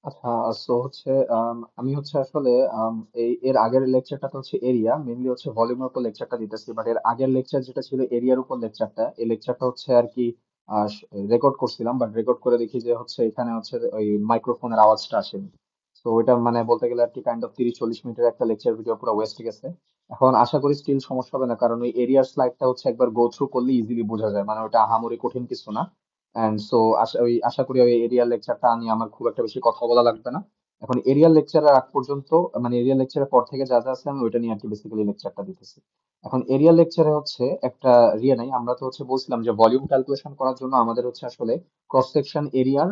আচ্ছা, সো হচ্ছে আমি হচ্ছে আসলে এর আগের লেকচারটা হচ্ছে এরিয়া মেইনলি হচ্ছে ভলিউমের উপর লেকচারটা দিতেছি, বাট এর আগের লেকচার যেটা ছিল এরিয়ার উপর লেকচারটা, এই লেকচারটা হচ্ছে আর কি রেকর্ড করছিলাম, বাট রেকর্ড করে দেখি যে হচ্ছে এখানে হচ্ছে ওই মাইক্রোফোনের আওয়াজটা আসেনি। তো ওইটা মানে বলতে গেলে আর কি কাইন্ড অফ 30-40 মিনিটের একটা লেকচার ভিডিও পুরো ওয়েস্ট গেছে। এখন আশা করি স্টিল সমস্যা হবে না, কারণ ওই এরিয়ার স্লাইডটা হচ্ছে একবার গো থ্রু করলে ইজিলি বোঝা যায়, মানে ওটা আহামরি কঠিন কিছু না। এন্ড সো আশা করি ওই এরিয়ার লেকচারটা নিয়ে আমার খুব একটা বেশি কথা বলা লাগবে না। এখন এরিয়াল লেকচারের আগ পর্যন্ত, মানে এরিয়াল লেকচারের পর থেকে যা যা আছে আমি ওইটা নিয়ে আর কি বেসিক্যালি লেকচারটা দিতেছি। এখন এরিয়াল লেকচারে হচ্ছে একটা নাই, আমরা তো হচ্ছে বলছিলাম যে ভলিউম ক্যালকুলেশন করার জন্য আমাদের হচ্ছে আসলে ক্রস সেকশন এরিয়ার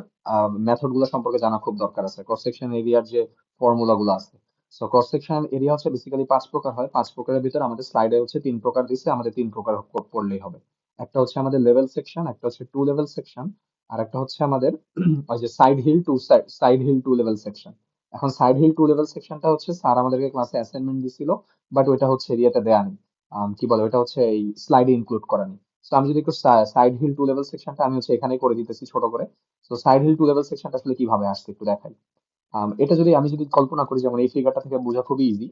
মেথড গুলো সম্পর্কে জানা খুব দরকার আছে, ক্রস সেকশন এরিয়ার যে ফর্মুলা গুলো আছে। সো ক্রস সেকশন এরিয়া হচ্ছে বেসিক্যালি 5 প্রকার হয়, 5 প্রকারের ভিতরে আমাদের স্লাইডে হচ্ছে 3 প্রকার দিচ্ছে, আমাদের 3 প্রকার পড়লেই হবে। একটা হচ্ছে আমাদের লেভেল সেকশন, একটা হচ্ছে টু লেভেল সেকশন, আর একটা হচ্ছে আমাদের ওই যে side hill two level section. এখন সাইড হিল টু লেভেল সেকশনটা হচ্ছে স্যার আমাদেরকে ক্লাসে অ্যাসাইনমেন্ট দিছিল, বাট ওইটা হচ্ছে এরিয়াতে দেয়া নেই। কি বলে ওটা হচ্ছে এই স্লাইডে ইনক্লুড করা নেই। তো আমি যদি একটু সাইড হিল টু লেভেল সেকশনটা আমি হচ্ছে এখানেই করে দিতেছি ছোট করে। তো সাইড হিল টু লেভেল সেকশনটা আসলে কিভাবে আসছে একটু দেখাই। এটা যদি আমি যদি কল্পনা করি, যেমন এই ফিগারটা থেকে বোঝা খুবই ইজি।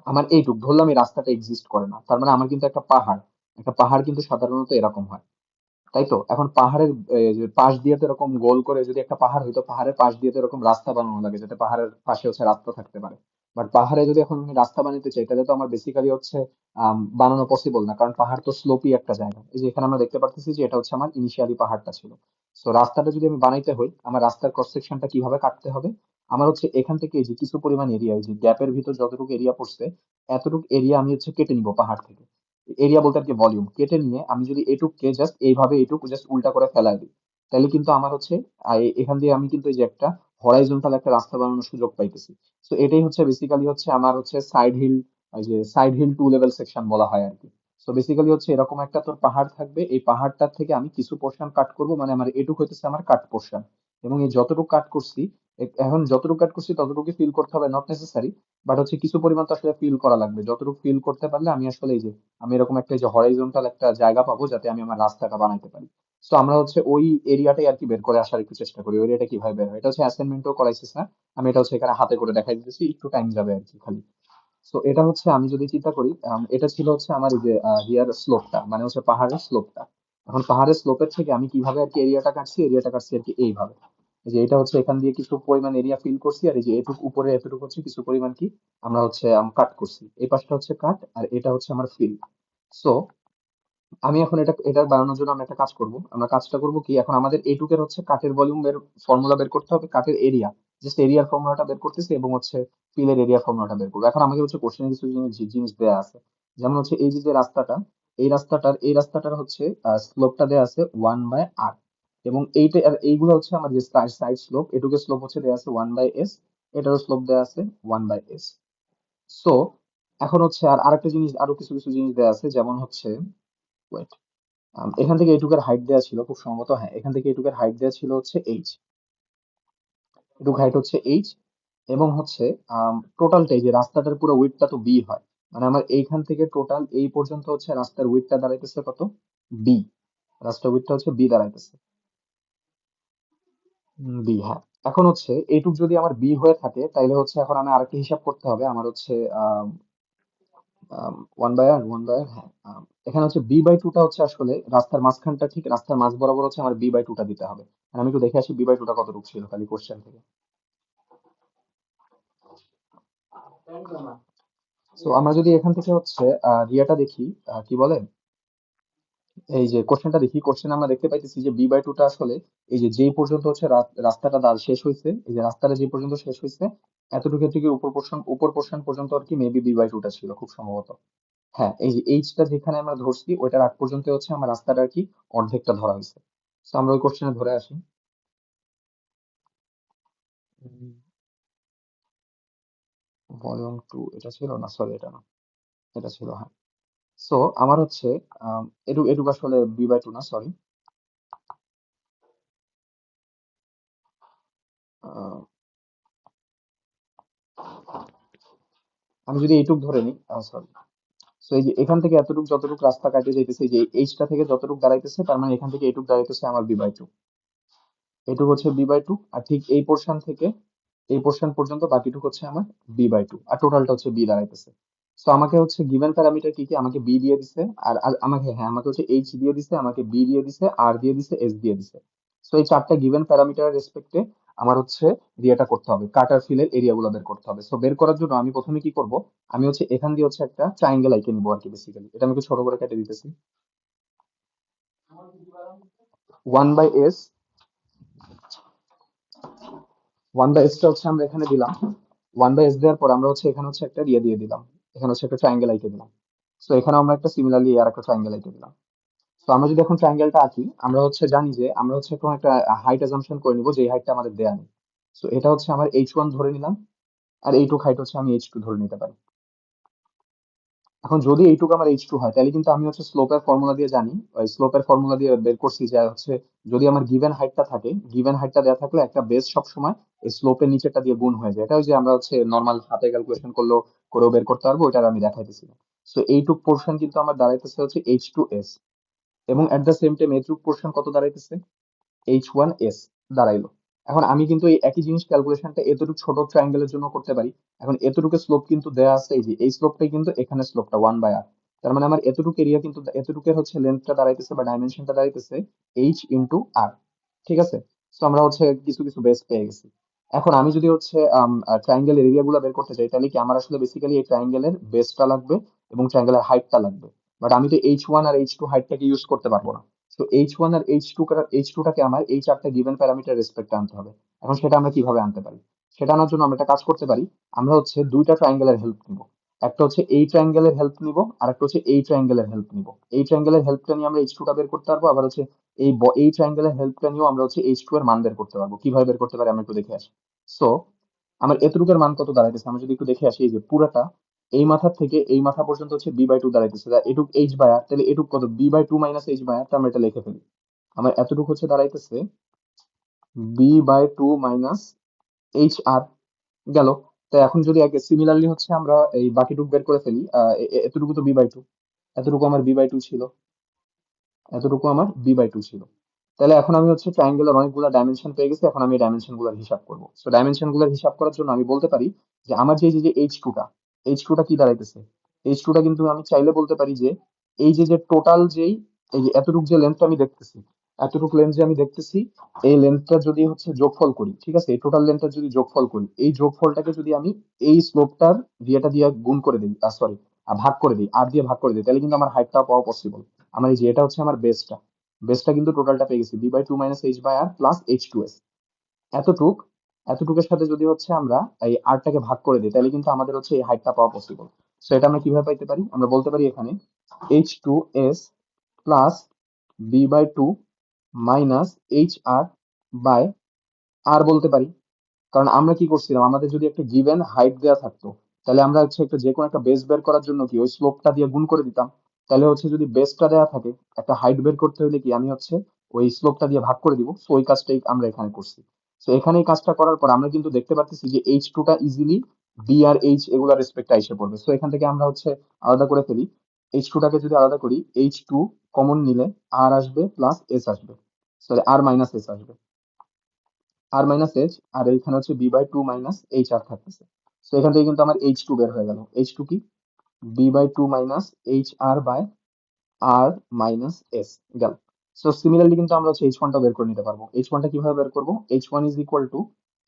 আমার এইটুক ধরলাম এই রাস্তাটা এক্সিস্ট করে না, তার মানে আমার কিন্তু একটা পাহাড় কিন্তু সাধারণত এরকম হয়, তাই তো? এখন পাহাড়ের যে পাশ দিয়ে তো এরকম গোল করে যদি একটা পাহাড় হইতো, পাহাড়ের পাশ দিয়ে তো এরকম রাস্তা বানানো লাগে যাতে পাহাড়ের পাশে হচ্ছে রাস্তা থাকতে পারে। বাট পাহাড়ে যদি এখন আমি রাস্তা বানাতে চাই, তাহলে তো আমার বেসিক্যালি হচ্ছে বানানো পসিবল না, কারণ পাহাড় তো স্লোপি একটা জায়গা। এই যে এখানে আমরা দেখতে পারতেছি যে এটা হচ্ছে আমার ইনিশিয়ালি পাহাড়টা ছিল। তো রাস্তাটা যদি আমি বানাইতে হই, আমার রাস্তার ক্রস সেকশনটা কিভাবে কাটতে হবে? আমার হচ্ছে এখান থেকে এই যে কিছু পরিমাণ এরিয়া, এই যে গ্যাপের ভিতর যতটুকু এরিয়া পড়ছে, এতটুকু এরিয়া আমি হচ্ছে কেটে নিব পাহাড় থেকে। এরিয়া বলতে আর কি ভলিউম কেটে নিয়ে আমি যদি এটুককে জাস্ট এইভাবে এটুকু জাস্ট উল্টা করে ফেলাই দিই, তাহলে কিন্তু আমার হচ্ছে এখান দিয়ে আমি কিন্তু এই যে একটা হরাইজন্টাল একটা রাস্তা বানানোর সুযোগ পাইতেছি। তো এটাই হচ্ছে বেসিক্যালি হচ্ছে আমার হচ্ছে সাইড হিল, ওই যে side hill two level section বলা হয় আর কি। তো বেসিক্যালি হচ্ছে এরকম একটা তোর পাহাড় থাকবে, এই পাহাড়টার থেকে আমি কিছু পোর্শন কাট করব, মানে আমার এটুকু হইতেছে আমার কাট পোর্শন। এবং এই যতটুকু কাট করছি, এখন যতটুকু কাট করছি ততটুকু ফিল করতে হবে নট নেসেসারি, বাট হচ্ছে কিছু পরিমাণ তো আসলে ফিল করা লাগবে। যতটুকু ফিল করতে পারলে আমি আসলে এই যে আমি এরকম একটা এই যে হরাইজন্টাল একটা জায়গা পাবো যাতে আমি আমার রাস্তাটা বানাইতে পারি। তো আমরা হচ্ছে ওই এরিয়াটাই আর কি বের করে আসার একটু চেষ্টা করি, ওই এরিয়াটা কিভাবে বের হয়। এটা হচ্ছে অ্যাসাইনমেন্টও করাইছিস না, আমি এটা হচ্ছে এখানে হাতে করে দেখাই দিতেছি, একটু টাইম যাবে আর কি খালি। তো এটা হচ্ছে আমি যদি চিন্তা করি, এটা ছিল হচ্ছে আমার এই যে হিয়ার স্লোপটা, মানে হচ্ছে পাহাড়ের স্লোপটা। এখন পাহাড়ের স্লোপের থেকে আমি কিভাবে আর কি এরিয়াটা কাটছি আর কি এইভাবে। এই যে এটা হচ্ছে এখান দিয়ে কিছু পরিমাণ এরিয়া ফিল করছি, আর এই যে এটুকু উপরে এতটুকু হচ্ছে কিছু পরিমাণ কি আমরা হচ্ছে কাট করছি, এই পাশটা হচ্ছে কাট আর এটা হচ্ছে আমার ফিল। সো আমি এখন এটা বানানোর জন্য আমরা একটা কাজ করব, আমরা কাজটা করব কি, এখন আমাদের এইটুকের হচ্ছে কাঠের ভলিউম ফর্মুলা বের করতে হবে, কাঠের এরিয়া, জাস্ট এরিয়ার ফর্মুলাটা বের করতেছি এবং হচ্ছে ফিলের এরিয়ার ফর্মুলাটা বের করবো। এখন আমাকে হচ্ছে কোশ্চেনে কিছু জিনিস দেয়া আছে, যেমন হচ্ছে এই যে রাস্তাটা, এই রাস্তাটার হচ্ছে স্লোপটা দেয়া আছে 1/r, এবং এইটা আর এইগুলো হচ্ছে আমার যে সাইড স্লোপ, এটুকের স্লোপ হচ্ছে দেয়া আছে 1/s, এটারও স্লোপ দেয়া আছে 1/s। সো এখন হচ্ছে আর আরেকটা জিনিস, আরো কিছু কিছু জিনিস দেয়া আছে, যেমন হচ্ছে wait, এখান থেকে এইটুকের হাইট দেওয়া ছিল খুব সম্ভবত, হ্যাঁ এখান থেকে এইটুকের হাইট দেওয়া ছিল হচ্ছে এটুক হাইট হচ্ছে এবং হচ্ছে টোটালটাই যে রাস্তাটার পুরো উইডথটা তো বি হয়, মানে আমার এইখান থেকে টোটাল এই পর্যন্ত হচ্ছে রাস্তার উইডথটা দাঁড়াইতেছে কত, বি। রাস্তার উইডথটা হচ্ছে বি দাঁড়াইতেছে, বি, হ্যাঁ। এখন হচ্ছে এইটুক যদি আমার বি হয়ে থাকে, তাইলে হচ্ছে এখন আমি আরেকটা হিসাব করতে হবে, আমার হচ্ছে 1/r, হ্যাঁ। এখানে হচ্ছে b/2টা হচ্ছে আসলে রাস্তার মাঝখানটা, ঠিক রাস্তার মাঝ বরাবর হচ্ছে আমার b/2টা দিতে হবে। আর আমি একটু দেখে আসি b/2টা কতটুকু ছিল খালি কোশ্চেন থেকে। তো আমরা যদি এখান থেকে হচ্ছে রিয়াটা দেখি, কি বলে, এই যে কোশ্চেনটা দেখি, কোশ্চেন আমরা দেখতে পাইতেছি যে b/2টা আসলে এই যে যেই পর্যন্ত হচ্ছে রাস্তাটা শেষ হয়েছে, এই যে রাস্তাটা যে পর্যন্ত শেষ হয়েছে এতটুকু থেকে উপর পোর্শন পর্যন্ত আর কি মেবি b/2টা ছিল খুব সম্ভবত। হ্যাঁ, এই যে এইচটা যেখানে আমরা ধরছি ওইটার আগ পর্যন্ত হচ্ছে আমার রাস্তাটা আর কি অর্ধেকটা ধরা হয়েছে। তো আমরা ওই কোশ্চেনে ধরে আসি। ভলিউম টু এটা ছিল না, সরি এটা না, এটা ছিল, হ্যাঁ। সো আমার হচ্ছে এটুক আসলে b/2 না, সরি। আমি যদি এইটুক ধরে নিই, সরি। সো এই যে এখান থেকে এতটুক যতটুক রাস্তা কাটে যাইতেছে, এই যে এইচটা থেকে যতটুক দাঁড়াইতেছে, তার মানে এখান থেকে এইটুক দাঁড়াইতেছে আমার b/2। এটুকু হচ্ছে b/2, আর ঠিক এই পোর্শন থেকে এই পোর্শন পর্যন্ত বাকিটুকু হচ্ছে আমার b/2, আর টোটালটা হচ্ছে b দাঁড়াইতেছে। তো আমাকে হচ্ছে গিভেন প্যারামিটার কি কি, আমাকে b দিয়ে দিছে, আর আমাকে, হ্যাঁ, আমাকে হচ্ছে h দিয়ে দিছে, আমাকে b দিয়ে দিছে, r দিয়ে দিছে, s দিয়ে দিছে। তো এই চারটা গিভেন প্যারামিটারের রেসপেক্টে আমার হচ্ছে ইয়েটা করতে হবে, কাটার ফিলের এরিয়া গুলো বের করতে হবে। সো বের করার জন্য আমি প্রথমে কি করব, আমি হচ্ছে এখান দিয়ে হচ্ছে একটা ট্রায়াঙ্গেল আইকে নিবো আর কি। বেসিক্যালি এটা আমি একটু ছোট করে কেটে দিতেছি। 1/s, 1/s টা হচ্ছে আমরা এখানে দিলাম। 1/s দেওয়ার পর আমরা হচ্ছে এখানে হচ্ছে একটা দিয়ে দিলাম, এখানে হচ্ছে একটা ট্রায়াঙ্গেল আইকে দিলাম। তো এখানে আমরা একটা সিমিলারলি আর একটা ট্রায়াঙ্গেল আইকে দিলাম। তো আমরা যদি এখন ট্রায়াঙ্গেলটা আঁকি, আমরা হচ্ছে জানি যে আমরা হচ্ছে এখন একটা হাইট অ্যাজাম্পশন করে নিব, যে হাইটটা আমাদের দেয়া নেই। তো এটা হচ্ছে আমার h1 ধরে নিলাম, আর এইটুক হাইট হচ্ছে আমি h2 ধরে নিতে পারি। এখন যদি এইটুকু আমার h2 হয়, তাহলে কিন্তু আমি হচ্ছে স্লোপের ফর্মুলা দিয়ে জানি, ওই স্লোপের ফর্মুলা দিয়ে বের করছি যে হচ্ছে যদি আমার গিভেন হাইটটা থাকে, গিভেন হাইটটা দেওয়া থাকলে একটা বেস সব সময় এই স্লোপের নিচেরটা দিয়ে গুণ হয়ে যায়। এটা ওই যে আমরা হচ্ছে নর্মাল হাতে ক্যালকুলেশন করেও বের করতে পারবো, ওটা আমি দেখাইতেছি। তো এইটুক পোর্শন কিন্তু আমার দাঁড়াইতেছে হচ্ছে h2s, এবং এট দ্য সেম টাইম এইটুক পোর্শন কত দাঁড়াইতেছে, h1s দাঁড়াইলো। এখন আমি কিন্তু এই একই জিনিস ক্যালকুলেশনটা এতটুকু ছোট ট্রায়াঙ্গেলের জন্য করতে পারি। এখন এতটুকু স্লোপ কিন্তু দেয়া আছে, এই যে এই স্লোপটাই কিন্তু এখানে স্লোপটা 1/r। তার মানে আমার এতটুকু এরিয়া কিন্তু, এতটুকুর হচ্ছে লেন্থটা দাঁড়াইতেছে বা ডাইমেনশনটা দাঁড়াইতেছে h/r। ঠিক আছে। তো আমরা হচ্ছে কিছু কিছু বেস পেয়ে গেছি। এখন আমি যদি হচ্ছে ট্রায়াঙ্গেলের এরিয়া গুলো বের করতে চাই, তাহলে কি আমার আসলে বেসিক্যালি এই ট্রায়াঙ্গেলের বেসটা লাগবে এবং ট্রায়াঙ্গেলের হাইটটা লাগবে। বাট আমি তো h1 আর h2 হাইটটাকে ইউজ করতে পারবো না। তো h1 আর h2টাকে আমার এই চারটা গিভেন প্যারামিটার রেসপেক্টে আনতে হবে। এখন সেটা আমরা কিভাবে আনতে পারি, সেটা আনার জন্য আমরা একটা কাজ করতে পারি। আমরা হচ্ছে দুইটা ট্রায়াঙ্গেলের হেল্প নিব। একটা হচ্ছে এই ট্রায়াঙ্গেলের হেল্প নিব, আর একটা হচ্ছে এই ট্রায়াঙ্গেলের হেল্প নিব। এই ট্রায়াঙ্গেলের হেল্পটা নিয়ে আমরা h2টা বের করতে পারবো, আবার হচ্ছে এই ট্রায়াঙ্গেলের হেল্পটা নিয়েও আমরা হচ্ছে h2 এর মান বের করতে পারবো। কিভাবে বের করতে পারি আমরা একটু দেখে আসি। সো আমার এতটুকুর মান কত দাঁড়াইতেছে, আমরা যদি একটু দেখে আসি, এই যে পুরাটা এই মাথা থেকে এই মাথা পর্যন্ত হচ্ছে b/2 দাঁড়াইতেছে, এটুক h/r, তাহলে এটুক কত, b/2 মাইনাস h/r, তো আমরা এটা লিখে ফেলি। আমার এতটুকু হচ্ছে দাঁড়াইতেছে b/2 মাইনাস h/r গেল। তো এখন যদি সিমিলারলি হচ্ছে আমরা এই বাকিটুক বের করে ফেলি, এতটুকু তো b/2, এতটুকু আমার b/2 ছিল, এতটুকু আমার b/2 ছিল। তাহলে এখন আমি হচ্ছে ট্রায়াঙ্গেলের অনেকগুলো ডাইমেনশন পেয়ে গেছি। এখন আমি ডাইমেনশন গুলোর হিসাব করবো। তো ডাইমেনশন গুলোর হিসাব করার জন্য আমি বলতে পারি যে আমার যে এইচ টুটা কি দাঁড়াইতেছে, এইচ টুটা কিন্তু আমি চাইলে বলতে পারি যে এই যে যে টোটাল যেই, এই যে এতটুকু যে লেন্থ আমি দেখতেছি, এতটুকু লেন্থ যে আমি দেখতেছি, এই লেন্থটা যদি হচ্ছে যোগফল করি, ঠিক আছে, এই টোটাল লেন্থটা যদি যোগফল করি, এই যোগফলটাকে যদি আমি এই স্লোপটার দিয়েটা দিয়ে গুণ করে দিই, সরি, ভাগ করে দিই, আর দিয়ে ভাগ করে দিই, তাহলে কিন্তু আমার হাইটটা পাওয়া পসিবল। আমার এই যে এটা হচ্ছে আমার বেসটা, বেসটা কিন্তু টোটালটা পেয়ে গেছি b/2 minus h/r plus h2s। এতটুক এতটুকের সাথে যদি হচ্ছে আমরা এই আরটাকে ভাগ করে দিই, তাহলে কিন্তু আমাদের হচ্ছে এই হাইটটা পাওয়া পসিবল। সো এটা আমরা কিভাবে পাইতে পারি, আমরা বলতে পারি এখানে h2s plus b/2 minus h/r by r বলতে পারি। কারণ আমরা কি করছিলাম, আমাদের যদি একটা গিভেন হাইট দেওয়া থাকতো, তাহলে আমরা হচ্ছে একটা যে কোনো একটা বেস বের করার জন্য কি ওই স্লোপটা দিয়ে গুণ করে দিতাম। তাহলে হচ্ছে যদি বেসটা দেওয়া থাকে, একটা হাইট বের করতে হলে কি আমি হচ্ছে ওই স্লোপটা দিয়ে ভাগ করে দিব। সো ওই কাজটাই আমরা এখানে করছি। তো এখানে এই কাজটা করার পর আমরা কিন্তু দেখতে পারতেছি যে h2টা ইজিলি b আর h এগুলা রেসপেক্টে এসে পড়বে। সো এখান থেকে আমরা হচ্ছে আলাদা করে ফেলি। h2টাকে যদি আলাদা করি, h2 কমন নিলে r আসবে প্লাস s আসবে, সরি, r মাইনাস s আসবে, আর মাইনাস এইচ, আর এইখানে হচ্ছে b/2 মাইনাস এইচ আর থাকতেছে। তো এখান থেকে কিন্তু আমার h2 বের হয়ে গেল। h2 কি, b/2 minus H R by R minus S গেল। সো সিমিলারলি কিন্তু আমরা হচ্ছে h1টা বের করে নিতে পারবো। h1টা কিভাবে বের করবো, h1 ইজ ইকুয়াল টু,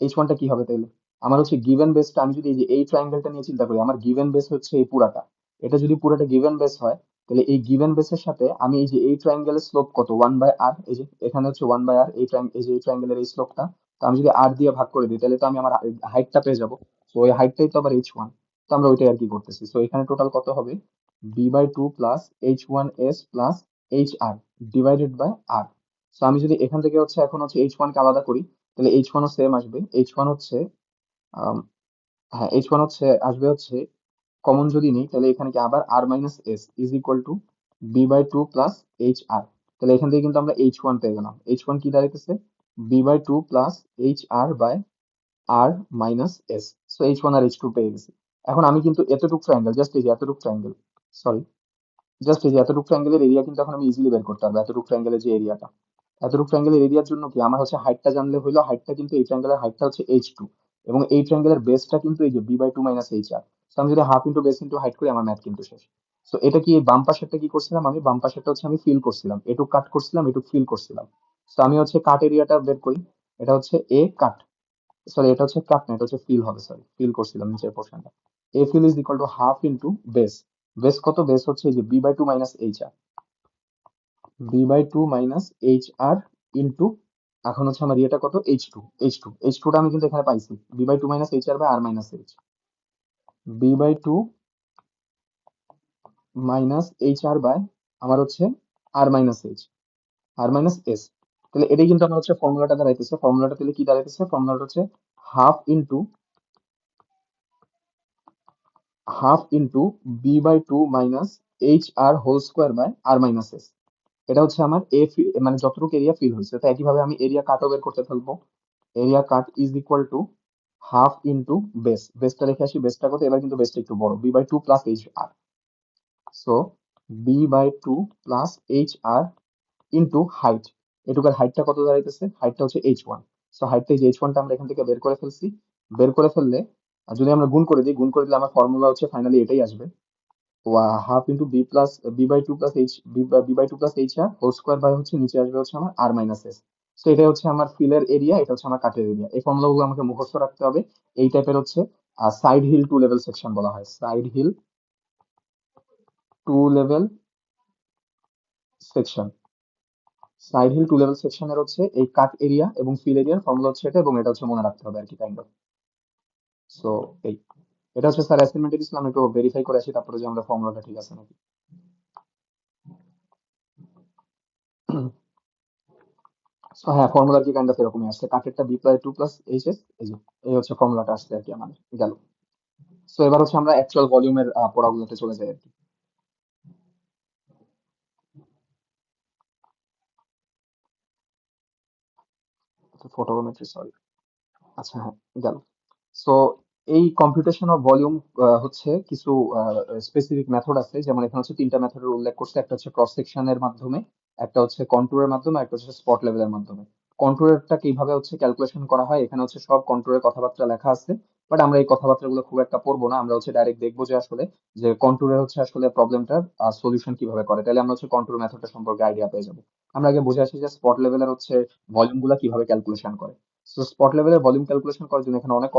h1টা কি হবে তাইলে, আমার হচ্ছে গিভেন বেসটা, আমি যদি এই যে এই ট্রায়াঙ্গেলটা নিয়ে চিন্তা করি, আমার গিভেন বেস হচ্ছে এই পুরাটা। এটা যদি পুরাটা গিভেন বেস হয়, তাহলে এই গিভেন বেসের সাথে আমি এই যে এই ট্রায়াঙ্গেলের স্লোপ কত, 1/r, এই যে এখানে হচ্ছে 1/r, এই যে এই ট্রায়াঙ্গেলের এই স্লোপটা, তো আমি যদি আর দিয়ে ভাগ করে দিই, তাহলে তো আমি আমার হাইটটা পেয়ে যাবো। তো ওই হাইটটাই তো আবার h1। তো আমরা ওইটাই আর কি করতেছি। তো এখানে টোটাল কত হবে, b/2 plus h1s plus hr divided by r। So আমি যদি এখান থেকে হচ্ছে এখন হচ্ছে h1 কে আলাদা করি, তাহলে h1ও সেম আসবে। h1 হচ্ছে আম, হ্যাঁ, h1 হচ্ছে আসবে হচ্ছে, কমন যদি নেই, তাহলে এখানে কি আবার r minus S is equal two b/2 plus hr। তাহলে এখান থেকে কিন্তু আমরা h1 পেয়ে গেলাম। h1 কি দাঁড়াইতেছে, b/2 plus hr by r minus S. So h1 আর h2 পেয়ে গেছি। এখন আমি কিন্তু এতটুকু ট্রায়াঙ্গেল, জাস্ট এই যে এতটুকু ট্রায়াঙ্গেল, সরি, জাস্ট এই যে এতটুকু ট্রায়াঙ্গেলের এরিয়া কিন্তু এখন আমি ইজিলি বের করতে পারবো, এতটুকু ট্রায়াঙ্গেলের যে এরিয়াটা। এতটুকু ট্রায়াঙ্গেলের এরিয়ার জন্য কি আমার হচ্ছে হাইটটা জানলে হইলো, হাইটটা কিন্তু এই ট্রায়াঙ্গেলের হাইটটা হচ্ছে H2, এবং এই ট্রায়াঙ্গেলের বেসটা কিন্তু এই যে b/2 - HR। তো আমি যদি half into base into height করি, আমার ম্যাথ কিন্তু শেষ। তো এটা কি, এই বাম পাশেরটা কি করছিলাম, আমি বাম পাশেরটা হচ্ছে আমি ফিল করছিলাম, এটুক কাট করছিলাম, এটুক ফিল করছিলাম। তো আমি হচ্ছে কাট এরিয়াটা বের করি, এটা হচ্ছে এ কাট, সরি এটা হচ্ছে কাট না, এটা হচ্ছে ফিল হবে, সরি ফিল করছিলাম নিচের পোর্শনটা। A fill is equal to half into base, base কত, বেস হচ্ছে এই যে b/2 - HR, b/2 - HR into, এখন হচ্ছে আমার ইয়েটা কত, এইচ টুটা আমি কিন্তু এখানে পাইছি, b/2 - HR/r - H, b/2 - HR by আমার হচ্ছে r - H, r - S। তাহলে এটাই কিন্তু আমার হচ্ছে ফর্মুলাটা দাঁড়াইতেছে, ফর্মুলাটা তাহলে কি দাঁড়াইতেছে, ফর্মুলাটা হচ্ছে half into b/2 - HR whole square by r - S। এটা হচ্ছে আমার মানে যতটুকু এরিয়া ফিল হয়েছে। তো একইভাবে আমি এরিয়া কাটও বের করতে ফেলবো, area cut is equal to half into base, বেসটা রেখে আসি, বেসটা কত, এবার কিন্তু বেসটা একটু বড়, b/2 + HR। So b/2 + HR into height, এটুকার হাইটটা কত দাঁড়াইতেছে, হাইটটা হচ্ছে H1। সো হাইটটা এই যে H1টা আমরা এখান থেকে বের করে ফেলছি, বের করে ফেললে যদি আমরা গুণ করে দিই, গুণ করে দিলে আমার ফর্মুলা হচ্ছে ফাইনালি এটাই আসবে, half into b/2 + H B by two plus H R whole square by হচ্ছে নিচে আসবে হচ্ছে আমার r - S। তো এটা হচ্ছে আমার ফিলের এরিয়া, এটা হচ্ছে আমার কাটের এরিয়া। এই ফর্মুলাগুলো আমাকে মুখস্থ রাখতে হবে। এই টাইপের হচ্ছে side hill two level section বলা হয়, side hill two level section. Side hill two level সেকশনের হচ্ছে এই কাট এরিয়া এবং ফিল এরিয়ার ফর্মুলা হচ্ছে এটা, এবং এটা হচ্ছে মনে রাখতে হবে আর কি, কাইন্ড অফ। সো এই, এটা হচ্ছে স্যার অ্যাসাইনমেন্টে দিয়েছিলাম, একটু ভেরিফাই করে আসি তারপরে যে আমরা ফর্মুলাটা ঠিক আছে নাকি। So, হ্যাঁ ফর্মুলা কি কাইন্ড অফ এরকমই আসছে, কাঠেরটা b/2 + HS, এই যে এই হচ্ছে ফর্মুলাটা আসছে আর কি আমাদের, গেল। সো এবার হচ্ছে আমরা অ্যাকচুয়াল ভলিউমের পড়াগুলোতে চলে যাই আর কি, ফটোগ্রামেট্রি, সরি। আচ্ছা হ্যাঁ, গেল। সো এই কম্পিউটেশন অফ ভলিউম হচ্ছে কিছু স্পেসিফিক মেথড আছে, যেমন এখানে হচ্ছে তিনটা মেথডের উল্লেখ করছে, একটা হচ্ছে ক্রস সেকশনের মাধ্যমে, একটা হচ্ছে কন্টুরের মাধ্যমে, একটা হচ্ছে স্পট লেভেলের মাধ্যমে। কন্টুরেরটা কিভাবে হচ্ছে ক্যালকুলেশন করা হয়, এখানে হচ্ছে সব কন্টুরের কথাবার্তা লেখা আছে, বাট আমরা এই কথাবার্তাগুলো খুব একটা পড়বো না, আমরা হচ্ছে ডাইরেক্ট দেখবো যে আসলে যে কন্টুরের হচ্ছে আসলে প্রবলেমটার সলিউশন কিভাবে করে, তাহলে আমরা হচ্ছে কন্টুর মেথডটা সম্পর্কে আইডিয়া পেয়ে যাবো। আমরা আগে বুঝে আসি যে স্পট লেভেলের হচ্ছে ভলিউম গুলা কিভাবে ক্যালকুলেশন করে। তো স্পট লেভেলের ভলিউম ক্যালকুলেশন করার জন্য এখানে অনেক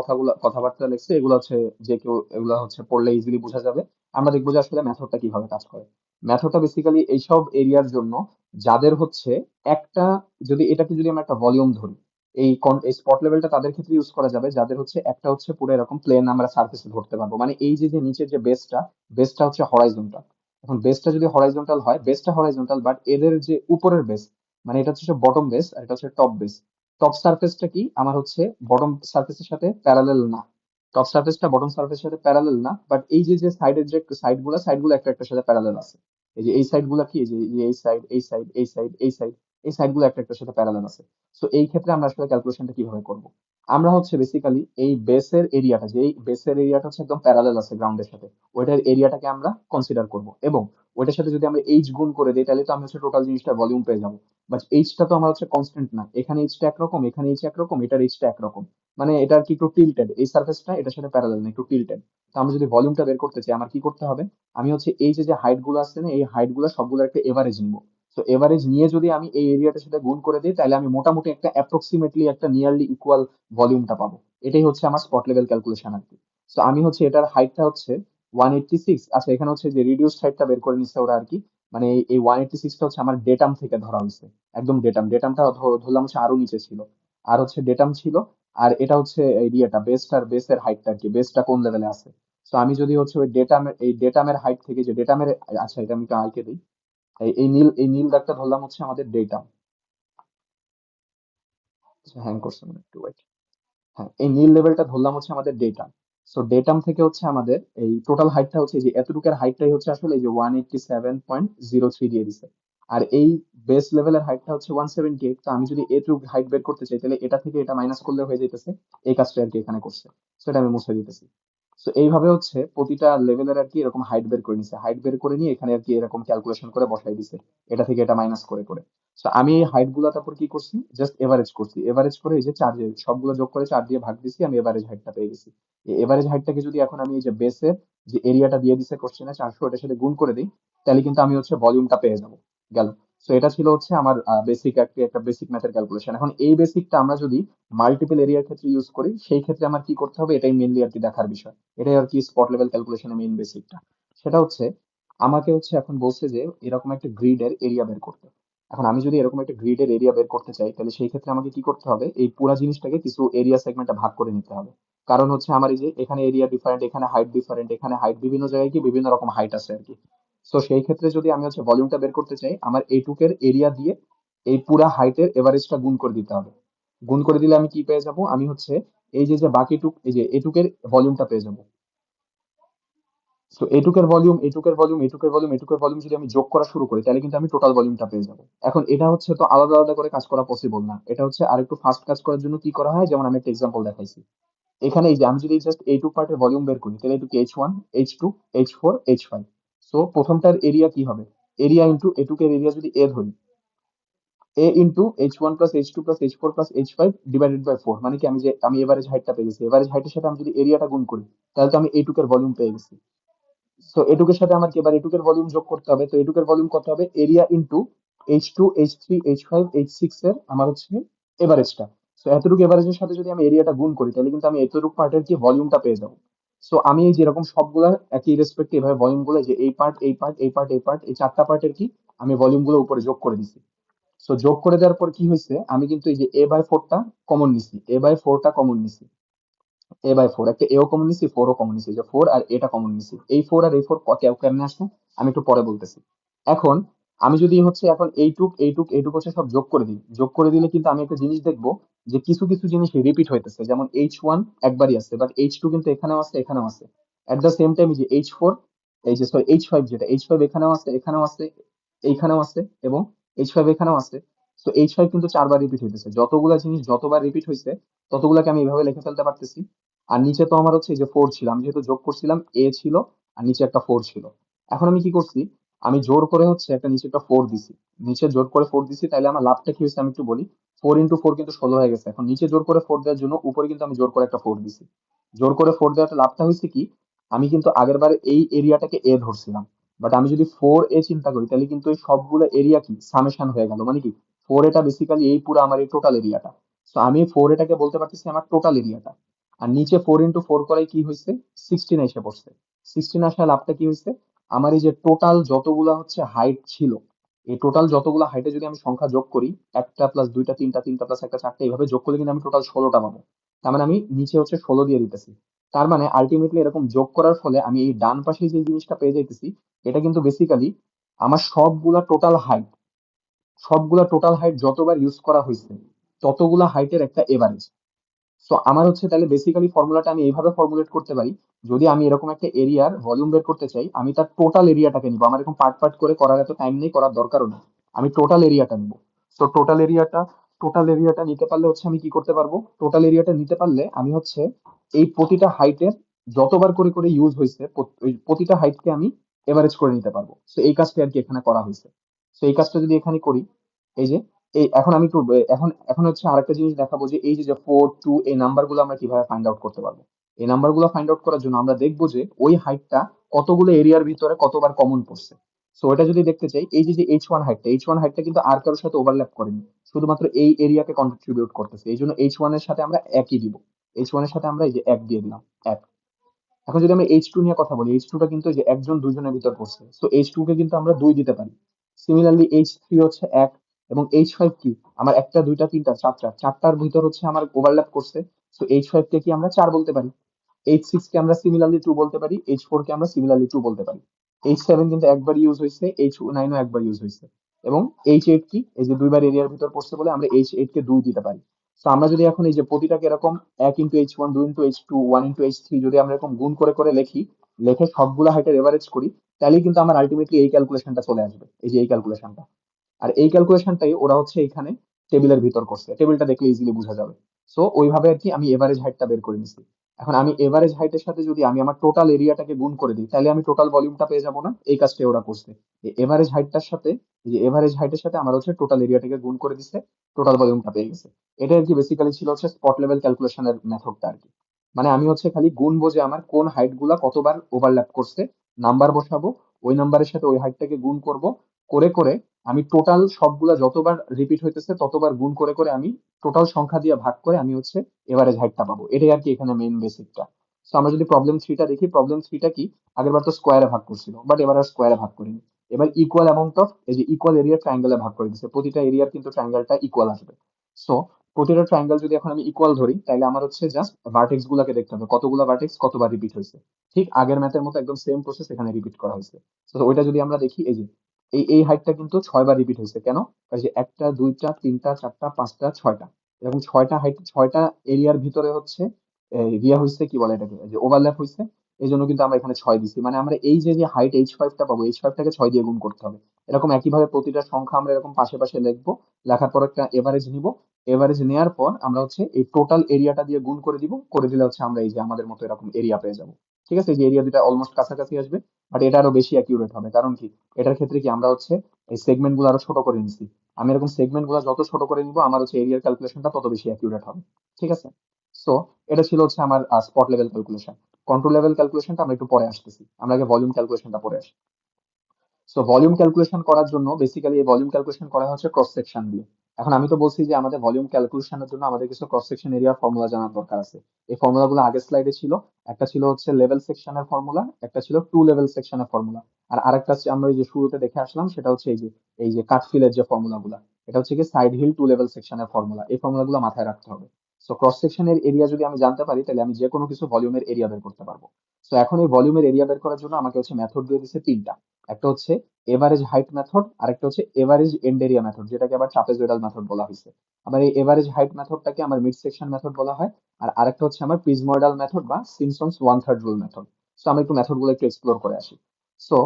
কথাবার্তা লিখছে, এগুলো হচ্ছে যে কেউ এগুলো হচ্ছে পড়লে ইজিলি বোঝা যাবে। আমরা দেখবো যে আসলে মেথডটা কিভাবে কাজ করে। মেথডটা বেসিক্যালি এইসব এরিয়ার জন্য যাদের হচ্ছে একটা, যদি আমরা একটা ভলিউম ধরি, এই স্পট লেভেলটা তাদের ক্ষেত্রে ইউজ করা যাবে যাদের হচ্ছে একটা হচ্ছে পুরো এরকম প্লেন আমরা সার্ফেসে ধরতে পারবো, মানে এই যে যে নিচের যে বেসটা, বেসটা হচ্ছে হরাইজন্টাল। এখন বেসটা যদি হরাইজন্টাল হয়, বেসটা হরাইজন্টাল, বাট এদের যে উপরের বেস, মানে এটা হচ্ছে বটম বেস আর এটা হচ্ছে টপ বেস। টপ সারফেসটা কি আমার হচ্ছে বটম সারফেসের সাথে প্যারালাল না, টপ সারফেসটা বটম সারফেসের সাথে প্যারালাল না, বাট এই যে যে সাইডের যে সাইড গুলো একটা একটার সাথে প্যারালাল আছে। এই যে এই সাইড গুলা কি, এই যে এই সাইড, এই সাইড, এই সাইড, এই সাইড, এই সাইড গুলো একটা একটার সাথে প্যারালাল আছে। তো এই ক্ষেত্রে আমরা আসলে ক্যালকুলেশনটা কিভাবে করব, আমরা হচ্ছে বেসিক্যালি এই বেসের এরিয়াটা, যে বেসের এরিয়াটা হচ্ছে একদম প্যারালাল আছে গ্রাউন্ডের সাথে, ওইটার এরিয়াটাকে আমরা কনসিডার করব, এবং ওইটার সাথে যদি আমরা এইচ গুণ করে দিই, তাহলে তো আমি হচ্ছে টোটাল জিনিসটা ভলিউম পেয়ে যাবো। বাট এইচটা তো আমার হচ্ছে কনস্ট্যান্ট না, এখানে এইচটা একরকম, এখানে এইচ একরকম, এটার এইচটা একরকম, মানে এটা আর কি একটু টিল্টেড, এই সার্ফেসটা এটার সাথে প্যারালাল না, একটু টিল্টেড। তো আমরা যদি ভলিউমটা বের করতে চাই, আমার কি করতে হবে, আমি হচ্ছে এই যে যে হাইট গুলো আছে না, এই হাইট গুলো সবগুলো একটা এভারেজ নিবো। তো এভারেজ নিয়ে যদি আমি এই এরিয়াটার সাথে গুণ করে দিই, তাহলে আমি মোটামুটি একটা অ্যাপ্রক্সিমেটলি একটা নিয়ারলি ইকুয়াল ভলিউমটা পাবো। এটাই হচ্ছে আমার স্পট লেভেল ক্যালকুলেশন আর কি। তো আমি হচ্ছে এটার হাইটটা হচ্ছে 186, আচ্ছা এখানে হচ্ছে যে রিডিউসড হাইটটা বের করে নিচ্ছে ওরা আর কি, মানে এই 186টা হচ্ছে আমার ডেটাম থেকে ধরা হয়েছে, একদম ডেটামটা ধরলাম হচ্ছে আরো নিচে ছিল, আর হচ্ছে ডেটাম ছিল। আর এটা হচ্ছে এই ইয়েটা বেসটার, বেসের হাইটটা আর কি, বেসটা কোন লেভেলে আছে। তো আমি যদি হচ্ছে ওই ডেটামের হাইট থেকে যে ডেটামের, আচ্ছা এটা আমি একটু আঁকে দিই, এই নীল দাগটা ধরলাম হচ্ছে আমাদের ডেটাম। হ্যাং করছে মানে একটু ওয়েট, হ্যাঁ এই নীল লেভেলটা ধরলাম হচ্ছে আমাদের ডেটাম। সো ডেটাম থেকে হচ্ছে আমাদের এই টোটাল হাইটটা হচ্ছে এই যে এতটুকের হাইটটাই হচ্ছে আসলে এই যে 187.03 দিয়ে দিছে। আর এই বেস লেভেলের হাইটটা হচ্ছে 178, তো আমি যদি এটুক হাইট বের করতে চাই, তাহলে এটা থেকে এটা মাইনাস করলে হয়ে যাইতেছে, এই কাজটা আর কি এখানে করছে। সেটা আমি মুছে দিতেছি। সো এইভাবে হচ্ছে প্রতিটা লেভেলের আর কি এরকম হাইট বের করে নিছে, হাইট বের করে নিয়ে এখানে আর কি এরকম ক্যালকুলেশন করে বসাই দিছে, এটা থেকে এটা মাইনাস করে করে। সো আমি এই হাইট গুলা তারপর কি করছি, জাস্ট এভারেজ করছি, এভারেজ করে এই যে চার সবগুলো যোগ করে 4 দিয়ে ভাগ দিছি, আমি এভারেজ হাইটটা পেয়ে গেছি। এই এভারেজ হাইটটাকে যদি এখন আমি এই যে বেসের যে এরিয়াটা দিয়ে দিছে কোশ্চেনে 400, এটার সাথে গুণ করে দিই, তাহলে কিন্তু আমি হচ্ছে ভলিউমটা পেয়ে যাবো। গেল। সো এটা ছিল হচ্ছে আমার বেসিক একটা বেসিক ম্যাথের ক্যালকুলেশন। এখন এই বেসিকটা আমরা যদি মাল্টিপল এরিয়ার ক্ষেত্রে ইউজ করি, সেই ক্ষেত্রে আমার কি করতে হবে, এটাই মেনলি আর কি দেখার বিষয়। এটাই আর কি স্পট লেভেল ক্যালকুলেশনের মেইন বেসিকটা। সেটা হচ্ছে আমাকে হচ্ছে এখন বলছে যে এরকম একটা গ্রিডের এরিয়া বের করতে। এখন আমি যদি এরকম একটা গ্রিডের এরিয়া বের করতে চাই, তাহলে সেই ক্ষেত্রে আমাকে কি করতে হবে, এই পুরো জিনিসটাকে কিছু এরিয়া সেগমেন্টে ভাগ করে নিতে হবে। কারণ হচ্ছে আমার এই যে এখানে এরিয়া ডিফারেন্ট, এখানে হাইট ডিফারেন্ট, এখানে হাইট বিভিন্ন জায়গায় কি বিভিন্ন রকম হাইট আছে আর কি। তো সেই ক্ষেত্রে যদি আমি হচ্ছে ভলিউমটা বের করতে চাই, আমার এইটুকের এরিয়া দিয়ে এই পুরা হাইটের এভারেজটা গুণ করে দিতে হবে। গুণ করে দিলে আমি কি পেয়ে যাব, আমি হচ্ছে এই যে যে বাকি টুক, এই যে এটুকের ভলিউমটা পেয়ে যাব। তো এটুকের ভলিউম, এটুকের ভলিউম, এটুকের ভলিউম, এটুকের ভলিউম যদি আমি যোগ করা শুরু করি, তাহলে কিন্তু আমি টোটাল ভলিউমটা পেয়ে যাব। এখন এটা হচ্ছে তো আলাদা আলাদা করে কাজ করা পসিবল না, এটা হচ্ছে আরেকটু ফাস্ট কাজ করার জন্য কি করা হয়, যেমন আমি একটা এক্সাম্পল দেখাইছি। এখানে এই যে আমি যদি জাস্ট এইটুক পার্টের ভলিউম বের করি, তাহলে এটুকু H1, H2, H4, H5। So প্রথমটার এরিয়া কি হবে, এরিয়া ইন্টু এটুকের এরিয়া যদি এ ধরি, A into H1 plus H2 plus H4 plus H5 divided by 4, মানে কি আমি এভারেজ হাইটটা পেয়ে গেছি। এভারেজ হাইটের সাথে আমি যদি এরিয়াটা গুণ করি, তাহলে তো আমি এইটুকের ভলিউম পেয়ে গেছি। সো এটুকের সাথে আমার কি এবার এটুকের ভলিউম যোগ করতে হবে, তো এটুকের ভলিউম কত হবে, area into H2, H3, H5, H6 এর আমার হচ্ছে এভারেজটা। সো এতটুকু এভারেজের সাথে যদি আমি এরিয়াটা গুণ করি, তাহলে কিন্তু আমি এতটুকু পার্টের কি ভলিউমটা পেয়ে যাবো। সো আমি এই যেরকম সবগুলা একই রেসপেক্টে এভাবে ভলিউম গুলো, যে এই পার্ট, এই পার্ট, এই পার্ট, এই পার্ট, এই চারটা পার্টের কি আমি ভলিউম গুলো উপরে যোগ করে দিছি। সো যোগ করে দেওয়ার পর কি হয়েছে, আমি কিন্তু এই যে A/4টা কমন নিছি, A/4টা কমন নিছি, A/4 একটা এও কমন নিছি, 4ও কমন নিছি, যে 4 আর এটা কমন নিছি। এই 4 আর এই 4 কেমনে আসছে আমি একটু পরে বলতেছি। এখন আমি যদি হচ্ছে এখন এইটুক এইটুক এইটুক হচ্ছে সব যোগ করে দিই, যোগ করে দিলে কিন্তু আমি একটা জিনিস দেখবো, যে কিছু কিছু জিনিস রিপিট হইতেছে, যেমন H1 একবারই আছে, বাট H2 কিন্তু এখানেও আছে, এখানেও আছে। এট দ্য সেম টাইম যে H4, এই যে সরি H5, যেটা H5 এখানেও আছে, এখানেও আছে, এইখানেও আছে, এবং H5 এখানেও আছে। তো H5 কিন্তু 4 বার রিপিট হইতেছে, যতগুলা জিনিস যতবার রিপিট হয়েছে ততগুলাকে আমি এইভাবে লিখে ফেলতে পারতেছি। আর নিচে তো আমার হচ্ছে এই যে 4 ছিল, আমি যেহেতু যোগ করছিলাম, এ ছিল আর নিচে একটা 4 ছিল। এখন আমি কি করছি, আমি জোর করে হচ্ছে একটা নিচে একটা 4 দিছি, নিচে জোর করে 4 দিছি, তাইলে আমার লাভটা কি হয়েছে আমি একটু বলি। 4 ইন্টু 4 কিন্তু 16 হয়ে গেছে। এখন নিচে জোর করে 4 দেওয়ার জন্য উপরে কিন্তু আমি জোর করে একটা 4 দিছি। জোর করে 4 দেওয়াতে লাভটা হয়েছে কি, আমি কিন্তু আগের বারে এই এরিয়াটাকে এ ধরছিলাম, বাট আমি যদি 4 এ চিন্তা করি, তাহলে কিন্তু এই সবগুলো এরিয়া কি সামেশন হয়ে গেল, মানে কি 4 এটা বেসিক্যালি এই পুরো আমার এই টোটাল এরিয়াটা। তো আমি 4 এটাকে বলতে পারতেছি আমার টোটাল এরিয়াটা। আর নিচে 4 ইন্টু 4 করাই কি হয়েছে, 16 এসে পড়ছে। 16 আসা লাভটা কি হয়েছে, আমার এই যে টোটাল যতগুলা হচ্ছে হাইট ছিল, এই টোটাল যতগুলা হাইটে যদি আমি সংখ্যা যোগ করি, একটা প্লাস দুইটা তিনটা, তিনটা প্লাস একটা চারটা, এইভাবে যোগ করলে কিন্তু আমি টোটাল 16টা পাবো। তার মানে আমি নিচে হচ্ছে 16 দিয়ে দিতেছি। তার মানে আলটিমেটলি এরকম যোগ করার ফলে আমি এই ডান পাশে যে জিনিসটা পেয়ে যাইতেছি, এটা কিন্তু বেসিক্যালি আমার সবগুলা টোটাল হাইট যতবার ইউজ করা হয়েছে ততগুলা হাইটের একটা এভারেজ। সো আমার হচ্ছে তাহলে বেসিক্যালি ফর্মুলাটা আমি এইভাবে ফর্মুলেট করতে পারি, যদি আমি এরকম একটা এরিয়ার ভলিউম বের করতে চাই, আমি তার টোটাল এরিয়াটাকে নিবো, আমার এরকম পার্ট পার্ট করে করার এত টাইম নেই, করার দরকারও নেই। আমি টোটাল এরিয়াটা নিবো। সো টোটাল এরিয়াটা নিতে পারলে হচ্ছে আমি কি করতে পারবো, টোটাল এরিয়াটা নিতে পারলে আমি হচ্ছে এই প্রতিটা হাইটের যতবার করে করে ইউজ হয়েছে ওই প্রতিটা হাইটকে আমি এভারেজ করে নিতে পারবো। তো এই কাজটা আর কি এখানে করা হয়েছে। তো এই কাজটা যদি এখানে করি, এই যে এই এখন আমি একটু এখন এখন হচ্ছে আরেকটা জিনিস দেখাবো, যে এই যে যে 4 2 এই নাম্বার গুলো আমরা কিভাবে ফাইন্ড আউট করতে পারবো। এই নাম্বার গুলো ফাইন্ড আউট করার জন্য আমরা দেখবো যে ওই হাইটটা কতগুলো এরিয়ার ভিতরে কতবার কমন পড়ছে। সো এটা যদি দেখতে চাই, এই যে যে H1 হাইটটা কিন্তু আর কারোর সাথে ওভারল্যাপ করেনি, শুধুমাত্র এই এরিয়াকে কন্ট্রিবিউট করতেছে, এই জন্য H1 এর সাথে আমরা একই দিব। H1 এর সাথে আমরা এই যে এক দিয়ে দিলাম, এক। এখন যদি আমরা H2 নিয়ে কথা বলি, H2টা কিন্তু এই যে একজন দুজনের ভিতর পড়ছে, সো H2 কে কিন্তু আমরা 2 দিতে পারি। সিমিলারলি H3 হচ্ছে এক, এবং H5 কি আমার একটা দুইটা তিনটা চারটা, চারটার ভিতর হচ্ছে আমার ওভারল্যাপ করছে। সো H5 কে কি আমরা 4 বলতে পারি। H6 কে আমরা সিমিলারলি 2 বলতে পারি, H4 কে আমরা সিমিলারলি 2 বলতে পারি। H7 কিন্তু একবার ইউজ হয়েছে, H9ও একবার ইউজ হয়েছে, এবং H8 কি এই যে দুইবার এরিয়ার ভিতর পড়ছে বলে আমরা H8 কে 2 দিতে পারি। তো আমরা যদি এখন এই যে প্রতিটাকে এরকম 1 into H1, 2 into H2, 1 into H3 যদি আমরা এরকম গুণ করে করে লিখি, লিখে সবগুলা হাইটের এভারেজ করি, তাহলেই কিন্তু আমার আলটিমেটলি এই ক্যালকুলেশনটা চলে আসবে, এই যে এই ক্যালকুলেশনটা। আর এই ক্যালকুলেশনটাই ওরা হচ্ছে এখানে টেবিলের ভিতর করছে, টেবিলটা দেখলে ইজিলি বোঝা যাবে। সো ওইভাবে আর কি আমি এভারেজ হাইটটা বের করে নিছি। এখন আমি এভারেজ হাইটের সাথে যদি আমি আমার টোটাল এরিয়াটাকে গুণ করে দিই, তাহলে আমি টোটাল ভলিউমটা পেয়ে যাবো না? এই কাজটা ওরা করছে। এভারেজ হাইটটার সাথে, এই যে এভারেজ হাইটের সাথে আমার হচ্ছে টোটাল এরিয়াটাকে গুণ করে দিচ্ছে, টোটাল ভলিউমটা পেয়ে গেছে। এটা আর কি বেসিক্যালি ছিল হচ্ছে স্পট লেভেল ক্যালকুলেশনের মেথডটা আর কি। মানে আমি হচ্ছে খালি গুনবো যে আমার কোন হাইট গুলা কতবার ওভারল্যাপ করছে, নাম্বার বসাবো, ওই নাম্বারের সাথে ওই হাইটটাকে গুণ করব, করে করে আমি টোটাল সবগুলা যতবার রিপিট হইতেছে ততবার গুণ করে করে আমি টোটাল সংখ্যা দিয়ে ভাগ করে আমি হচ্ছে এভারেজ হাইটটা পাবো। এটাই আর কি এখানে মেইন বেসিকটা। তো আমরা যদি প্রবলেম থ্রিটা দেখি, প্রবলেম থ্রিটা কি, আগেরবার তো স্কোয়ারে ভাগ করছিল, বাট এবার আর স্কোয়ারে ভাগ করিনি। এবার ইকুয়াল অ্যামাউন্ট অফ, এই যে ইকুয়াল এরিয়া ট্রায়াঙ্গেলে ভাগ করে দিচ্ছে, প্রতিটা এরিয়ার কিন্তু ট্রায়াঙ্গেলটা ইকুয়াল আসবে। সো প্রতিটা ট্রায়াঙ্গেল যদি এখন আমি ইকুয়াল ধরি, তাহলে আমার হচ্ছে জাস্ট ভার্টেক্স গুলাকে দেখতে হবে কতগুলা ভার্টেক্স কতবার রিপিট হয়েছে। ঠিক আগের ম্যাথের মতো একদম সেম প্রসেস এখানে রিপিট করা হয়েছে। তো ওইটা যদি আমরা দেখি, এই যে এই হাইটটা কিন্তু 6 বার রিপিট হয়েছে কেন? এই যে একটা, দুইটা, তিনটা, চারটা, পাঁচটা, ছয়টা, এরকম 6টা হাইট, 6টা এরিয়ার ভিতরে হচ্ছে ইয়ে হয়েছে, কি বলে এটাকে, এই যে ওভারল্যাপ হয়েছে। এই জন্য কিন্তু আমরা এখানে 6 দিছি। মানে আমরা এই যে যে হাইট H5টা পাবো, H5টাকে 6 দিয়ে গুণ করতে হবে। এরকম একইভাবে প্রতিটা সংখ্যা আমরা এরকম পাশে পাশে লিখবো, লেখার পর একটা এভারেজ নিব, এভারেজ নেওয়ার পর আমরা হচ্ছে এই টোটাল এরিয়াটা দিয়ে গুণ করে দিব, করে দিলে হচ্ছে আমরা এই যে আমাদের মতো এরকম এরিয়া পেয়ে যাবো। ঠিক আছে, এই যে এরিয়া দুটা অলমোস্ট কাছাকাছি আসবে, বাট এটা আরো বেশি অ্যাকিউরেট হবে। কারণ কি, এটার ক্ষেত্রে কি আমরা হচ্ছে এই সেগমেন্ট গুলো আরো ছোট করে নিছি। আমি এরকম সেগমেন্ট গুলো যত ছোট করে নিব, আমার হচ্ছে এরিয়ার ক্যালকুলেশনটা তত বেশি অ্যাকিউরেট হবে। ঠিক আছে। সো এটা ছিল হচ্ছে আমার spot level calculation. Control level ক্যালকুলেশনটা আমরা একটু পরে আসতেছি, আমরা আগে ভলিউম ক্যালকুলেশনটা পরে আসি। সো ভলিউম ক্যালকুলেশন করার জন্য বেসিক্যালি এই ভলিউম ক্যালকুলেশন করা হচ্ছে ক্রস সেকশন দিয়ে। এখন আমি তো বলছি যে আমাদের ভলিউম ক্যালকুলেশনের জন্য আমাদের কিছু ক্রস সেকশন এরিয়ার ফর্মুলা জানার দরকার আছে। এই ফর্মুলাগুলো আগের স্লাইডে ছিল। একটা ছিল হচ্ছে লেভেল সেকশনের ফর্মুলা, একটা ছিল টু লেভেল সেকশনের ফর্মুলা, আর আরেকটা হচ্ছে আমরা ওই যে শুরুতে দেখে আসলাম, সেটা হচ্ছে এই যে কাটফিলের যে ফর্মুলাগুলো, এটা হচ্ছে কি সাইড হিল টু লেভেল সেকশনের ফর্মুলা। এই ফর্মুলাগুলো মাথায় রাখতে হবে। সো ক্রস সেকশনের এরিয়া যদি আমি জানতে পারি, তাহলে আমি যে কোনো কিছু ভলিউমের এরিয়া বের করতে পারবো। সো এখন এই ভলিউমের এরিয়া বের করার জন্য আমাকে হচ্ছে মেথড দিয়ে দিচ্ছে তিনটা। একটা হচ্ছে এভারেজ হাইট মেথড, আরেকটা হচ্ছে এভারেজ এন্ড এরিয়া মেথড, যেটাকে আবার ট্রাপেজয়েডাল মেথড বলা হয়েছে। আবার এই এভারেজ হাইট মেথডটাকে আমার মিড সেকশন মেথড বলা হয়। আর আরেকটা হচ্ছে আমার প্রিজময়েডাল মেথড বা Simpson's one third rule method. So আমরা একটু মেথড গুলো একটু এক্সপ্লোর করে আসি। সো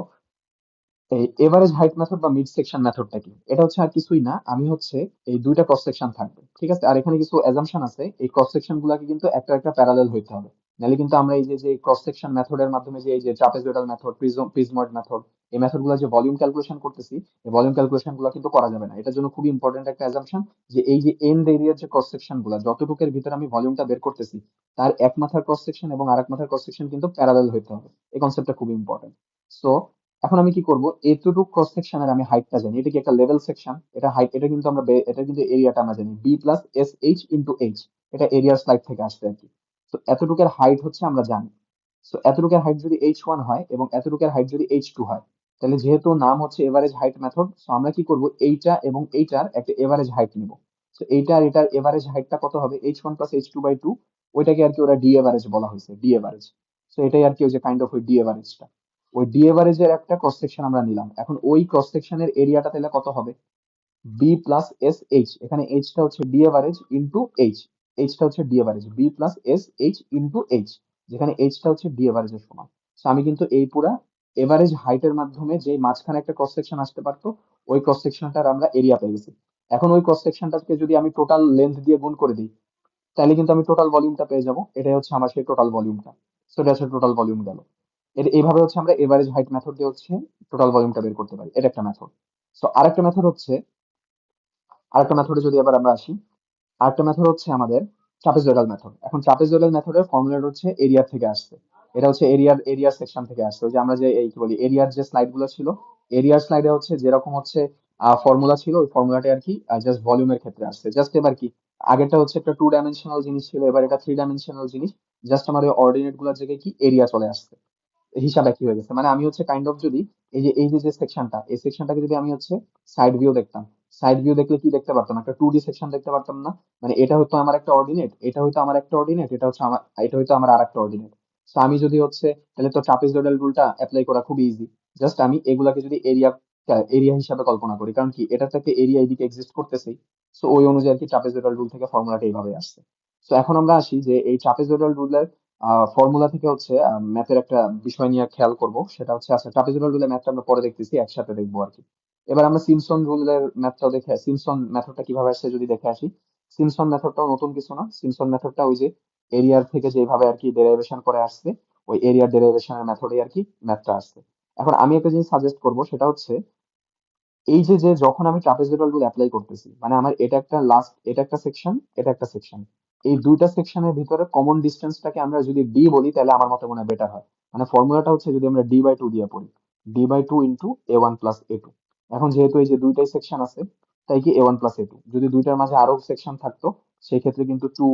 এই এভারেজ হাইট মেথড বা মিড সেকশন মেথডটা কি, এটা হচ্ছে আর কিছুই না, আমি হচ্ছে এই দুইটা ক্রস সেকশন থাকবে, ঠিক আছে, আর এখানে কিছু অ্যাজাম্পশন আছে, এই ক্রস সেকশন গুলাকে কিন্তু একটা একটা প্যারালেল হইতে হবে। নাহলে কিন্তু আমরা এই যে যে ক্রস সেকশন মেথডের মাধ্যমে যে এই যে ট্রাপেজয়েডাল মেথড, প্রিজময়েড মেথড, এই মেথড গুলো যে ভলিউম ক্যালকুলেশন করতেছি, এই ভলিউম ক্যালকুলেশন গুলো কিন্তু করা যাবে না। এটার জন্য খুবই ইম্পর্টেন্ট একটা অ্যাজাম্পশন, যে এই যে এন্ড এরিয়ার যে ক্রস সেকশন গুলা, যতটুকুর ভিতরে আমি ভলিউমটা বের করতেছি, তার এক মাথার ক্রস সেকশন এবং আরেক মাথার ক্রস সেকশন কিন্তু প্যারালেল হইতে হবে। এই কনসেপ্টটা খুবই ইম্পর্টেন্ট। সো এখন আমি কি করব, এতটুকু ক্রস সেকশনের আমি হাইটটা জানি, এটা কি একটা লেভেল সেকশন, এটা হাইট, এটা কিন্তু আমরা এটা কিন্তু এরিয়াটা আমরা জানি B plus S H into H. এটা এরিয়ার স্লাইড থেকে আসছে আর কি। তো এতটুকের হাইট হচ্ছে আমরা জানি। সো এতটুকের হাইট যদি H1 হয় এবং এতটুকের হাইট যদি H2 হয়, তাহলে যেহেতু নাম হচ্ছে এভারেজ হাইট মেথড, সো আমরা কি করব, এইটা এবং এইটার একটা এভারেজ হাইট নিব। সো এইটা আর এটার এভারেজ হাইটটা কত হবে, H1 প্লাস H2/2। ওইটাকে আর কি ওরা ডি এভারেজ বলা হয়েছে, ডি এভারেজ। সো এটাই আর কি ওই যে কাইন্ড অফ ওই ডি এভারেজটা। ওই ডি এভারেজের একটা ক্রস সেকশন আমরা নিলাম, এখন ওই ক্রস সেকশনের এরিয়াটা তাহলে কত হবে, বি প্লাস এস এইচ, এখানে এইচটা হচ্ছে ডি এভারেজ ইন্টু এইচ, এইচটা হচ্ছে D average, B plus S H into H, যেখানে এইচটা হচ্ছে ডি এভারেজের সমান। তো আমি কিন্তু এই পুরা এভারেজ হাইটের মাধ্যমে যে মাঝখানে একটা ক্রস সেকশন আসতে পারতো, ওই ক্রস সেকশনটার আমরা এরিয়া পেয়ে গেছি। এখন ওই ক্রস সেকশনটাকে যদি আমি টোটাল লেন্থ দিয়ে গুণ করে দিই, তাহলে কিন্তু আমি টোটাল ভলিউমটা পেয়ে যাবো। এটাই হচ্ছে আমার সেই টোটাল ভলিউমটা। সো এটা হচ্ছে টোটাল ভলিউম গেল। এইভাবে হচ্ছে আমরা এভারেজ হাইট মেথড দিয়ে হচ্ছে টোটাল ভলিউমটা বের করতে পারি। এটা একটা মেথড। সো আরেকটা মেথড হচ্ছে, আরেকটা মেথডে যদি এবার আমরা আসি, আরেকটা মেথড হচ্ছে আমাদের ট্রাপিজয়েডাল মেথড। এখন ট্রাপিজয়েডাল মেথডের ফর্মুলাটা হচ্ছে এরিয়ার থেকে আসছে। এটা হচ্ছে এরিয়ার সেকশন থেকে আসছে। ওই যে আমরা যে এই কি বলি এরিয়ার যে স্লাইড গুলো ছিল, এরিয়ার স্লাইডে হচ্ছে যেরকম হচ্ছে ফর্মুলা ছিল, ওই ফর্মুলাটা আর কি জাস্ট ভলিউমের ক্ষেত্রে আসছে। জাস্ট এবার কি, আগেরটা হচ্ছে একটা টু ডাইমেনশনাল জিনিস ছিল, এবার এটা থ্রি ডাইমেনশনাল জিনিস। জাস্ট আমার ওই অর্ডিনেট গুলোর জায়গায় কি এরিয়া চলে আসছে, হিসাব একই হয়ে গেছে। মানে আমি হচ্ছে কাইন্ড অফ যদি এই যে সেকশনটা, এই সেকশনটাকে যদি আমি হচ্ছে সাইড ভিউ দেখতাম, সাইড ভিউ দেখলে কি দেখতে পারতাম, একটা 2D সেকশন দেখতে পারতাম না? মানে এটা হয়তো আমার একটা অর্ডিনেট, এটা হয়তো আমার একটা অর্ডিনেট, এটা হচ্ছে আমার, এটা হয়তো আমার আর একটা অর্ডিনেট। তো আমি যদি হচ্ছে, তাহলে তো ট্রাপিজয়েডাল রুলটা অ্যাপ্লাই করা খুব ইজি। জাস্ট আমি এগুলাকে যদি এরিয়া এরিয়া হিসাবে কল্পনা করি, কারণ কি এটা থেকে এরিয়া এদিকে এক্সিস্ট করতেছেই। সো ওই অনুযায়ী আর কি ট্রাপিজয়েডাল রুল থেকে ফর্মুলাটা এইভাবে আসছে। তো এখন আমরা আসি যে এই ট্রাপিজয়েডাল রুলের ফর্মুলা থেকে হচ্ছে ম্যাথের একটা বিষয় নিয়ে খেয়াল করব, সেটা হচ্ছে, আচ্ছা ট্রাপিজয়েডাল রুলের ম্যাথটা আমরা পরে দেখতেছি, একসাথে দেখবো আর কি। এবার আমরা সিমসন রুলের ম্যাথটাও দেখে, সিমসন মেথডটা কিভাবে আসছে যদি দেখে আসি। সিমসন মেথডটাও নতুন কিছু না, সিমসন মেথডটা ওই যে এরিয়ার থেকে যেভাবে আর কি ডেরিভেশন করে আসছে, ওই এরিয়ার ডেরিভেশনের মেথডে আর কি ম্যাথটা আসছে। এখন আমি একটা জিনিস সাজেস্ট করবো, সেটা হচ্ছে এই যে যে যখন আমি ট্রাপিজয়েডাল রুল অ্যাপ্লাই করতেছি, মানে আমার এটা একটা লাস্ট, এটা একটা সেকশন, এটা একটা সেকশন, এই দুইটা সেকশনের ভিতরে কমন ডিস্টেন্সটাকে আমরা যদি ডি বলি, তাহলে আমার মতে মনে হয় বেটার হয়। মানে ফর্মুলাটা হচ্ছে যদি আমরা ডি বাই টু দিয়ে পড়ি, d/2 × a1 + a2। এখন যেহেতু এই যে দুইটাই সেকশন আছে, তাই কি a1 + a2, যদি দুইটার মাঝে আরো সেকশন থাকতো, সেই ক্ষেত্রে কিন্তু টু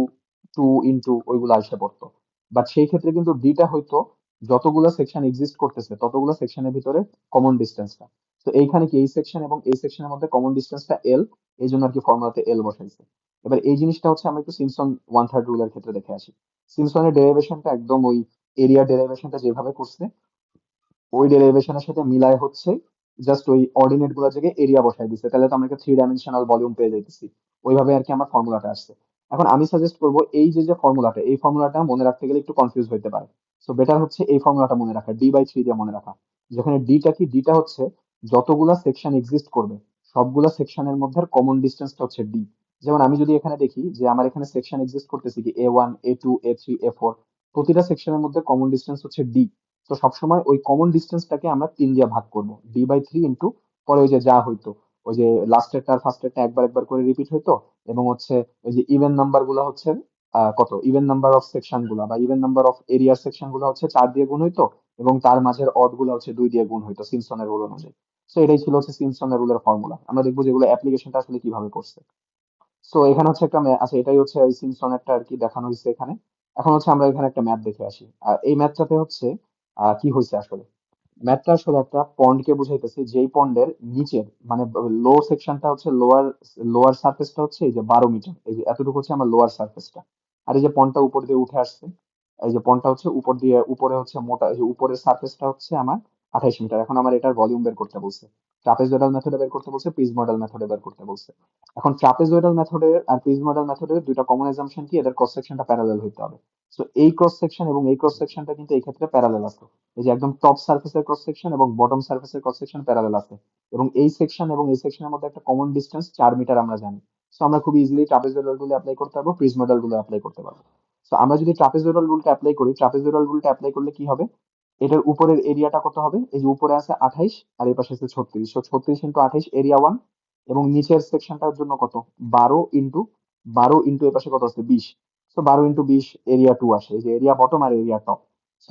টু ইন্টু ওইগুলো এসে পড়তো। বাট সেই ক্ষেত্রে কিন্তু ডিটা হয়তো যতগুলো সেকশন এক্সিস্ট করতেছে ততগুলো সেকশনের ভিতরে কমন ডিস্টেন্সটা। তো এইখানে কি এই সেকশন এবং এই সেকশনের মধ্যে কমন ডিস্টেন্সটা এল, এই জন্য আর কি ফর্মুলাতে এল বসাইছে। এবার এই জিনিসটা হচ্ছে আমরা একটু সিম্পসন 1/3 রুলের ক্ষেত্রে দেখে আসি। সিম্পসনের ডেরিভেশনটা একদম ওই এরিয়া ডেরিভেশনটা যেভাবে করছে, ওই ডেরিভেশনের সাথে মিলায় হচ্ছে জাস্ট ওই অর্ডিনেট গুলোর জায়গায় এরিয়া বসাই দিচ্ছে, তাহলে তো আমরা একটা 3 ডাইমেনশনাল ভলিউম পেয়ে যাইতেছি। ওইভাবে আর কি আমার ফর্মুলাটা আসছে। এখন আমি সাজেস্ট করব এই যে যে ফর্মুলাটা, এই ফর্মুলাটা মনে রাখতে গেলে একটু কনফিউজ হতে পারে। সো বেটার হচ্ছে এই ফর্মুলাটা মনে রাখা, d/3 দিয়ে মনে রাখা। যেখানে ডিটা কি, ডিটা হচ্ছে যতগুলা সেকশন এক্সিস্ট করবে সবগুলা সেকশনের মধ্যে কমন ডিস্টেন্সটা হচ্ছে ডি। যেমন আমি যদি এখানে দেখি যে আমার এখানে সেকশন এক্সিস্ট করতেছে কি a1 a2 a3 a4, প্রতিটা সেকশনের মধ্যে কমন ডিস্টেন্স হচ্ছে ডি। তো সবসময় ওই কমন ডিস্টেন্সটাকে আমরা 3 দিয়ে ভাগ করব, d/3 ইন্টু, পরে ওই যে যা হইতো, ওই যে লাস্টেরটা আর ফার্স্টেরটা একবার একবার করে রিপিট হইতো, এবং হচ্ছে ওই যে ইভেন নাম্বার গুলা হচ্ছে কত, ইভেন নাম্বার অফ সেকশন গুলা বা ইভেন নাম্বার অফ এরিয়ার সেকশন গুলা হচ্ছে 4 দিয়ে গুণ হইতো, এবং তার মাঝের অড গুলা হচ্ছে 2 দিয়ে গুণ হইতো সিম্পসনের রুল অনুযায়ী। তো এটাই ছিল হচ্ছে সিম্পসনের রুলের ফর্মুলা। আমরা দেখবো যেগুলো অ্যাপ্লিকেশনটা আসলে কিভাবে করছে। সো এখানে হচ্ছে একটা আচ্ছা, এটাই হচ্ছে ওই সিম্পসনেরটা আর কি দেখানো হয়েছে এখানে। এখন হচ্ছে আমরা এখানে একটা ম্যাথ দেখে আসি। আর এই ম্যাথটাতে হচ্ছে কি হয়েছে আসলে, ম্যাথটা আসলে একটা পন্ডকে বুঝাইতেছে, যেই পন্ডের নিচের মানে লো সেকশনটা হচ্ছে লোয়ার, লোয়ার সারফেসটা হচ্ছে এই যে 12 মিটার, এই যে এতটুকু হচ্ছে আমার লোয়ার সারফেসটা। আর এই যে পন্ডটা উপর দিয়ে উঠে আসছে, এই যে পন্ডটা হচ্ছে উপর দিয়ে, উপরে হচ্ছে মোটা, এই যে উপরের সারফেসটা হচ্ছে আমার 28 মিটার। এখন আমার এটার ভলিউম বের করতে বলছে, ট্রাপিজয়েডাল মেথডে বের করতে বলছে, প্রিজময়েডাল মেথডে বের করতে বলছে। এখন ট্রাপিজয়েডাল মেথডের আর প্রিজময়েডাল মেথডের দুইটা কমন এজাম্পশন কি, এদের ক্রস সেকশনটা প্যারালাল হইতে হবে। সো এই ক্রস সেকশন এবং এই ক্রস সেকশনটা কিন্তু এই ক্ষেত্রে প্যারালাল আছে। এই যে একদম টপ সারফেসের ক্রস সেকশন এবং বটম সারফেসের ক্রস সেকশন প্যারালাল আছে, এবং এই সেকশন এবং এই সেকশনের মধ্যে একটা কমন ডিস্টেন্স 4 মিটার আমরা জানি। সো আমরা খুব ইজিলি ট্রাপিজয়েডাল রুল অ্যাপ্লাই করতে পারবো, প্রিজময়েডাল রুল অ্যাপ্লাই করতে পারবো। সো আমরা যদি ট্রাপিজয়েডাল রুলটা অ্যাপ্লাই করি, ট্রাপিজয়েডাল রুলটা অ্যাপ্লাই করলে কি হবে, এটার উপরের এরিয়াটা কত হবে, এই যে উপরে আছে 28 আর এই পাশে আছে 36, সো 36 × 28 এরিয়া 1, এবং নিচের সেকশনটার জন্য কত, 12 ইন্টু এই পাশে কত আছে 20, তো 12 × 20 এরিয়া 2 আসে, এই যে এরিয়া বটম আর এরিয়া টপ।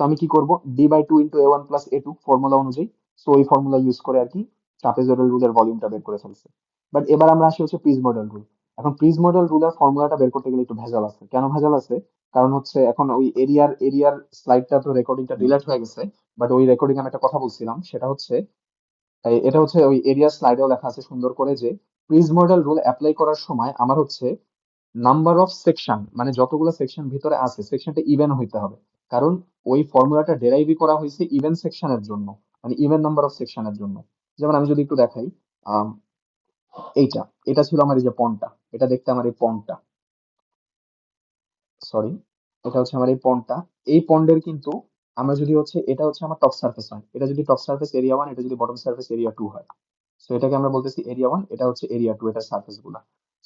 তো আমি কি করব, d/2 × a1 + a2 ফর্মুলা অনুযায়ী, সো ওই ফর্মুলা ইউজ করে আর কি ট্রাপিজয়েডাল রুলের ভলিউমটা বের করে ফেলছে। বাট এবার আমরা আসি হচ্ছে প্রিজ মডেল রুল। এখন প্রিজ মডেল রুলের ফর্মুলাটা বের করতে গেলে একটু ভেজাল আছে। কেন ভেজাল আছে, কারণ হচ্ছে এখন ওই এরিয়ার স্লাইডটা তো রেকর্ডিংটা ডিলেট হয়ে গেছে। বাট ওই রেকর্ডিং আমি একটা কথা বলছিলাম, সেটা হচ্ছে এটা হচ্ছে ওই এরিয়া স্লাইডেও লেখা আছে সুন্দর করে যে প্রিজ মডেল রুল অ্যাপ্লাই করার সময় আমার হচ্ছে নাম্বার অফ সেকশন, মানে যতগুলো সেকশন ভিতরে আছে সেকশনটা ইভেন হইতে হবে। কারণ ওই ফর্মুলাটা ডেরাইভই করা হয়েছে ইভেন সেকশনের জন্য, মানে ইভেন নাম্বার অফ সেকশনের জন্য। যেমন আমি যদি একটু দেখাই, আম, এইটা, এটা ছিল আমার এই যে পন্ডটা, এটা দেখতে আমার এই পন্ডটা, সরি, এটা হচ্ছে আমার এই পন্ডটা। এই পন্ডের কিন্তু আমরা যদি হচ্ছে, এটা হচ্ছে আমার টপ সার্ফেস হয়, এটা যদি টপ সার্ফেস এরিয়া 1, এটা যদি বটম সার্ফেস এরিয়া 2 হয়, সো এটাকে আমরা বলতেছি এরিয়া 1, এটা হচ্ছে এরিয়া 2, এটার সারফেস গুলা।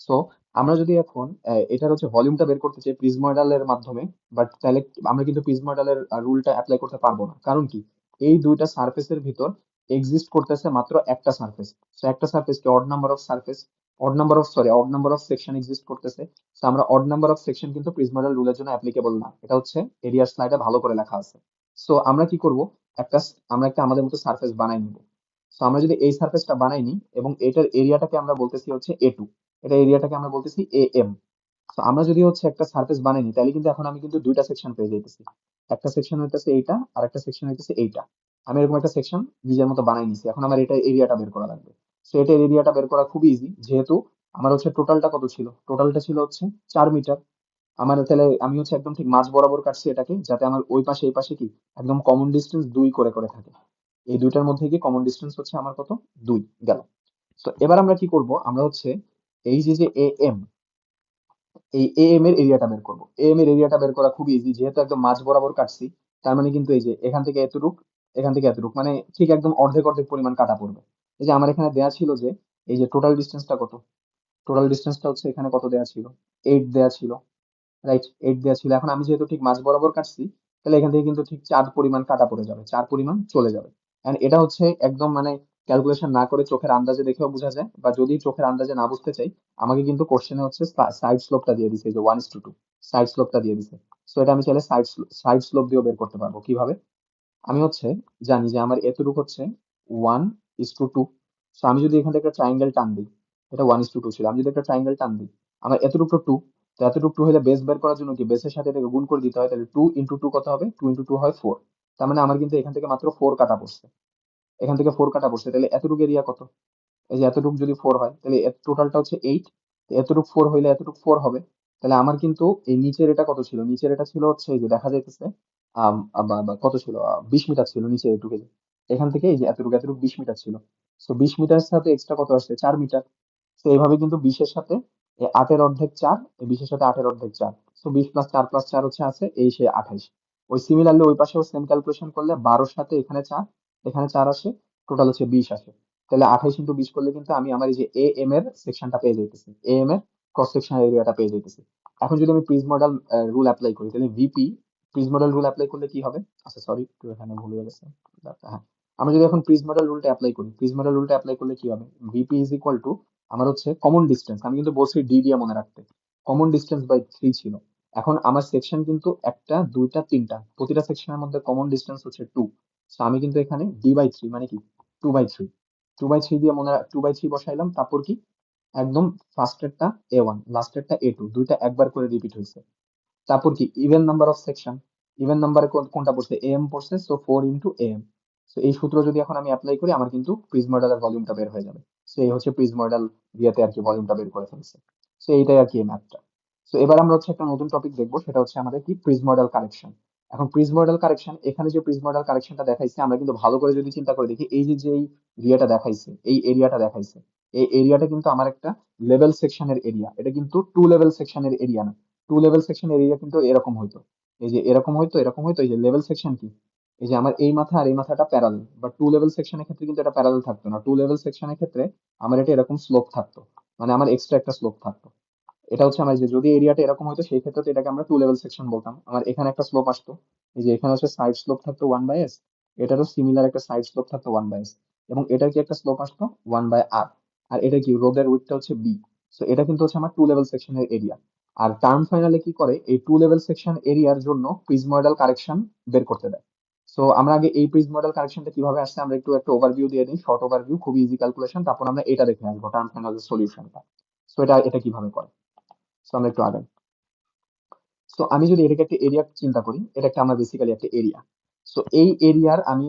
সো আমরা যদি এখন এটার হচ্ছে ভলিউমটা বের করতে চাই প্রিজময়েডালের মাধ্যমে, বাট তাহলে আমরা কিন্তু প্রিজময়েডালের রুলটা অ্যাপ্লাই করতে পারবো না। কারণ কি, এই দুইটা সারফেসের ভিতর এক্সিস্ট করতেছে মাত্র একটা সারফেস। সো একটা সারফেস কি odd number of surface, odd number of section exist করতেছে। তো আমরা অড নাম্বার অফ সেকশন কিন্তু প্রিজময়েডাল রুলের জন্য অ্যাপ্লিকেবল না, এটা হচ্ছে এরিয়ার স্লাইডে ভালো করে লেখা আছে। সো আমরা কি করব, একটা আমরা একটা আমাদের মতো সারফেস বানাই নিব। সো আমরা যদি এই সারফেসটা বানাই নিই এবং এটার এরিয়াটাকে আমরা বলতেছি হচ্ছে a2, এটা এরিয়াটাকে আমরা বলতেছি am। তো আমরা যদি হচ্ছে একটা সারফেস বানাই নিই, তাহলে কিন্তু এখন আমি কিন্তু দুইটা সেকশন পেয়ে যাইতেছি। একটা সেকশন হইতেছে এইটা আর একটা সেকশন হইতেছে এইটা। আমি এরকম একটা সেকশন নিজের মতো বানাই নিছি, এখন আমার এটা এরিয়াটা বের করা লাগবে। সো এটার এরিয়াটা বের করা খুব ইজি, যেহেতু আমার হচ্ছে টোটালটা কত ছিল, টোটালটা ছিল হচ্ছে 4 মিটার। আমার তাহলে আমি হচ্ছে একদম ঠিক মাঝ বরাবর কাটছি এটাকে, যাতে আমার ওই পাশে এই পাশে কি একদম কমন ডিস্টেন্স 2 করে করে থাকে। এই দুইটার মধ্যে কি কমন ডিস্টেন্স হচ্ছে আমার কত, 2 গেল। তো এবার আমরা কি করব, আমরা হচ্ছে এই যে যে এ এম, এই এ এম এর এরিয়াটা বের করব। এ এম এর এরিয়াটা বের করা খুব ইজি, যেহেতু একদম মাঝ বরাবর কাটছি। তার মানে কিন্তু এই যে এখান থেকে এতটুক, এখান থেকে এতটুক, মানে ঠিক একদম অর্ধেক অর্ধেক পরিমাণ কাটা পড়বে। এই যে আমার এখানে দেয়া ছিল যে এই যে টোটাল ডিস্টেন্সটা কত, টোটাল ডিস্টেন্সটা হচ্ছে এখানে কত দেয়া ছিল, 8 দেয়া ছিল। রাইট, 8 দেওয়া ছিল। এখন আমি যেহেতু ঠিক মাঝ বরাবর কাটছি, তাহলে এখান থেকে কিন্তু ঠিক 4 পরিমাণ কাটা পড়ে যাবে, 4 পরিমাণ চলে যাবে। এন্ড এটা হচ্ছে একদম মানে ক্যালকুলেশন না করে চোখের আন্দাজে দেখেও বোঝা যায়, বা যদি চোখের আন্দাজে না বুঝতে চাই, আমাকে কিন্তু কোশ্চেনে হচ্ছে সাইড স্লোপটা দিয়ে দিছে, যে 1:2, সাইড স্লোপটা দিয়ে দিছে। সো এটা আমি চাইলে সাইড স্লোপ দিয়েও বের করতে পারবো। কিভাবে? আমি হচ্ছে জানি যে আমার এতটুকু হচ্ছে 1:2। সো আমি যদি এখান থেকে একটা ট্রাইঙ্গেল টান দিই, এটা 1:2 ছিল, আমি যদি একটা ট্রাইঙ্গেল টান দিই, আমার এতটুকু টু, তো এতটুকু টু হলে বেস বের করার জন্য কি বেসের সাথে এটাকে গুণ করে দিতে হয়, তাহলে 2 × 2 কত হবে? 2 × 2 হয় 4। তার মানে আমার কিন্তু এখান থেকে মাত্র 4 কাটা পড়ছে, এখান থেকে 4 কাটা পড়ছে, তাহলে এতটুকু এরিয়া কত? এই যে এতটুকু যদি 4 হয়, তাহলে টোটালটা হচ্ছে 8। এতটুকু 4 হইলে এতটুকু 4 হবে। তাহলে আমার কিন্তু এই নিচের এটা কত ছিল? নিচের এটা ছিল হচ্ছে এই যে দেখা যাইতেছে কত ছিল, 20 মিটার ছিল নিচে এটুকু। এখান থেকে এই যে এতটুকু এতটুকু 20 মিটার ছিল। তো 20 মিটার সাথে এক্সট্রা কত আসছে? 4 মিটার। তো এইভাবে কিন্তু 20-এর সাথে 8-এর অর্ধেক 4, এই 20-এর সাথে 8-এর অর্ধেক 4। তো 20 + 4 + 4 হচ্ছে আছে এই সে 28। ওই সিমিলারলি ওই পাশেও সেম ক্যালকুলেশন করলে 12-এর সাথে এখানে 4, এখানে 4 আসে, টোটাল হচ্ছে 20 আসে। তাহলে 28 × 20 করলে কিন্তু আমি আমার এই যে এ এম এর সেকশনটা পেয়ে যাইতেছি, এ এম এর ক্রস সেকশনাল এরিয়াটা পেয়ে যাইতেছি। এখন যদি আমি প্রিজ মডেল রুল অ্যাপ্লাই করি, তাহলে ভিপি প্রিজ মডেল রুল অ্যাপ্লাই করলে কি হবে? আচ্ছা সরি, একটু এখানে ভুল হয়ে গেছে। হ্যাঁ, আমরা যদি এখন প্রিজ মডেল রুলটা অ্যাপ্লাই করি, প্রিজ মডেল রুলটা অ্যাপ্লাই করলে কি হবে? ভিপি ইজ ইকুয়াল টু আমার হচ্ছে কমন ডিস্টেন্স, আমি কিন্তু বলছি ডি দিয়ে মনে রাখতে, কমন ডিস্টেন্স বাই 3 ছিল। এখন আমার সেকশন কিন্তু একটা, দুইটা, তিনটা, প্রতিটা সেকশনের মধ্যে কমন ডিস্টেন্স হচ্ছে 2। তো আমি কিন্তু এখানে ডি/3 মানে কি 2/3, 2/3 দিয়ে মনে 2/3 বসাইলাম। তারপর কি একদম ফার্স্টেরটা A1, লাস্টেরটা A2, দুইটা একবার করে রিপিট হয়েছে। তারপর কি even number of section, even নাম্বারে কোনটা পড়ছে? এম পড়ছে, সো 4 × AM। তো এই সূত্র যদি এখন আমি অ্যাপ্লাই করি, আমার কিন্তু প্রিজ মডেলের ভলিউমটা বের হয়ে যাবে। সো এই হচ্ছে প্রিজ মডেল দিয়েতে আর কি ভলিউমটা বের করে ফেলছে। সো এইটাই আর কি ম্যাথটা। সো এবার আমরা হচ্ছে একটা নতুন টপিক দেখবো, সেটা হচ্ছে আমাদের কি প্রিজ মডেল কারেকশন। এখন প্রিজ মডেল কারেকশন, এখানে যে প্রিজ মডেল কারেকশনটা দেখাইছে, আমরা কিন্তু ভালো করে যদি চিন্তা করে দেখি, এই যে যেই এরিয়াটা দেখাইছে, এই এরিয়াটা দেখাইছে, এই এরিয়াটা কিন্তু আমার একটা লেভেল সেকশনের এরিয়া, এটা কিন্তু 2 লেভেল সেকশনের এরিয়া না। 2 লেভেল সেকশন এরিয়া কিন্তু এরকম হইতো, এই যে এরকম হইতো, এরকম হইতো। এই যে লেভেল সেকশন কি, এই যে আমার এই মাথা আর এই মাথাটা প্যারালাল, বাট 2 লেভেল সেকশনের ক্ষেত্রে কিন্তু এটা প্যারালাল থাকতো না। 2 লেভেল সেকশনের ক্ষেত্রে আমার এটা এরকম স্লোপ থাকতো, মানে আমার এক্সট্রা একটা স্লোপ থাকতো। এটা হচ্ছে আমার যে যদি এরিয়াটা এরকম হতো, সেই ক্ষেত্রে তো এটাকে আমরা 2 লেভেল সেকশন বলতাম। আমার এখানে একটা স্লোপ আসতো, এই যে এখানে হচ্ছে সাইড স্লোপ থাকতো 1/s, এটারও সিমিলার একটা সাইড স্লোপ থাকতো 1/s, এবং এটার কি একটা স্লোপ আসতো 1/r। আর এটা কি রোডের উইডথটা হচ্ছে বি। সো এটা কিন্তু হচ্ছে আমার 2 লেভেল সেকশনের এরিয়া। আর টার্ম ফাইনালে কি করে, এই 2 লেভেল সেকশন এরিয়ার জন্য প্রিজময়েডাল কারেকশন বের করতে দেয়। সো আমরা আগে এই প্রিজময়েডাল কারেকশনটা কিভাবে আসছে আমরা একটু একটা ওভারভিউ দিয়ে দিই, শর্ট ওভারভিউ, খুব ইজি ক্যালকুলেশন, তারপর আমরা এটা দেখে আসবো টার্ম ফাইনালের সলিউশনটা। সো এটা এটা কিভাবে করে। সো আমরা একটু আগাই। সো আমি যদি এটাকে একটা এরিয়া চিন্তা করি, এটা একটা আমার বেসিক্যালি একটা এরিয়া। সো এই এরিয়ার আমি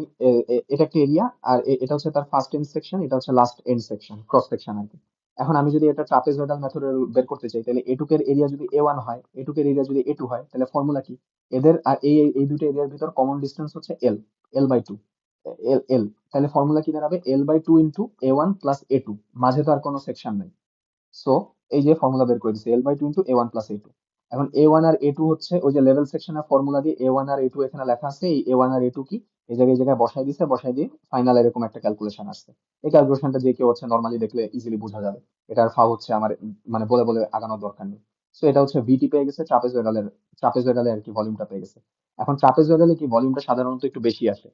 এটা একটা এরিয়া, আর এটা হচ্ছে তার ফার্স্ট এন্ড সেকশন, এটা হচ্ছে last end section, cross section আর কি। এখন আমি যদি এটা ট্রাপিজয়েডাল মেথডে বের করতে চাই, তাহলে এটুকের এরিয়া যদি A1 হয়, এটুকের এরিয়া যদি A2 হয়, তাহলে ফর্মুলা কি? এদের আর এই দুটো এরিয়ার ভিতর কমন ডিস্টেন্স হচ্ছে L/2, এল। তাহলে ফর্মুলা কি দাঁড়াবে? L/2 into A1 plus A2, মাঝে তো আর কোনো সেকশন নেই। সো এই যে ফর্মুলা বের করে দিচ্ছে L/2 into A1 plus A2। এখন A1 আর A2 হচ্ছে ওই যে লেভেল সেকশনের ফর্মুলা দিয়ে A1 আর A2 এখানে লেখা আছে, এই A1 আর A2 কি এই জায়গায় বসাই দিছে, বসাই দিয়ে ফাইনাল এরকম একটা ক্যালকুলেশন আসছে। এই ক্যালকুলেশনটা যে কেউ হচ্ছে নর্মালি দেখলে ইজিলি বোঝা যাবে। এটার ফাও হচ্ছে আমার মানে বলে বলে আগানোর দরকার নেই। সো এটা হচ্ছে ভিটি পেয়ে গেছে, ট্রাপেজয়েডালের আর কি ভলিউমটা পেয়ে গেছে। এখন ট্রাপেজয়েডালে কি ভলিউমটা সাধারণত একটু বেশি আসে,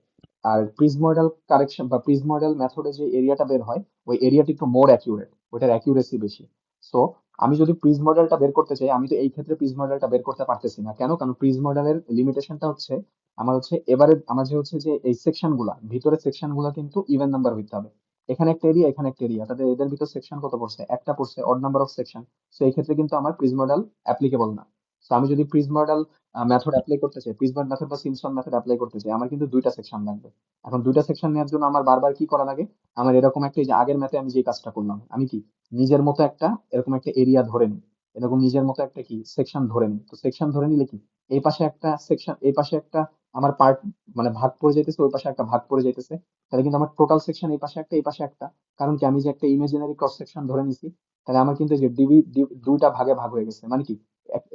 আর প্রিজময়েডাল কারেকশন বা প্রিজময়েডাল মেথডে যে এরিয়াটা বের হয়, ওই এরিয়াটা একটু মোর অ্যাকিউরেট, ওটার অ্যাকিউরেসি বেশি। সো আমি যদি প্রিজ মডেলটা বের করতে চাই, আমি তো এই ক্ষেত্রে প্রিজ মডেলটা বের করতে পারতেছি না। কেন? কারণ প্রিজ মডেলের লিমিটেশনটা হচ্ছে আমার হচ্ছে এবারে আমার যে হচ্ছে যে এই সেকশন গুলা, ভিতরে সেকশন গুলা কিন্তু ইভেন নাম্বার হইতে হবে। এখানে একটা এরিয়া, এখানে একটা এরিয়া, তাদের এদের ভিতর সেকশন কত পড়ছে? একটা পড়ছে, odd number of section. So এই ক্ষেত্রে কিন্তু আমার প্রিজ মডেল অ্যাপ্লিকেবল না। সো আমি যদি প্রিজ মডেল মেথড অ্যাপ্লাই করতে চাই, প্রিজমের মেথড বা সিমসন মেথড অ্যাপ্লাই করতে চাই, আমার কিন্তু দুইটা সেকশন লাগবে। এখন দুইটা সেকশন নেওয়ার জন্য আমার বারবার কি করা লাগে? আমার এরকম একটা, এই যে আগের ম্যাথে আমি যে কাজটা করলাম, আমি কি নিজের মতো একটা এরকম একটা এরিয়া ধরে নিই, এরকম নিজের মতো একটা কি সেকশন ধরে নিই। তো সেকশন ধরে নিলে কি এই পাশে একটা সেকশন, এই পাশে একটা আমার পার্ট মানে ভাগ পড়ে যাইতেছে, ওই পাশে একটা ভাগ পড়ে যাইতেছে। তাহলে কিন্তু আমার টোটাল সেকশন এই পাশে একটা, এই পাশে একটা। কারণ কি আমি যে একটা ইমাজিনারি ক্রস সেকশন ধরে নিছি, তাহলে আমার কিন্তু এই যে দুইটা ভাগে ভাগ হয়ে গেছে, মানে কি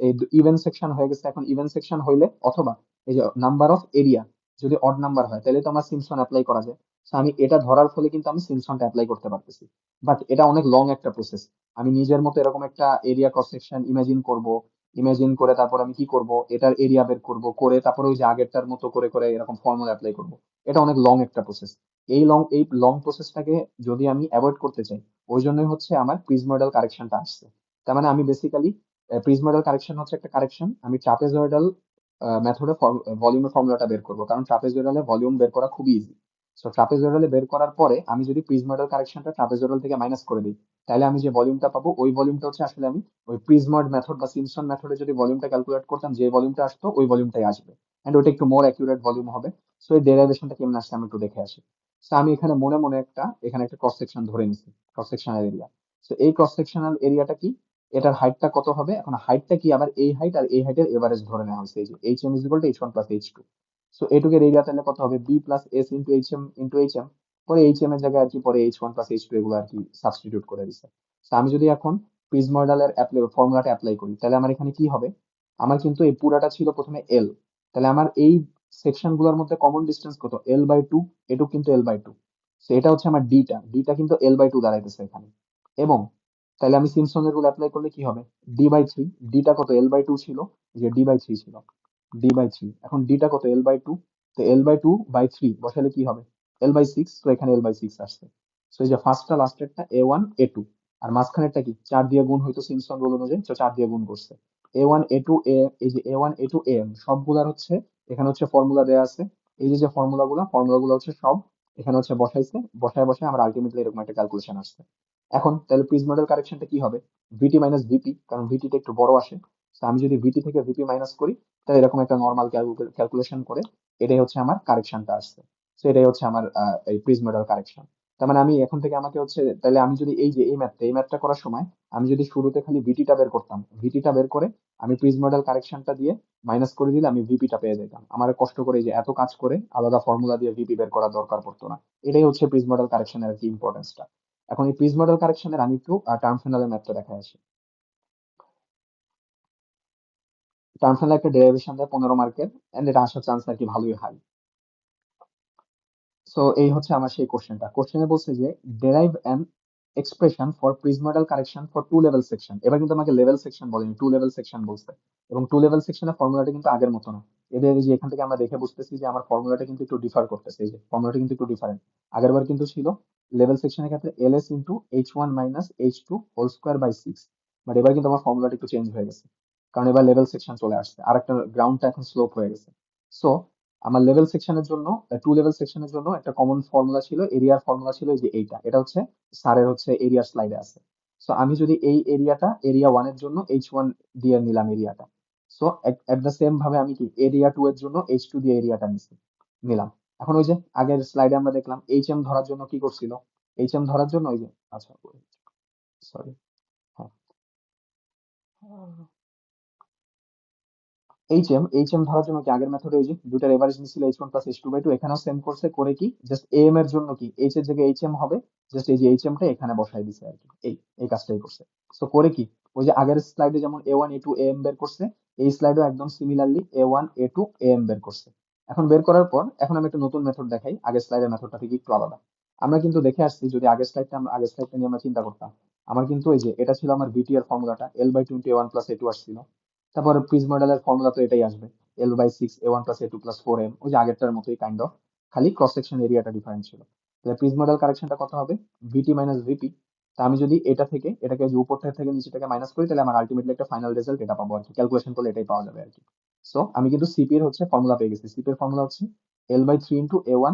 এই ইভেন সেকশন হয়ে গেছে। এখন ইভেন সেকশন হইলে অথবা এই যে নাম্বার অফ এরিয়া যদি অড নাম্বার হয়, তাহলে তো আমার সিমসন অ্যাপ্লাই করা যায়। So আমি এটা ধরার ফলে কিন্তু আমি সিমসনটা অ্যাপ্লাই করতে পারতেছি। বাট এটা অনেক লং একটা প্রসেস। আমি নিজের মতো এরকম একটা এরিয়া ক্রস সেকশন ইমাজিন করব, ইমাজিন করে তারপর আমি কি করব, এটার এরিয়া বের করব, করে তারপর ওই যে আগেরটার মতো করে করে এরকম ফর্মুলা অ্যাপ্লাই করব। এটা অনেক লং একটা প্রসেস। এই লং প্রসেসটাকে যদি আমি অ্যাভয়েড করতে চাই, ওই জন্যই হচ্ছে আমার প্রিজমোইডাল কারেকশনটা আসছে। তার মানে আমি বেসিক্যালি, প্রিজমোইডাল কারেকশন হচ্ছে একটা কারেকশন, আমি ট্রাপেজয়েডাল মেথডে ভলিউমের ফর্মুলাটা বের করবো, কারণ ট্রাপেজয়েডালে ভলিউম বের করা খুবই ইজি। সো ট্রাপেজয়েডালে বের করার পরে আমি যদি প্রিজমোইডাল কারেকশনটা ট্রাপেজয়েডাল থেকে মাইনাস করে দিই, তাহলে আমি যে ভলিউমটা পাবো ওই ভলিউমটা হচ্ছে আসলে আমি ওই প্রিজময়েড মেথড বা সিমপসন মেথডে যদি ভলিউমটা ক্যালকুলেট করতাম, যে ভলিউমটা আসতো ওই ভলিউমটাই আসবে, এন্ড ওটা একটু মোর অ্যাকিউরেট ভলিউম হবে। সো এই ডেরিভেশনটা কেমন আসছে আমি একটু দেখে আসি। সো আমি এখানে মনে মনে এখানে একটা ক্রস সেকশন ধরে নিছি, ক্রস সেকশনাল এরিয়া। সো এই ক্রস সেকশনাল এরিয়াটা কি, এটার হাইটটা কত হবে, এখন হাইটটা কি, আবার এই হাইট আর এই হাইটের এভারেজ ধরে নেওয়া হয়েছে, এই যে H M is equal to H one plus H two. So এইটুকের এরিয়া তাহলে কত হবে, B plus S into H M into H M, পরে এইচ এম এর জায়গায় আর কি পরে H one plus H two এগুলো আর কি সাবস্টিটিউট করে দিছে। তো আমি যদি এখন প্রিজময়েডালের ফর্মুলাটা অ্যাপ্লাই করি, তাহলে আমার এখানে কি হবে, আমার কিন্তু এই পুরাটা ছিল প্রথমে এল, তাহলে আমার এই সেকশন গুলোর মধ্যে কমন ডিস্টেন্স কত, এল বাই টু, এটুক কিন্তু এল বাই টু। এটা হচ্ছে আমার ডিটা, ডিটা কিন্তু এল বাই টু দাঁড়াইতেছে এখানে। এবং তাহলে আমি সিমপসনের রুল অ্যাপ্লাই করলে কি হবে, ডি বাই থ্রি, ডিটা কত এল বাই টু ছিল, যে ডি বাই থ্রি ছিল, ডি বাই থ্রি, এখন ডিটা কত এল বাই টু, তো L by two by three বসালে কি হবে, এল বাই সিক্স, তো এখানে এল বাই সিক্স আসছে। তো এই যে ফার্স্টটা লাস্টেরটা এ ওয়ান এ টু, আর মাঝখানেরটা কি চার দিয়ে গুণ হয়তো সিমপসন রুল অনুযায়ী, তো চার দিয়ে গুণ করছে। এ ওয়ান এ টু এ, এই যে A one A two A M সবগুলার হচ্ছে এখানে হচ্ছে ফর্মুলা দেওয়া আছে। এই যে যে ফর্মুলাগুলো হচ্ছে সব এখানে হচ্ছে বসাইছে, বসায় বসায় আমার আলটিমেটলি এরকম একটা ক্যালকুলেশন আসছে। এখন তাহলে প্রিজ মডেল কারেকশনটা কি হবে, ভিটি মাইনাস ভিপি, কারণ ভিটিটা একটু বড় আসে। তো আমি যদি ভিটি থেকে ভিপি মাইনাস করি, তাহলে এরকম একটা নর্মাল ক্যালকুলেশন করে এটাই হচ্ছে আমার কারেকশনটা আসছে। তো এটাই হচ্ছে আমার এই প্রিজ মডেল কারেকশন। তার মানে আমি এখন থেকে আমাকে হচ্ছে, তাহলে আমি যদি এই যে এই ম্যাথটা করার সময় আমি যদি শুরুতে খালি ভিটিটা বের করতাম, ভিটিটা বের করে আমি প্রিজ মডেল কারেকশনটা দিয়ে মাইনাস করে দিলে আমি ভিপিটা পেয়ে যেতাম, আমার কষ্ট করে এই যে এত কাজ করে আলাদা ফর্মুলা দিয়ে ভিপি বের করার দরকার পড়তো না। এটাই হচ্ছে প্রিজ মডেল কারেকশনের আর কি ইম্পর্টেন্সটা। এখন এই প্রিজ মডেল কারেকশনের আমি একটু টার্ম ফাইনালের ম্যাথটা দেখা আসি। টার্ম ফাইনাল একটা ডেরিভেশন দেয় 15 মার্কের, এন্ড এটা আসার চান্স আর কি ভালোই হাই। সো এই হচ্ছে আমার সেই কোশ্চেনটা, কোশ্চেনে বলছে যে derive an expression for prismoidal correction for two level section, এবার কিন্তু আমাকে লেভেল সেকশন বলেনি, টু লেভেল সেকশন বলছে। এবং টু লেভেল সেকশনের ফর্মুলাটা কিন্তু আগের মতো না। এদের এই যে এখান থেকে আমরা দেখে বুঝতেছি যে আমার ফর্মুলাটা কিন্তু একটু ডিফার করতেছে, এই যে ফর্মুলাটা কিন্তু একটু ডিফারেন্ট। আগের বার কিন্তু ছিল লেভেল সেকশনের ক্ষেত্রে L S into H one minus H two whole square by six, but এবার কিন্তু আমার ফর্মুলাটা একটু চেঞ্জ হয়ে গেছে, কারণ এবার লেভেল সেকশন চলে আসছে, আর একটা গ্রাউন্ডটা এখন স্লোপ হয়ে গেছে। সো আমার লেভেল সেকশনের জন্য, টু লেভেল সেকশনের জন্য একটা কমন ফর্মুলা ছিল, এরিয়ার ফর্মুলা ছিল এই যে এইটা, এটা হচ্ছে স্যারের হচ্ছে এরিয়ার স্লাইডে আছে। সো আমি যদি এই এরিয়াটা এরিয়া ওয়ান এর জন্য এইচ ওয়ান দিয়ে নিলাম এরিয়াটা, সো এট দ্য সেম ভাবে আমি কি এরিয়া টু এর জন্য এইচ টু দিয়ে এরিয়াটা নিলাম। এখন ওই যে আগের স্লাইডে আমরা দেখলাম এইচ এম ধরার জন্য কি করছিল, এইচ এম ধরার জন্য ওই যে, আচ্ছা সরি, হ্যাঁ, এইচ এম ধরার জন্য কি আগের মেথডে ওই যে দুটার এভারেজ নিছিল H one plus H two by two, এখানেও সেম করছে, করে কি জাস্ট এম এর জন্য কি এইচ এর জায়গায় এইচ এম হবে, জাস্ট এই যে এইচ এমটা এখানে বসাই দিছে আর কি, এই এই কাজটাই করছে। সো করে কি ওই যে আগের স্লাইডে যেমন A one A two A M বের করছে, এই স্লাইডেও একদম similarly A one A two A M বের করছে। এখন বের করার পর এখন আমি একটা নতুন মেথড দেখাই, আগের স্লাইডের মেথডটা থেকে একটু আলাদা। আমরা কিন্তু দেখে আসছি, যদি আগের স্লাইডটা নিয়ে আমরা চিন্তা করতাম, আমার কিন্তু এই যে এটা ছিল আমার ভিটি এর ফর্মুলাটা, L by twenty A one plus A two আসছিল। তারপর প্রিজ মডেলের ফর্মুলা তো এটাই আসবে, L by six A one plus A two plus four M, ওই যে আগেরটার মতোই কাইন্ড অফ, খালি ক্রস সেকশন এরিয়াটা ডিফারেন্ট ছিল। তাহলে প্রিজ মডেল কারেকশনটা কত হবে, ভিটি মাইনাস ভিপি। তা আমি যদি এটা থেকে এটাকে যে উপর থেকে নিচেটাকে মাইনাস করি, তাহলে আমার আলটিমেটলি একটা ফাইনাল রেজাল্ট এটা পাবো আর কি, ক্যালকুলেশন করলে এটাই পাওয়া যাবে আর কি। সো আমি কিন্তু সিপি এর হচ্ছে ফর্মুলা পেয়ে গেছি, সিপি এর ফর্মুলা হচ্ছে L by three into A one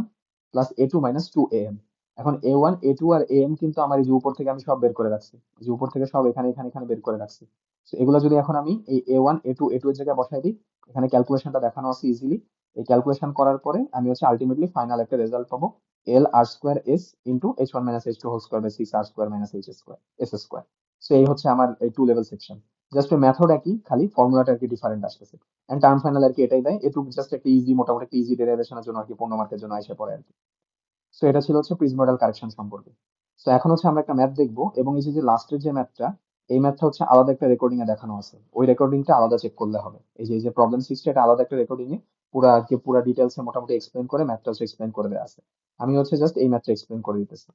plus A two minus two A M. এখন এ ওয়ান এ টু আর এ এম কিন্তু আমার এই যে উপর থেকে আমি সব বের করে রাখছি, এই যে উপর থেকে সব এখানে এখানে এখানে বের করে রাখছি। So এগুলো যদি এখন আমি এই এ ওয়ান এ টু এর জায়গায় বসাই দিই, এখানে ক্যালকুলেশনটা দেখানো আছে ইজিলি। এই ক্যালকুলেশন করার পরে আমি হচ্ছে আলটিমেটলি ফাইনাল একটা রেজাল্ট পাবো, L R square S into H one minus H two whole square by six R square minus H square S square. So এই হচ্ছে আমার এই two level section. Just method একই, খালি ফর্মুলাটা আর কি ডিফারেন্ট আসতেছে। এন্ড টার্ম ফাইনাল আর কি এটাই দেয়, এটুকু জাস্ট একটা ইজি, মোটামুটি একটা ইজি ডেরিভেশনের জন্য আর কি 15 মার্কের জন্য এসে পড়ে আর কি। সো এটা ছিল হচ্ছে প্রিজ মডেল কারেকশন সম্পর্কে। সো এখন হচ্ছে আমরা একটা ম্যাথ দেখবো, এবং এই যে যে লাস্টের যে ম্যাথটা, এই ম্যাথটা হচ্ছে আলাদা একটা রেকর্ডিং এ দেখানো আছে, ওই রেকর্ডিংটা আলাদা চেক করলে হবে। এই যে প্রবলেম সিক্সটা, এটা আলাদা একটা রেকর্ডিং এ পুরা আর কি পুরা ডিটেলস এ মোটামুটি এক্সপ্লেন করে ম্যাথটা হচ্ছে এক্সপ্লেন করে দেওয়া আছে। আমি হচ্ছে জাস্ট এই ম্যাথটা এক্সপ্লেন করে দিতেছি।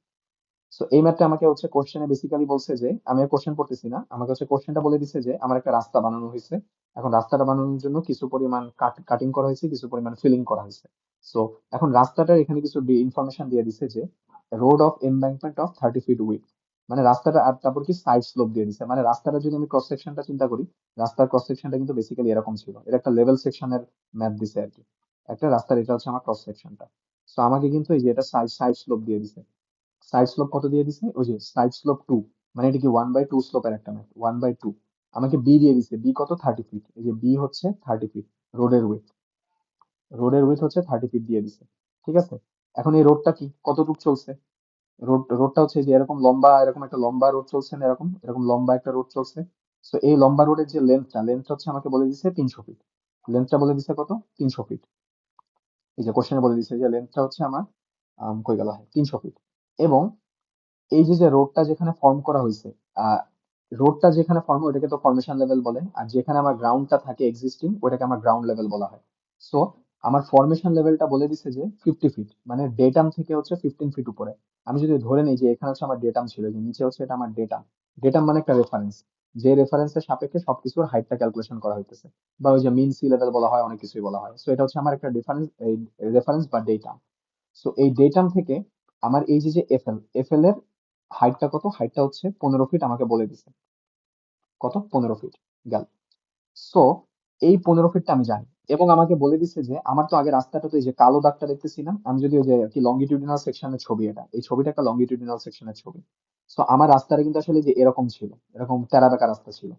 সো এই ম্যাথটা আমাকে হচ্ছে কোশ্চেনে বেসিক্যালি বলছে যে, আমি আর কোশ্চেন পড়তেছি না, আমাকে হচ্ছে কোশ্চেনটা বলে দিছে যে আমার একটা রাস্তা বানানো হয়েছে। এখন রাস্তাটা বানানোর জন্য কিছু পরিমাণ কাটিং করা হয়েছে, কিছু পরিমাণ ফিলিং করা হয়েছে। সো এখন রাস্তাটার এখানে কিছু ইনফরমেশন দিয়ে দিছে যে road of embankment of 30 feet with, মানে রাস্তাটা, আর তারপর কি সাইড স্লোপ দিয়ে দিছে, মানে রাস্তাটা যদি আমি ক্রস সেকশনটা চিন্তা করি, রাস্তার ক্রস সেকশনটা কিন্তু বেসিক্যালি এরকম ছিল, এটা একটা লেভেল সেকশনের ম্যাপ দিছে আর কি, একটা রাস্তার, এটা হচ্ছে আমার ক্রস সেকশনটা। সো আমাকে কিন্তু এই যে এটা সাইড সাইড স্লোপ দিয়ে দিছে। সাইড স্লোপ কত দিয়ে দিছে, ওই যে সাইড স্লোপ 2, মানে এটা কি 1/2 স্লোপের একটা ম্যাথ, 1/2। আমাকে বি দিয়ে দিছে, বি কত, 30 ফিট, এই যে বি হচ্ছে 30 ফিট, রোডের উইথ, রোডের উইথ হচ্ছে 30 ফিট দিয়ে দিছে। ঠিক আছে, এখন এই রোডটা কি কতটুক চলছে, রোডটা হচ্ছে যে এরকম লম্বা, এরকম একটা লম্বা রোড চলছে না, এরকম এরকম লম্বা একটা রোড চলছে। তো এই লম্বা রোডের যে লেন্থটা হচ্ছে আমাকে বলে দিছে 300 ফিট, লেন্থটা বলে দিছে কত, 300 ফিট। এই যে কোশ্চেনে বলে দিছে যে লেন্থটা হচ্ছে আমার কই গেল, 300 ফিট। এবং এই যে যে রোডটা যেখানে ফর্ম করা হয়েছে, আহ রোডটা যেখানে ফর্ম, ওটাকে তো ফরমেশন লেভেল বলে, আর যেখানে আমার গ্রাউন্ডটা থাকে এক্সিস্টিং, ওটাকে আমার গ্রাউন্ড লেভেল বলা হয়। সো আমার ফরমেশন লেভেলটা বলে দিছে যে 50 ফিট, মানে ডেটাম থেকে হচ্ছে 15 ফিট উপরে। আমি যদি ধরে নিই যে এখানে হচ্ছে আমার ডেটাম ছিল, যে নিচে হচ্ছে এটা আমার ডেটাম, ডেটাম মানে একটা রেফারেন্স, যে রেফারেন্সের সাপেক্ষে সবকিছুর হাইটটা ক্যালকুলেশন করা হইতেছে, বা ওই যে মিন সি লেভেল বলা হয়, অনেক কিছুই বলা হয়। সো এটা হচ্ছে আমার একটা ডিফারেন্স, এই রেফারেন্স বা ডেটাম। সো এই ডেটাম থেকে আমার এই যে যে এফএল এর হাইটটা কত, হাইটটা হচ্ছে 15 ফিট, আমাকে বলে দিছে কত, 15 ফিট গেল। সো এই 15 ফিটটা আমি জানি, এবং আমাকে বলে দিছে যে আমার তো আগে রাস্তাটা, তো এই যে কালো দাগটা দেখতেছি না, আমি যদি ওই যে কি লঙ্গিটিউডিনাল সেকশনের ছবি, এটা এই ছবিটা একটা লঙ্গিটিউডিনাল সেকশনের ছবি। সো আমার রাস্তাটা কিন্তু আসলে যে এরকম ছিল, এরকম তেরা বেঁকা রাস্তা ছিল।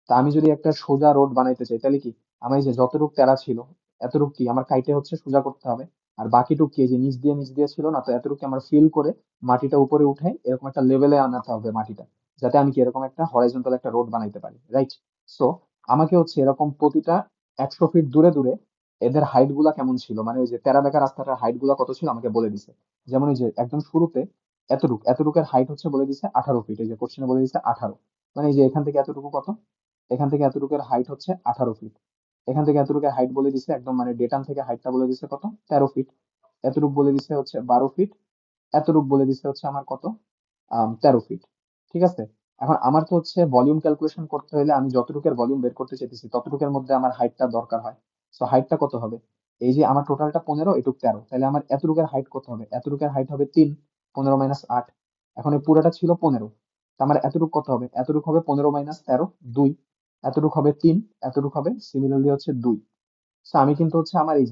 তা আমি যদি একটা সোজা রোড বানাইতে চাই, তাহলে কি আমার এই যে যতটুক তেরা ছিল, এতটুক কি আমার কাইটে হচ্ছে সোজা করতে হবে, আর বাকিটুক কি এই যে নিচ দিয়ে ছিল না, তো এতটুকু আমার ফিল করে মাটিটা উপরে উঠে এরকম একটা লেভেলে আনাতে হবে মাটিটা, যাতে আমি কি এরকম একটা হরাইজন্টাল একটা রোড বানাইতে পারি, রাইট? সো আমাকে হচ্ছে এরকম প্রতিটা 100 ফিট দূরে দূরে এদের হাইট গুলা কেমন ছিল, মানে ওই যে তেরা বেঁকা রাস্তাটার হাইট গুলা কত ছিল আমাকে বলে দিছে। যেমন ওই যে একদম শুরুতে এতটুকের হাইট হচ্ছে বলে দিছে 18 ফিট, এই যে কোশ্চেনে বলে দিছে 18, মানে এই যে এখান থেকে এতটুকু কত, এখান থেকে এতটুকুর হাইট হচ্ছে 18 ফিট, এখান থেকে এতটুকুর হাইট বলে দিছে একদম, মানে ডেটাম থেকে হাইটটা বলে দিছে কত, 13 ফিট, এতটুক বলে দিছে হচ্ছে 12 ফিট, এতটুক বলে দিছে হচ্ছে আমার কত, 13 ফিট। ঠিক আছে, এখন আমার তো হচ্ছে ভলিউম ক্যালকুলেশন করতে হলে আমি যতটুকের ভলিউম বের করতে চাইতেছি ততটুকের মধ্যে আমার হাইটটা দরকার হয়। সো হাইটটা কত হবে, এই যে আমার টোটালটা 15, এটুক 13, তাহলে আমার এতটুকের হাইট কত হবে, এতটুকের হাইট হবে 3, 15 - 8, এখন এই পুরাটা ছিল 15, তা আমার এতটুক কত হবে, এতটুক হবে 15 - 13, 2, এতটুক হবে 3, এতটুক হবে সিমিলারলি হচ্ছে 2। সো আমি কিন্তু হচ্ছে আমার এই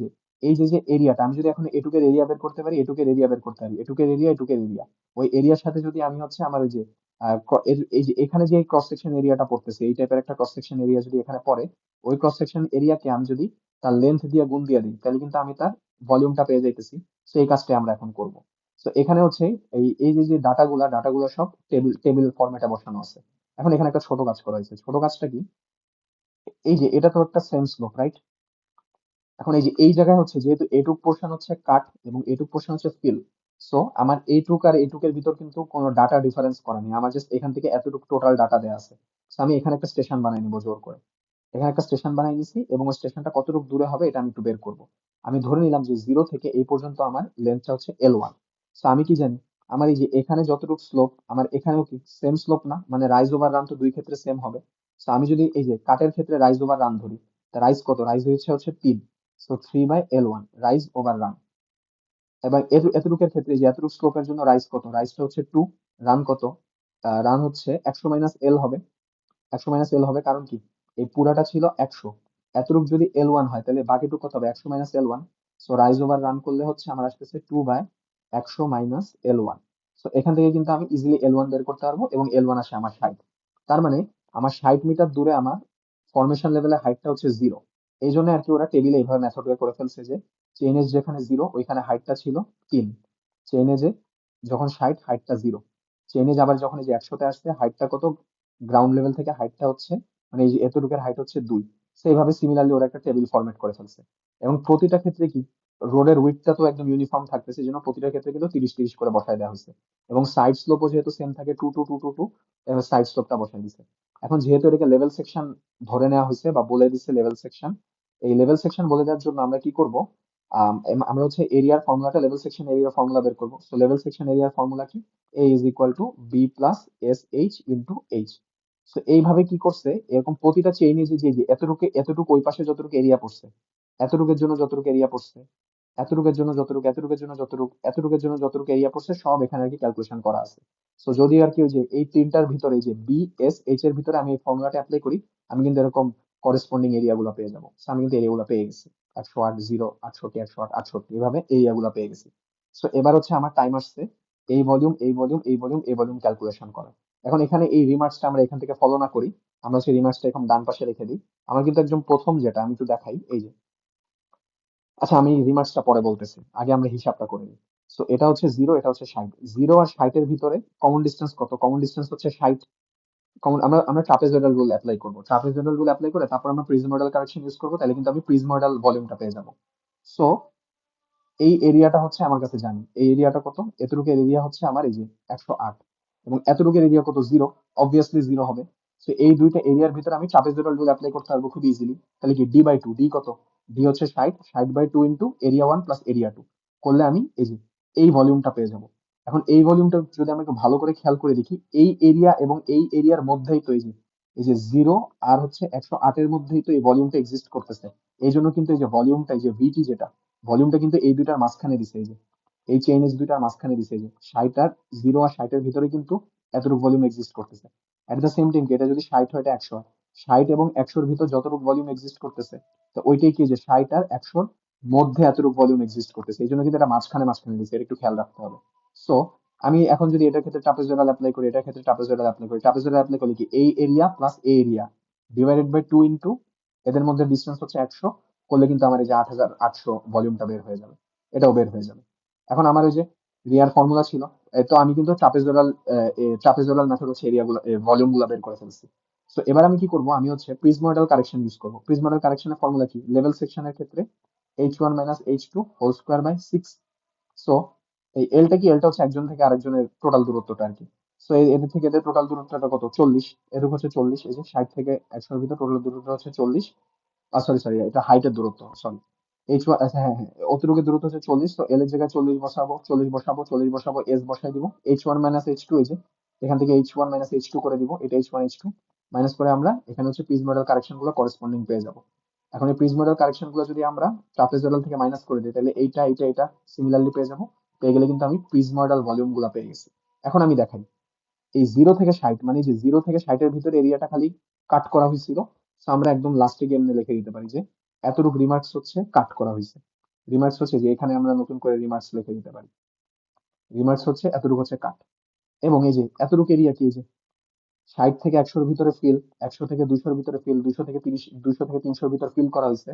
যে এরিয়াটা, আমি যদি এখন এটুকের এরিয়া বের করতে পারি, এটুকের এরিয়া বের করতে পারি, এটুকের এরিয়া, এটুকের এরিয়া, ওই এরিয়ার সাথে যদি আমি হচ্ছে আমার ওই যে এই যে এখানে যে ক্রস সেকশন এরিয়াটা পড়তেছে, এই টাইপের একটা ক্রস সেকশন এরিয়া যদি এখানে পড়ে, ওই ক্রস সেকশন এরিয়াকে আমি যদি তার লেন্থ দিয়ে গুণ দিয়ে দিই, তাহলে কিন্তু আমি তার ভলিউমটা পেয়ে যাইতেছি। সো এই কাজটা আমরা এখন করব। তো এখানে হচ্ছে এই যে যে ডাটাগুলা সব টেবিল টেবিল ফরম্যাটে বসানো আছে। এখন এখানে একটা ছোট কাজ করা হয়েছে, ছোট কাজটা কি, এই যে এটা তো একটা সেম স্লোপ, রাইট? এখন এই যে এই জায়গায় হচ্ছে যেহেতু এটুক পোর্শন হচ্ছে কাট এবং এটুক পোর্শন হচ্ছে ফিল, সো আমার এইটুক আর এইটুকের ভিতর কিন্তু কোনো ডাটা ডিফারেন্স করা নেই, আমার জাস্ট এখান থেকে এতটুক টোটাল ডাটা দেওয়া আছে। So আমি এখানে একটা স্টেশন বানাই নিবো জোর করে, এখানে একটা স্টেশন বানাই নিছি, এবং ওই স্টেশনটা কতটুকু দূরে হবে এটা আমি একটু বের করব। আমি ধরে নিলাম যে 0 থেকে এই পর্যন্ত আমার লেন্থটা হচ্ছে L1। সো আমি কি জানি, আমার এই যে এখানে যতটুকু স্লোপ, আমার এখানেও কি সেম স্লোপ না, মানে রাইজ ওভার রান তো দুই ক্ষেত্রে সেম হবে। সো আমি যদি এই যে কাটের ক্ষেত্রে রাইজ ওভার রান ধরি, তা রাইজ কত, রাইজ হচ্ছে হচ্ছে 3, so 3/L1 rise over run. এবার এতটুকের ক্ষেত্রে যে এতটুকু স্লোপের জন্য রাইজ কত, রাইজটা হচ্ছে 2, রান কত, রান হচ্ছে 100 - L হবে, 100 - L হবে, কারণ কি এই পুরাটা ছিল 100, এতটুক যদি L1 হয় তাহলে বাকিটুকু কত হবে, 100 - L1। So rise over run করলে হচ্ছে আমার আসতেছে 2/100 - L1। সো এখান থেকে কিন্তু আমি ইজিলি L1 বের করতে পারবো, এবং L1 আসে আমার 60। তার মানে আমার 60 মিটার দূরে আমার ফরমেশন লেভেলের হাইটটা হচ্ছে 0। এই জন্য আর কি ওরা টেবিলে এইভাবে মেথড করে ফেলছে যে চেইন এজ যেখানে 0 ওইখানে হাইটটা ছিল 3, চেইন এজে যখন 60 হাইটটা 0, চেইন এজ আবার যখন এই যে 100-তে আসছে হাইটটা কত, গ্রাউন্ড লেভেল থেকে হাইটটা হচ্ছে, মানে এই যে এতটুকুর হাইট হচ্ছে 2। সেইভাবে সিমিলারলি ওরা একটা টেবিল ফরম্যাট করে ফেলছে। এবং প্রতিটা ক্ষেত্রে কি রোডের উইডথটা তো একদম ইউনিফর্ম থাকতেছে, এই জন্য প্রতিটা ক্ষেত্রে কিন্তু 30-30 করে বসায় দেওয়া হয়েছে। এবং সাইড স্লোপও যেহেতু সেম থাকে 2 2 2 2 2, এবার সাইড স্লোপটা বসায় দিছে। এখন যেহেতু এটাকে লেভেল সেকশন ধরে নেওয়া হয়েছে বা বলে দিছে লেভেল সেকশন, এই লেভেল সেকশন বলে দেওয়ার জন্য আমরা কি করব, আমরা হচ্ছে এরিয়ার ফর্মুলাটা, লেভেল সেকশন এরিয়ার ফর্মুলা বের করবো। তো লেভেল সেকশন এরিয়ার ফর্মুলা কি, A is equal to B plus S H into H. তো এইভাবে কি করছে, এরকম প্রতিটা চেইনে যে এতটুকু এতটুকু ওই পাশে যতটুকু এরিয়া পড়ছে, এতটুকুর জন্য যতটুকু এরিয়া পড়ছে, এতটুকুর জন্য যতটুকু, এতটুকুর জন্য যতটুকু, এতটুকুর জন্য যতটুকু এরিয়া পড়ছে, সব এখানে আর কি ক্যালকুলেশন করা আছে। সো যদি আর কি ওই যে এই তিনটার ভিতরে যে বি এস এইচ এর ভিতরে আমি এই ফর্মুলাটা অ্যাপ্লাই করি, আমি কিন্তু এরকম করেসপন্ডিং এরিয়া গুলো পেয়ে যাবো। So আমি কিন্তু এরিয়া গুলো পেয়ে গেছি, 108, 0, 68, 108, 68, এভাবে এরিয়া গুলো পেয়ে গেছি। সো এবার হচ্ছে আমার টাইম আসছে এই ভলিউম, এই ভলিউম, এই ভলিউম, এই ভলিউম ক্যালকুলেশন করা। এখন এখানে এই রিমার্কসটা আমরা এখান থেকে ফলো না করি, আমরা সেই রিমার্কসটা এখন ডান পাশে রেখে দিই। আমার কিন্তু একদম প্রথম যেটা আমি একটু দেখাই, এই যে, আচ্ছা আমি রিমার্কসটা পরে বলতেছি, আগে আমরা হিসাবটা করে নিই। সো এটা হচ্ছে 0, এটা হচ্ছে 60। 0 আর 60 এর ভিতরে কমন ডিস্টেন্স কত? কমন ডিস্টেন্স হচ্ছে 60। কমন আমরা আমরা ট্রাপিজয়েডাল রুল অ্যাপ্লাই করব, ট্রাপিজয়েডাল রুল অ্যাপ্লাই করে তারপর আমরা প্রিজমোইডাল কারেকশন ইউজ করবো, তাহলে কিন্তু আমি প্রিজমোইডাল ভলিউমটা পেয়ে যাবো। সো এই এরিয়াটা হচ্ছে আমার কাছে জানি, এই এরিয়াটা কত, এতটুকু এরিয়া হচ্ছে আমার এই যে 108, এবং এতটুকু এরিয়া কত? 0, অবভিয়াসলি 0 হবে। তো এই দুইটা এরিয়ার ভিতরে আমি ট্রাপিজয়েডাল রুল অ্যাপ্লাই করতে পারবো খুব ইজিলি। তাহলে কি ডি/2, ডি কত? ডি হচ্ছে 60, 60/2 ইন্টু এরিয়া 1 প্লাস এরিয়া 2 করলে আমি এই যে এই ভলিউমটা পেয়ে যাবো। এখন এই ভলিউমটা যদি আমি একটু ভালো করে খেয়াল করে দেখি, এই এরিয়া এবং এই এরিয়ার মধ্যেই তো এই যে 0 আর হচ্ছে 108 এর মধ্যেই তো এই ভলিউমটা এক্সিস্ট করতেছে। এই জন্য কিন্তু এই যে ভলিউমটা, এই যে ভিটি যেটা, ভলিউমটা কিন্তু এই দুইটার মাঝখানে দিছে, এই যে এই চেইন এজ দুইটার মাঝখানে দিছে, এই যে 60 আর 0 আর 60 এর ভিতরে কিন্তু এতটুকু ভলিউম এক্সিস্ট করতেছে। এট দ্য সেম টাইম এটা যদি 60 হয়, এটা 100 হয়। 60 এবং 100 এর ভিতর যতটুকু ভলিউম এক্সিস্ট করতেছে, তো ওইটাই কি যে 60 আর 100 এর মধ্যে এতটুকু ভলিউম এক্সিস্ট করতেছে, এই জন্য কিন্তু এটা মাঝখানে মাঝখানে দিছে, এটা একটু খেয়াল রাখতে হবে। সো আমি এখন যদি এটার ক্ষেত্রে ট্রাপিজয়েডাল অ্যাপ্লাই করি, এটার ক্ষেত্রে ট্রাপিজয়েডাল অ্যাপ্লাই করি, ট্রাপিজয়েডাল অ্যাপ্লাই করলে কি এই এরিয়া প্লাস এই এরিয়া ডিভাইডেড বাই 2 ইন্টু এদের মধ্যে ডিস্টেন্স হচ্ছে 100 করলে কিন্তু আমার এই যে 8800 ভলিউমটা বের হয়ে যাবে, এটাও বের হয়ে যাবে। এখন আমার ওই যে রিয়ার ফর্মুলা ছিল, তো আমি কিন্তু ট্রাপিজয়েডাল মেথড হচ্ছে এরিয়া গুলো, ভলিউম গুলো বের করে ফেলছি। তো এবার আমি কি করব, আমি হচ্ছে প্রিজমোইডাল কারেকশন ইউজ করব। প্রিজমোইডাল কারেকশনের ফর্মুলা কি? লেভেল সেকশনের ক্ষেত্রে H1 minus H2 whole square by 6। So এই এলটা কি? এলটা হচ্ছে একজন থেকে আরেকজনের টোটাল দূরত্বটা আর কি। সো এদের থেকে এদের টোটাল দূরত্বটা কত? 40। এরকম হচ্ছে 40, এই যে 60 থেকে 100 এর ভিতর টোটাল দূরত্ব হচ্ছে 40। সরি সরি, এটা হাইটের দূরত্ব, সরি। H1, আচ্ছা হ্যাঁ হ্যাঁ, অতটুকু দূরত্ব হচ্ছে 40। তো এল এর জায়গায় 40 বসাবো, 40 বসাবো, 40 বসাবো, এস বসাই দিব। H1 মাইনাস H2, এই যে এখান থেকে H1 মাইনাস H2 করে দিব, এটা H1 H2 মাইনাস করে আমরা এখানে হচ্ছে প্রিজমোইডাল কারেকশন গুলো করেসপন্ডিং পেয়ে যাবো। এখন এই প্রিজমোইডাল কারেকশন গুলো যদি আমরা ট্রাপিজয়েডাল থেকে মাইনাস করে দিই, তাহলে এইটা এইটা এটা সিমিলারলি পেয়ে যাবো। পেয়ে গেলে কিন্তু আমি প্রিজমোইডাল ভলিউম গুলা পেয়ে গেছি। এখন আমি দেখাই এই 0 থেকে 60, মানে যে 0 থেকে 60 এর ভিতরে এরিয়াটা খালি কাট করা হয়েছিল। তো আমরা একদম লাস্টে গিয়ে এমনি লিখে দিতে পারি যে এতটুকু রিমার্কস হচ্ছে কাট করা হয়েছে। রিমার্কস হচ্ছে যে এখানে আমরা নতুন করে রিমার্কস লিখে দিতে পারি, রিমার্কস হচ্ছে এতটুকু হচ্ছে কাট। এবং এই যে এতটুকু এরিয়া কি, এই যে 60 থেকে 100 ভিতরে ফিল, 100 থেকে 200 ভিতরে ফিল, 200 থেকে 30, 200 থেকে 300 ভিতরে ফিল করা হয়েছে।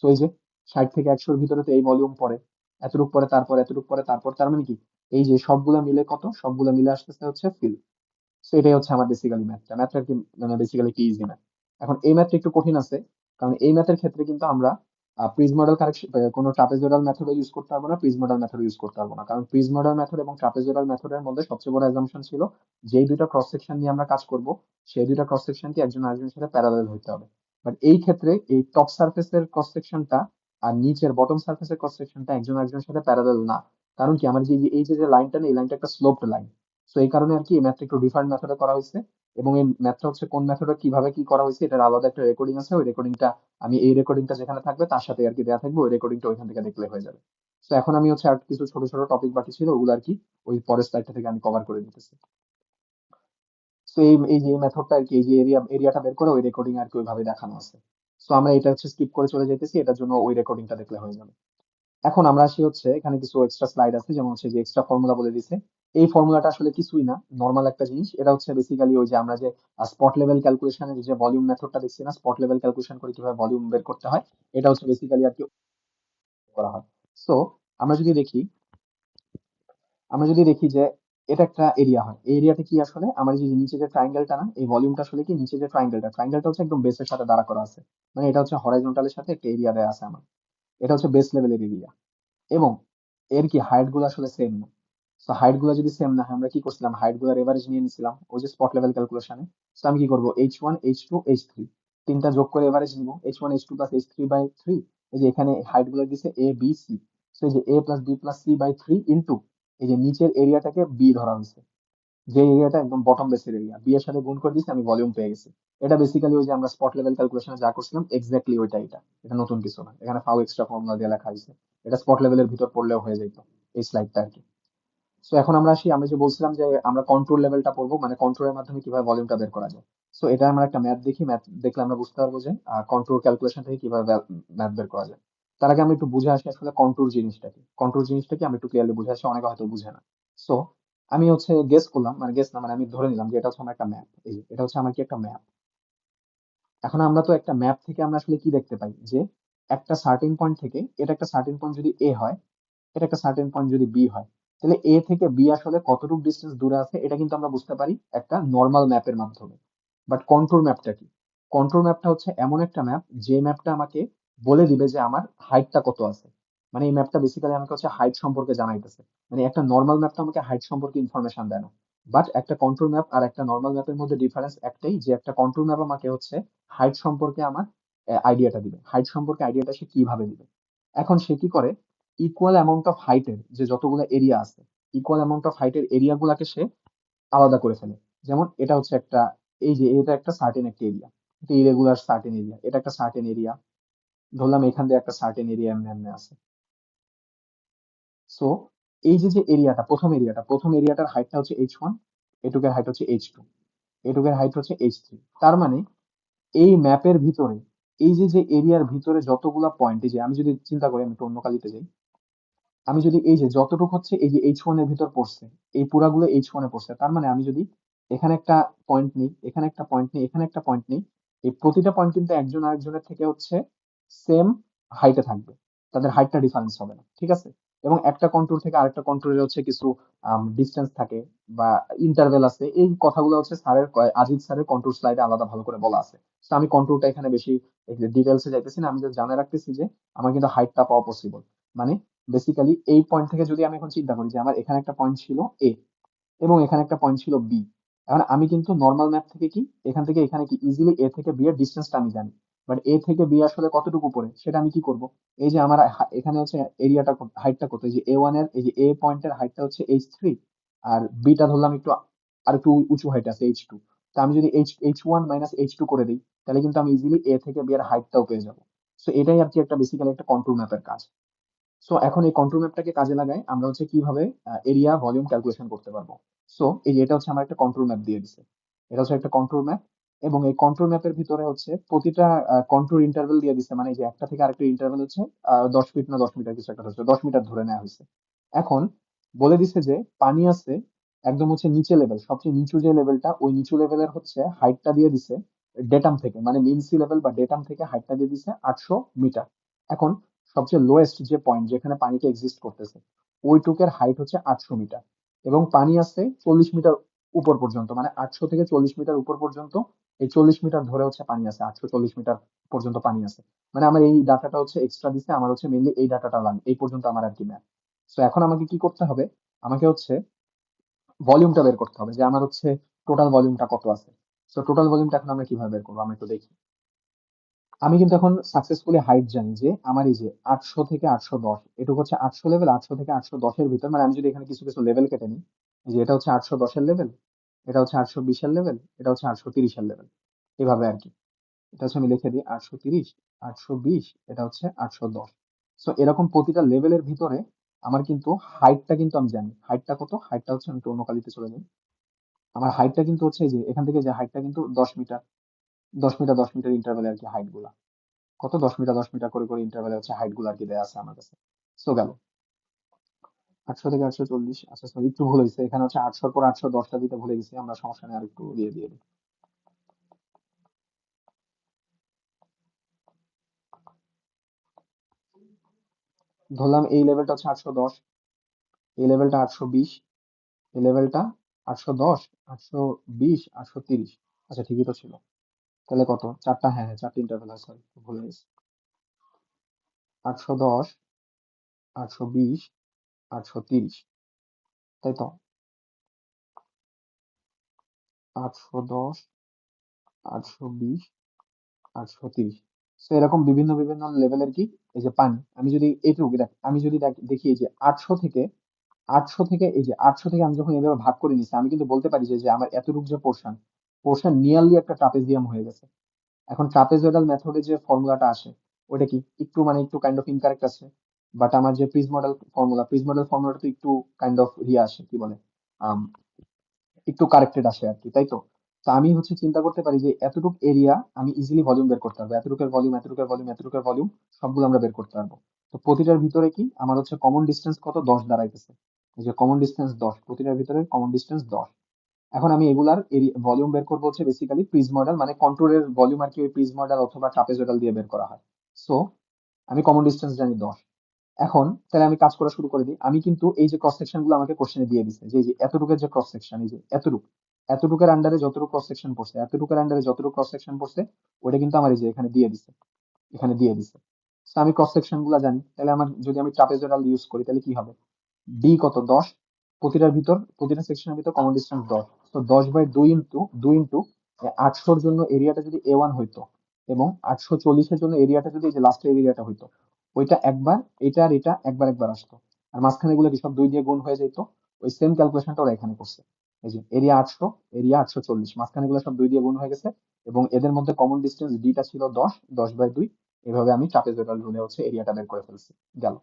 তো এই যে 60 থেকে 100 ভিতরে তো এই ভলিউম পড়ে, এতটুকু পরে, তারপর এতটুকু পরে, তারপর, তার মানে কি এই যে সবগুলা মিলে কত, সবগুলা মিলে আসতেছে হচ্ছে ফিল। তো এটাই হচ্ছে আমার বেসিক্যালি ম্যাথটা কি, মানে বেসিক্যালি কি ইজি ম্যাথ। এখন এই ম্যাথটা একটু কঠিন আছে, কারণ এই ম্যাথের ক্ষেত্রে কিন্তু আমরা প্রিজমোডাল কারেকশন, কোনো ট্রাপেজয়েডাল মেথড ইউজ করতে পারবো না, প্রিজমোডাল মেথড ইউজ করতে পারবো না, কারণ প্রিজমোডাল মেথড এবং ট্রাপেজয়েডাল মেথডের মধ্যে সবচেয়ে বড় অ্যাজাম্পশন ছিল যেই দুইটা ক্রস সেকশন নিয়ে আমরা কাজ করব, সেই দুইটা ক্রস সেকশনকে একজন আরেকজনের সাথে প্যারালাল হতে হবে। বাট এই ক্ষেত্রে এই টপ সারফেসের ক্রস সেকশনটা আর নিচের বটম সারফেসের ক্রস সেকশনটা একজন আরেকজনের সাথে প্যারালাল না। কারণ কি, আমার যে এই যে লাইনটা নেই, এই লাইনটা একটা স্লোপড লাইন। তো এই কারণে আর কি এই ম্যাথটা একটু ডিফারেন্ট মেথডে করা হয়েছে। এবং এই ম্যাথটা হচ্ছে কোন মেথডে কিভাবে কি করা হয়েছে এটার আলাদা একটা রেকর্ডিং আছে, ওই রেকর্ডিংটা আমি, এই রেকর্ডিংটা যেখানে থাকবে তার সাথে আর কি দেওয়া থাকবে, ওই রেকর্ডিংটা ওইখান থেকে দেখলে হয়ে যাবে। তো এখন আমি হচ্ছে আর কিছু ছোট ছোট টপিক বাকি ছিল, ওগুলো আর কি ওই পরের স্লাইডটা থেকে আমি কভার করে দিতেছি। তো এই যে মেথডটা আর কি, এই যে এরিয়াটা বের করে ওই রেকর্ডিং আর কি ওইভাবে দেখানো আছে। তো আমরা এটা হচ্ছে স্কিপ করে চলে যেতেছি, এটার জন্য ওই রেকর্ডিংটা দেখলে হয়ে যাবে। এখন আমরা আসি হচ্ছে এখানে কিছু এক্সট্রা স্লাইড আছে, যেমন হচ্ছে যে এক্সট্রা ফর্মুলা বলে দিছে। এই ফর্মুলাটা আসলে কিছুই না, নর্মাল একটা জিনিস। এটা হচ্ছে বেসিক্যালি ওই যে আমরা যে স্পট লেভেল ক্যালকুলেশনের যে ভলিউম মেথডটা দেখছি না, স্পট লেভেল ক্যালকুলেশন করে কিভাবে ভলিউম বের করতে হয়, এটা হচ্ছে বেসিক্যালি আর কি করা হয়। সো আমরা যদি দেখি, আমরা যদি দেখি যে এটা একটা এরিয়া হয়, এই এরিয়াতে কি আসলে আমার যে নিচে যে ট্রায়াঙ্গেলটা না, এই ভলিউমটা আসলে কি, নিচে যে ট্রায়াঙ্গেলটা হচ্ছে একদম বেসের সাথে দাঁড়া করা আছে, মানে এটা হচ্ছে হরাইজন্টালের সাথে একটা এরিয়া দেয়া আছে আমার, এটা হচ্ছে বেস লেভেলের এরিয়া। এবং এর কি হাইট গুলো আসলে সেম না। তো হাইট গুলো যদি সেম না হয়, আমরা কি করছিলাম, হাইট গুলোর এভারেজ নিয়ে নিছিলাম ওই যে স্পট লেভেল ক্যালকুলেশনে। তো আমি কি করবো, H1 H2 H3 তিনটা যোগ করে এভারেজ নিব, H1 H2 প্লাস H3/3। এই যে এখানে হাইট গুলো দিছে A B C, তো এই যে A plus B plus C by 3 into এই যে নিচের এরিয়াটাকে B ধরা হয়েছে, যে এরিয়াটা একদম বটম বেসের এরিয়া, বি এর সাথে গুণ করে দিচ্ছি, আমি ভলিউম পেয়ে গেছি। এটা বেসিক্যালি ওই যে আমরা স্পট লেভেল ক্যালকুলেশনে যা করছিলাম এক্স্যাক্টলি ওইটা। এটা নতুন কিছু না, এখানে ফাও এক্সট্রা ফর্মুলা দিয়ে লেখা হয়েছে। এটা স্পট লেভেলের ভিতর পড়লেও হয়ে যেত এই স্লাইডটা আর কি। সো এখন আমরা আসি, আমি যে বলছিলাম যে আমরা কন্ট্রোল লেভেলটা পড়বো, মানে কন্ট্রোলের মাধ্যমে কিভাবে ভলিউমটা বের করা যায়। সো এটা আমরা একটা ম্যাথ দেখি, ম্যাথ দেখলে আমরা বুঝতে পারবো যে কন্ট্রোল ক্যালকুলেশন থেকে কিভাবে ম্যাথ বের করা যায়। তার আগে আমি একটু বুঝে আসি আসলে কন্ট্রোল জিনিসটা কি। কন্ট্রোল জিনিসটা কি আমি একটু ক্লিয়ারলি বুঝে আসি, অনেকে হয়তো বুঝে না। সো আমি হচ্ছে গেস করলাম, মানে গেস না, মানে আমি ধরে নিলাম যে এটা হচ্ছে আমার একটা ম্যাপ। এই যে এটা হচ্ছে আমার কি একটা ম্যাপ। এখন আমরা তো একটা ম্যাপ থেকে আমরা আসলে কি দেখতে পাই যে একটা সার্টেন পয়েন্ট থেকে, এটা একটা সার্টেন পয়েন্ট যদি এ হয়, এটা একটা সার্টেন পয়েন্ট যদি বি হয়, তাহলে এ থেকে বি আসলে কতটুকু ডিস্টেন্স দূরে আছে এটা কিন্তু আমরা বুঝতে পারি একটা নর্মাল ম্যাপের মাধ্যমে। বাট কন্ট্রোল ম্যাপটা কি? কন্ট্রোল ম্যাপটা হচ্ছে এমন একটা ম্যাপ যে ম্যাপটা আমাকে বলে দিবে যে আমার হাইটটা কত আছে। মানে এই ম্যাপটা বেসিক্যালি আমাকে হচ্ছে হাইট সম্পর্কে জানাইতেছে। মানে একটা নর্মাল ম্যাপ তো আমাকে হাইট সম্পর্কে ইনফরমেশন দেয় না। বাট একটা কন্ট্রোল ম্যাপ আর একটা নর্মাল ম্যাপের মধ্যে ডিফারেন্স একটাই, যে একটা কন্ট্রোল ম্যাপ আমাকে হচ্ছে হাইট সম্পর্কে আমার আইডিয়াটা দিবে, হাইট সম্পর্কে আইডিয়াটা সে কিভাবে দিবে। এখন সে কি করে, ইকুয়াল অ্যামাউন্ট অফ হাইটের যে যতগুলো এরিয়া আছে, ইকুয়াল অ্যামাউন্ট অফ হাইটের এরিয়া গুলাকে সে আলাদা করে ফেলে। যেমন এটা হচ্ছে একটা, এই যে এটা একটা সার্টেন একটা এরিয়া, এটা ইরেগুলার সার্টেন এরিয়া, এটা একটা সার্টেন এরিয়া, ধরলাম এখান দিয়ে একটা সার্টেন এরিয়া এমনি এমনি আছে। সো এই যে যে এরিয়াটা, প্রথম এরিয়াটার হাইটটা হচ্ছে H1, এটুকের হাইট হচ্ছে H2, এটুকের হাইট হচ্ছে H3। তার মানে এই ম্যাপের ভিতরে, এই যে যে এরিয়ার ভিতরে যতগুলা পয়েন্ট, এই যে আমি যদি চিন্তা করি, আমি একটু অন্য কালিতে যাই, আমি যদি এই যে যতটুকু হচ্ছে এই যে H1 এর ভিতর পড়ছে, এই পুরাগুলো H1 এ পড়ছে, তার মানে আমি যদি এখানে একটা পয়েন্ট নিই, এখানে একটা পয়েন্ট নিই, এখানে একটা পয়েন্ট নিই, এই প্রতিটা পয়েন্ট কিন্তু একজন আরেকজনের থেকে হচ্ছে সেম হাইটে থাকবে, তাদের হাইটটা ডিফারেন্স হবে না, ঠিক আছে। এবং একটা কন্ট্রোল থেকে আরেকটা কন্ট্রোলের হচ্ছে কিছু ডিস্টেন্স থাকে বা ইন্টারভেল আছে, এই কথাগুলো হচ্ছে আজিজ স্যারের কন্ট্রোল স্লাইডে আলাদা ভালো করে বলা আছে। তো আমি কন্ট্রোলটা এখানে বেশি ডিটেলসে যাইতেছি না, আমি just জানা রাখতেছি যে আমার কিন্তু হাইটটা পাওয়া পসিবল। মানে বেসিক্যালি এই পয়েন্ট থেকে যদি আমি এখন চিন্তা করি যে আমার এখানে একটা পয়েন্ট ছিল এ এবং এখানে একটা পয়েন্ট ছিল বি, এখন আমি কিন্তু নর্মাল ম্যাপ থেকে কি এখান থেকে এখানে কি ইজিলি এ থেকে বি এর ডিস্টেন্সটা আমি জানি। বাট এ থেকে বি আসলে কতটুকু পড়ে সেটা আমি কি করব, এই যে আমার এখানে হচ্ছে এরিয়াটা, হাইটটা কত, এই যে এ ওয়ান এর, এই যে এ পয়েন্টের হাইটটা হচ্ছে H3, আর বিটা ধরলাম একটু আর একটু উঁচু হাইট আছে H2। তা আমি যদি H1 মাইনাস H2 করে দিই, তাহলে কিন্তু আমি ইজিলি এ থেকে বি এর হাইটটাও পেয়ে যাবো। সো এটাই আর কি একটা বেসিক্যালি একটা কন্ট্রোল ম্যাপের কাজ। সো এখন এই কন্ট্রোল ম্যাপটাকে কাজে লাগাই আমরা হচ্ছে কিভাবে এরিয়া ভলিউম ক্যালকুলেশন করতে পারবো। সো এই যে এটা হচ্ছে আমার একটা কন্ট্রোল ম্যাপ দিয়ে দিছে, এটা হচ্ছে একটা কন্ট্রোল ম্যাপ। এবং এই কন্ট্রোল ম্যাপের ভিতরে হচ্ছে প্রতিটা কন্ট্রোল ইন্টারভেল দিয়ে দিছে, মানে এই যে একটা থেকে আরেকটা ইন্টারভেল হচ্ছে 10 ফিট না 10 মিটার কিছু একটা ধরছে, 10 মিটার ধরে নেওয়া হয়েছে। এখন বলে দিছে যে পানি আছে একদম হচ্ছে নিচে লেভেল, সবচেয়ে নিচু যে লেভেলটা, ওই নিচু লেভেলের হচ্ছে হাইটটা দিয়ে দিছে ডেটাম থেকে, মানে মিন সি লেভেল বা ডেটাম থেকে হাইটটা দিয়ে দিছে 800 মিটার। এখন সবচেয়ে লোয়েস্ট যে পয়েন্ট যেখানে পানিটা এক্সিস্ট করতেছে, ওইটুকের হাইট হচ্ছে 800 মিটার। এবং পানি আছে 40 মিটার উপর পর্যন্ত, মানে 800 থেকে 40 মিটার উপর পর্যন্ত, এই 40 মিটার ধরে হচ্ছে পানি আছে, 840 মিটার পর্যন্ত পানি আছে। মানে আমার এই ডাটাটা হচ্ছে এক্সট্রা দিছে, আমার হচ্ছে মেইনলি এই ডাটাটা লাগবে, এই পর্যন্ত আমার আর কি ম্যাপ। তো এখন আমাকে কি করতে হবে, আমাকে হচ্ছে ভলিউমটা বের করতে হবে যে আমার হচ্ছে টোটাল ভলিউমটা কত আছে। তো টোটাল ভলিউমটা এখন আমরা কিভাবে বের করবো, আমরা একটু দেখি। আমি কিন্তু এখন সাকসেসফুলি হাইট জানি যে আমার এই যে 800 থেকে 810, এটুকু হচ্ছে 800 লেভেল, 800 থেকে 810-এর ভিতর, মানে আমি যদি এখানে কিছু কিছু লেভেল কেটে নিই, এই যে এটা হচ্ছে 810-এর লেভেল, এটা হচ্ছে 820-এর লেভেল, এটা হচ্ছে 830-এর লেভেল, এভাবে আর কি। এটা হচ্ছে আমি লিখে দিই 830, 820, এটা হচ্ছে 810। সো এরকম প্রতিটা লেভেলের ভিতরে আমার কিন্তু হাইটটা কিন্তু আমি জানি, হাইটটা কত, হাইটটা হচ্ছে, আমি একটু অন্য কালিতে চলে যাই, আমার হাইটটা কিন্তু হচ্ছে এই যে এখান থেকে যে হাইটটা কিন্তু 10 মিটার, 10 মিটার 10 মিটার ইন্টারভ্যালে আর কি হাইট গুলা, কত 10 মিটার 10 মিটার করে করে ইন্টারভ্যালে হচ্ছে হাইট গুলো আর কি দেয়া আছে আমার কাছে। সো গেল 800 থেকে 840, আচ্ছা সরি একটু ভুল হয়েছে, এখানে হচ্ছে 800-র পর 810টা দিতে ভুলে গেছি আমরা, সমস্যা নেই, আর একটু দিয়ে দিয়ে দিই। ধরলাম এই লেভেলটা হচ্ছে 810, এই লেভেলটা 820, এই লেভেলটা 810, 820, 830। আচ্ছা ঠিকই তো ছিল। তাহলে কত, চারটা, হ্যাঁ হ্যাঁ চারটা ইন্টারভ্যাল আছে, সরি ভুলে গেছি। 810, 820, 830, তাই তো। 810, 820, 830। তো এরকম বিভিন্ন বিভিন্ন লেভেলের কি এই যে পানি, আমি যদি এইটুকু দেখ, আমি যদি দেখি এই যে 800 থেকে এই যে 800 থেকে আমি যখন এভাবে ভাগ করে নিছি, আমি কিন্তু বলতে পারি যে যে আমার এতটুকু যে পোর্শন নিয়ারলি একটা ট্রাপিজিয়াম হয়ে গেছে। এখন ট্রাপেজয়েডাল মেথডে যে ফর্মুলাটা আসে, ওটা কি একটু মানে একটু কাইন্ড অফ ইনকারেক্ট আছে। বাট আমার যে প্রিজ মডেল ফর্মুলাটা তো একটু কাইন্ড অফ আসে, কি বলে, আম, একটু কারেক্টেড আসে আর কি, তাই তো। তো আমি হচ্ছে চিন্তা করতে পারি যে এতটুকু এরিয়া আমি ইজিলি ভলিউম বের করতে পারবো, এতটুকের ভলিউম, এতটুকের ভলিউম, এতটুকের ভলিউম, সবগুলো আমরা বের করতে পারবো। তো প্রতিটার ভিতরে কি আমার হচ্ছে কমন ডিস্টেন্স কত, 10 দাঁড়াইতেছে। এই যে কমন ডিস্টেন্স 10, প্রতিটার ভিতরে কমন ডিস্টেন্স 10। এখন আমি এগুলার ভলিউম বের করবো হচ্ছে বেসিক্যালি প্রিজ মডেল, মানে কন্ট্রোলের ভলিউম আর কি ওই প্রিজ মডেল অথবা ট্রাপেজয়েডাল দিয়ে বের করা হয়। সো আমি কমন ডিস্টেন্স জানি 10। এখন তাহলে আমি কাজ করা শুরু করে দিই। আমি কিন্তু এই যে ক্রস সেকশন গুলো আমাকে কোশ্চেনে দিয়ে দিচ্ছে, যে এই যে এতটুকুর যে ক্রস সেকশন, এই যে এতটুকুর আন্ডারে যতটুকু ক্রস সেকশন পড়ছে, এতটুকুর আন্ডারে যতটুকু ক্রস সেকশন পড়ছে, ওটা কিন্তু আমার এই যে এখানে দিয়ে দিছে। তো আমি ক্রস সেকশন গুলা জানি, তাহলে আমার যদি আমি ট্রাপেজয়েডাল ইউজ করি তাহলে কি হবে, ডি কত, 10। প্রতিটা সেকশনের ভিতর কমন ডিস্টেন্স 10। তো 10/2 ইন্টু 800-র জন্য এরিয়াটা যদি A1 হইতো, এবং 840-এর জন্য এরিয়াটা যদি এই যে লাস্টের এরিয়াটা হইতো, ওইটা একবার, এটা আর এটা একবার একবার আসতো, আর মাঝখানে গুলো কি সব 2 দিয়ে গুণ হয়ে যেত। ওই সেম ক্যালকুলেশনটা ওরা এখানে করছে। এই যে এরিয়া 800, এরিয়া 840, মাঝখানে গুলো সব 2 দিয়ে গুণ হয়ে গেছে, এবং এদের মধ্যে কমন ডিস্টেন্স ডিটা ছিল 10, 10/2। এভাবে আমি ট্রাপেজয়েডাল রুলে হচ্ছে এরিয়াটা বের করে ফেলছি। গেল।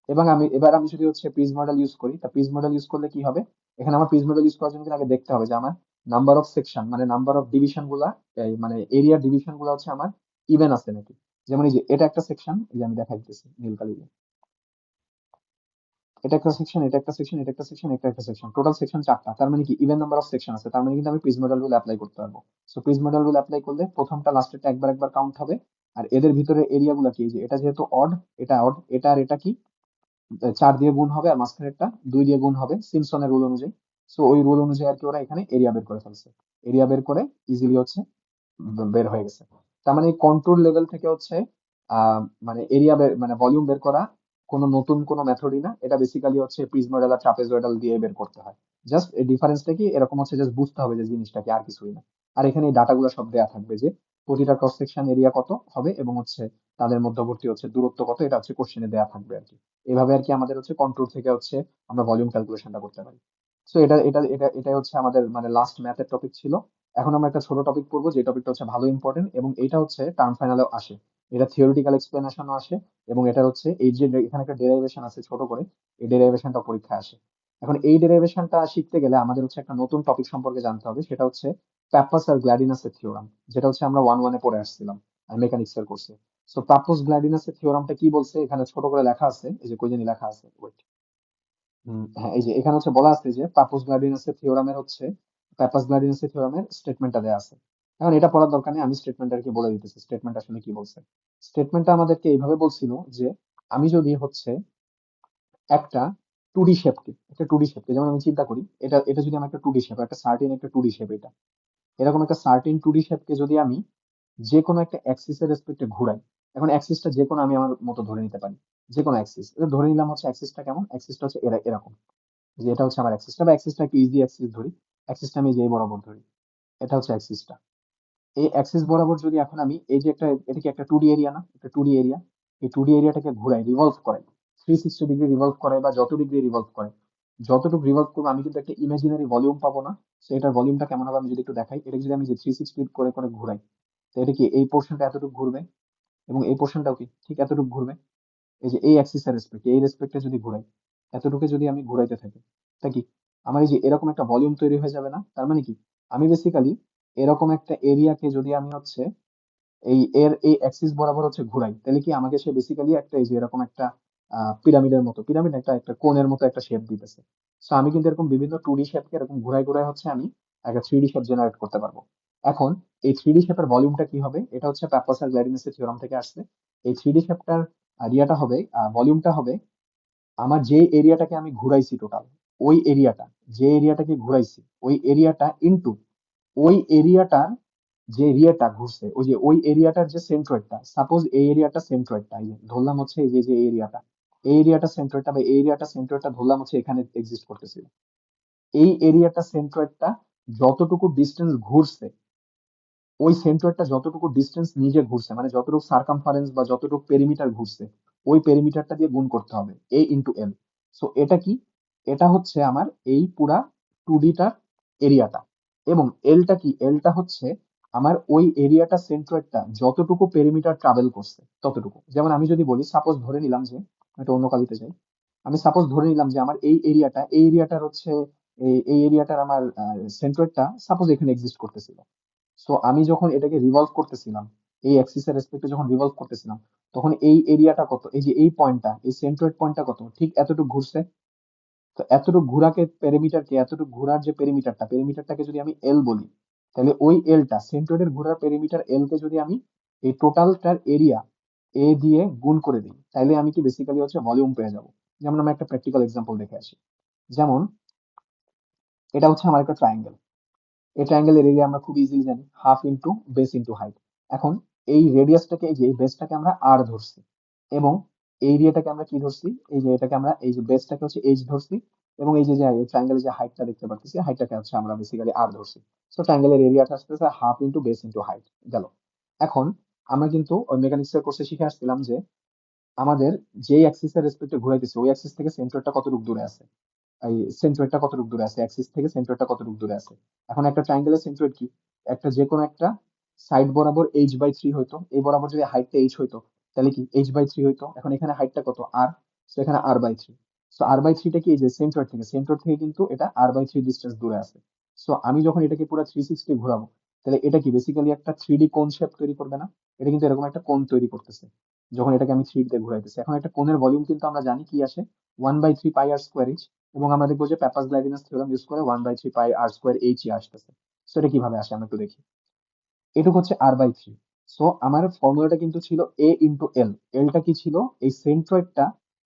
এবার আমি যদি হচ্ছে প্রিজ মডেল ইউজ করি, তা প্রিজ মডেল ইউজ করলে কি হবে, এখানে আমার প্রিজ মডেল ইউজ করার জন্য কিন্তু আগে দেখতে হবে যে আমার নাম্বার অফ সেকশন, মানে নাম্বার অফ ডিভিশন গুলা, মানে এরিয়া ডিভিশন গুলা হচ্ছে আমার ইভেন আছে নাকি। যেমন এই যে এটা একটা সেকশন, এই যে আমি দেখাই দিতেছি নীল কালি দিয়ে। এটা একটা সেকশন, এটা একটা সেকশন, এটা একটা সেকশন, এটা একটা সেকশন, টোটাল সেকশন 4টা, তার মানে কি ইভেন নাম্বার অফ সেকশন আছে, তার মানে কিন্তু আমি প্রিজ মডেল রুল অ্যাপ্লাই করতে পারবো। সো প্রিজ মডেল রুল অ্যাপ্লাই করলে প্রথমটা লাস্টেরটা একবার একবার কাউন্ট হবে। আর এদের ভিতরে এরিয়া গুলা কি, এই যে এটা যেহেতু অড, এটা আর এটা কি 4 দিয়ে গুণ হবে, আর মাঝখানে একটা 2 দিয়ে গুণ হবে সিমসনের রুল অনুযায়ী। সো ওই রুল অনুযায়ী আর কি ওরা এখানে এরিয়া বের করে ফেলছে। এরিয়া বের করে ইজিলি হচ্ছে বের হয়ে গেছে। তার মানে কন্ট্রোল লেভেল থেকে হচ্ছে আহ মানে এরিয়া মানে ভলিউম বের করা কোনো নতুন কোনো মেথডই না, এটা বেসিক্যালি হচ্ছে প্রিজমোডাল আর ট্রাপেজয়েডাল দিয়ে বের করতে হয়। জাস্ট এই ডিফারেন্সটা কি এরকম হচ্ছে, জাস্ট বুঝতে হবে যে জিনিসটা কি, আর কিছুই না। আর এখানে এই ডাটাগুলো সব দেয়া থাকবে যে প্রতিটা ক্রস সেকশন এরিয়া কত হবে, এবং হচ্ছে তাদের মধ্যবর্তী হচ্ছে দূরত্ব কত, এটা হচ্ছে কোশ্চেনে দেয়া থাকবে আর কি। এভাবে আর কি আমাদের হচ্ছে কন্ট্রোল থেকে হচ্ছে আমরা ভলিউম ক্যালকুলেশনটা করতে পারি। সো এটাই হচ্ছে আমাদের মানে লাস্ট ম্যাথের টপিক ছিল। এখন আমরা একটা ছোট টপিক পড়বো, যে টপিকটা হচ্ছে ভালো ইম্পর্টেন্ট, এবং এটা হচ্ছে টার্ম ফাইনালেও আসে। এটা থিওরিটিক্যাল এক্সপ্লেনেশনও আসে, এবং এটার হচ্ছে এই যে এখানে একটা ডেরাইভেশন আছে ছোট করে, এই ডেরাইভেশনটা পরীক্ষায় আসে। এখন এই ডেরাইভেশনটা শিখতে গেলে আমাদের হচ্ছে একটা নতুন টপিক সম্পর্কে জানতে হবে, সেটা হচ্ছে প্যাপাস আর গ্ল্যাডিনাসের থিওরাম, যেটা হচ্ছে আমরা 1-1-এ পড়ে আসছিলাম মেকানিক্স এর কোর্সে। সো পাপোস গ্ল্যাডিনাসের থিওরামটা কি বলছে এখানে ছোট করে লেখা আছে, এই যে কই জানি লেখা আছে, ওয়েট। হ্যাঁ, এই যে এখানে হচ্ছে বলা আছে যে পাপাস গ্লাডিনাসের থিওরামের স্টেটমেন্টটা দেওয়া আছে। এখন এটা পড়ার দরকার নেই, আমি স্টেটমেন্ট আর কি বলে দিতেছি, স্টেটমেন্ট আসলে কি বলছে। স্টেটমেন্টটা আমাদেরকে এইভাবে বলছিল যে আমি যদি হচ্ছে একটা টু ডি শেপকে যেমন আমি চিন্তা করি, এটা এটা যদি আমার একটা টু ডি শেপ, একটা টু ডি শেপ, এটা এরকম একটা সার্টিন টু ডি শেপকে যদি আমি যে কোনো একটা অ্যাক্সিসের রেসপেক্টে ঘুরাই। এখন অ্যাক্সিসটা যে কোনো আমি আমার মতো ধরে নিতে পারি, যে কোনো অ্যাক্সিস ধরে নিলাম, হচ্ছে অ্যাক্সিসটা কেমন, অ্যাক্সিসটা হচ্ছে এরকম, যে এটা হচ্ছে আমার অ্যাক্সিসটা, বা অ্যাক্সিসটা একটু ইজি অ্যাক্সিস ধরি, অ্যাক্সিসটা আমি যেই বরাবর ধরি, এটা হচ্ছে অ্যাক্সিসটা। এই অ্যাক্সিস বরাবর যদি এখন আমি এই যে এটা কি একটা টু ডি এরিয়া না, একটা টু ডি এরিয়া, এই টু ডি এরিয়াটাকে ঘুরাই, রিভলভ করাই, 360 ডিগ্রি রিভলভ করাই, বা যত ডিগ্রি রিভলভ করে, যতটুকু রিভলভ করবো আমি কিন্তু একটা ইমাজিনারি ভলিউম পাবো না। তো এটার ভলিউমটা কেমন হবে আমি যদি একটু দেখাই, এটা যদি আমি যে 360 করে করে ঘুরাই, তো এটা কি এই পোর্শনটা এতটুকু ঘুরবে, এবং এই পোর্শনটাও কি ঠিক এতটুকু ঘুরবে। এই যে এই অ্যাক্সিস এর রেসপেক্টে, এই রেসপেক্টে যদি ঘুরাই, এতটুকু যদি আমি ঘুরাইতে থাকি, তা কি আমার এই যে এরকম একটা ভলিউম তৈরি হয়ে যাবে না। তার মানে কি আমি বেসিক্যালি এরকম একটা এরিয়াকে যদি আমি হচ্ছে এই অ্যাক্সিস বরাবর হচ্ছে ঘুরাই, তাহলে কি আমাকে সে বেসিক্যালি একটা এই যে এরকম একটা পিরামিডের মতো, পিরামিড একটা একটা কোণের মতো একটা শেপ দিতেছে। সো আমি কিন্তু এরকম বিভিন্ন টু ডি শেপকে এরকম ঘুরাই ঘুরাই হচ্ছে আমি একটা থ্রি ডি শেপ জেনারেট করতে পারবো। এখন এই থ্রি ডি শেপের ভলিউমটা কি হবে, এটা হচ্ছে প্যাপাসার গ্ল্যাডিনাসের থিওরাম থেকে আসছে। এই থ্রি ডি শেপটার ইয়েটা হবে, ভলিউমটা হবে আমার যে এরিয়াটাকে আমি ঘুরাইছি টোটাল, ওই এরিয়াটা, যে এরিয়াটাকে ঘুরাইছি ওই এরিয়াটা ইনটু ওই এরিয়াটার যে এরিয়াটা ঘুরছে, ওই যে ওই এরিয়াটার যে সেন্ট্রয়েডটা, সাপোজ এই এরিয়াটা সেন্ট্রয়েডটা, এই যে ধরলাম হচ্ছে এই যে যে এরিয়াটা, এই এরিয়াটা সেন্ট্রয়েডটা, বা এই এরিয়াটা সেন্ট্রয়েডটা ধরলাম হচ্ছে এখানে এক্সিস্ট করতেছিল, এই এরিয়াটা সেন্ট্রয়েডটা যতটুকু ডিস্টেন্স ঘুরছে, ওই সেন্ট্রয়েডটা যতটুকু ডিস্টেন্স নিজে ঘুরছে, মানে যতটুকু সার্কামফারেন্স বা যতটুকু পেরিমিটার ঘুরছে, ওই পেরিমিটারটা দিয়ে গুণ করতে হবে, এ ইন্টু এল। সো এটা কি, এটা হচ্ছে আমার এই পুরা 2D-টার এরিয়াটা। এবং এলটা কি, এলটা হচ্ছে আমার ওই এরিয়াটা সেন্ট্রয়েডটা যতটুকু পেরিমিটার ট্রাভেল করছে ততটুকু। যেমন আমি যদি বলি, সাপোজ ধরে নিলাম যে, একটা অন্য কালিতে যাই, আমি সাপোজ ধরে নিলাম যে আমার এই এরিয়াটার হচ্ছে এই এরিয়াটার আমার সেন্ট্রয়েডটা সাপোজ এখানে এক্সিস্ট করতেছিল। সো আমি যখন এটাকে রিভলভ করতেছিলাম, এই অ্যাক্সিসের রেসপেক্টে যখন রিভলভ করতেছিলাম, তখন এই এরিয়াটা কত, এই যে এই পয়েন্টটা, এই সেন্ট্রয়েড পয়েন্টটা কত, ঠিক এতটুকু ঘুরছে। তো এতটুকু ঘোরাকে, পেরিমিটারকে, এতটুকু ঘোরার যে পেরিমিটারটাকে যদি আমি এল বলি, তাহলে ওই এলটা, সেন্ট্রয়েডের ঘোরার পেরিমিটার এল কে যদি আমি এই টোটালটার এরিয়া এ দিয়ে গুণ করে দিই, তাহলে আমি কি বেসিক্যালি হচ্ছে ভলিউম পেয়ে যাব। যেমন আমরা একটা প্র্যাকটিক্যাল এক্সাম্পল দেখে আসি। যেমন এটা হচ্ছে আমার একটা ট্রায়াঙ্গেল। এই ট্রায়াঙ্গেলের এরিয়া আমরা খুব ইজিলি জানি, half into base into height. এখন এই রেডিয়াসটাকে, এই যে এই বেসটাকে আমরা আর ধরছি, এবং এই এরিয়াটাকে আমরা কি ধরছি, এই যে এটাকে আমরা, এই যে বেসটাকে হচ্ছে এইচ ধরছি, এবং এই যে যে ট্রায়াঙ্গেলের যে হাইটটা দেখতে পাচ্ছি, হাইটটাকে হচ্ছে আমরা বেসিক্যালি আর ধরছি। সো ট্রায়াঙ্গেলের এরিয়াটা আসতেছে half into base into height গেল। এখন আমরা কিন্তু ওই মেকানিক্স এর কোর্সে শিখে আসছিলাম যে আমাদের যেই অ্যাক্সিস এর রেসপেক্টে ঘুরাইতেছে, ওই অ্যাক্সিস থেকে সেন্টারটা কতটুকু দূরে আছে, এই সেন্ট্রয়েডটা কতটুকু দূরে আছে, অ্যাক্সিস থেকে সেন্ট্রয়েডটা কতটুকু দূরে আছে। এখন একটা ট্রায়াঙ্গেলের সেন্ট্রয়েড কি, একটা যে কোনো একটা সাইড বরাবর h/3 হইতো, এই বরাবর যদি হাইটটা h হইতো, তাহলে কি h/3 হইতো। এখন এখানে হাইটটা কত, আর, সো এখানে r/3। সো r/3টা কি, এই যে সেন্ট্রয়েড থেকে কিন্তু এটা r/3 ডিস্টেন্স দূরে আছে। সো আমি যখন এটাকে পুরো 360 ঘোরাবো, তাহলে এটা কি বেসিক্যালি একটা 3D কোণ শেপ তৈরি করবে না? এটা কিন্তু এরকম একটা কোণ তৈরি করতেছে যখন এটাকে আমি 3D তে ঘুরাইতেছি। এখন একটা কোণের ভলিউম কিন্তু আমরা জানি কি আসে, 1/3 πr² ইঞ্চ। এবং আমরা দেখবো যে প্যাপাস গ্লাইডিনাস থিওরাম ইউজ করে 1/3 πr² আসতেছে। সো এটা কিভাবে আসে আমরা একটু দেখি। এটুকু হচ্ছে r/3। সো আমার ফর্মুলাটা কিন্তু ছিল a ইন্টু এল। এলটা কি ছিল, এই সেন্ট্রয়েডটা,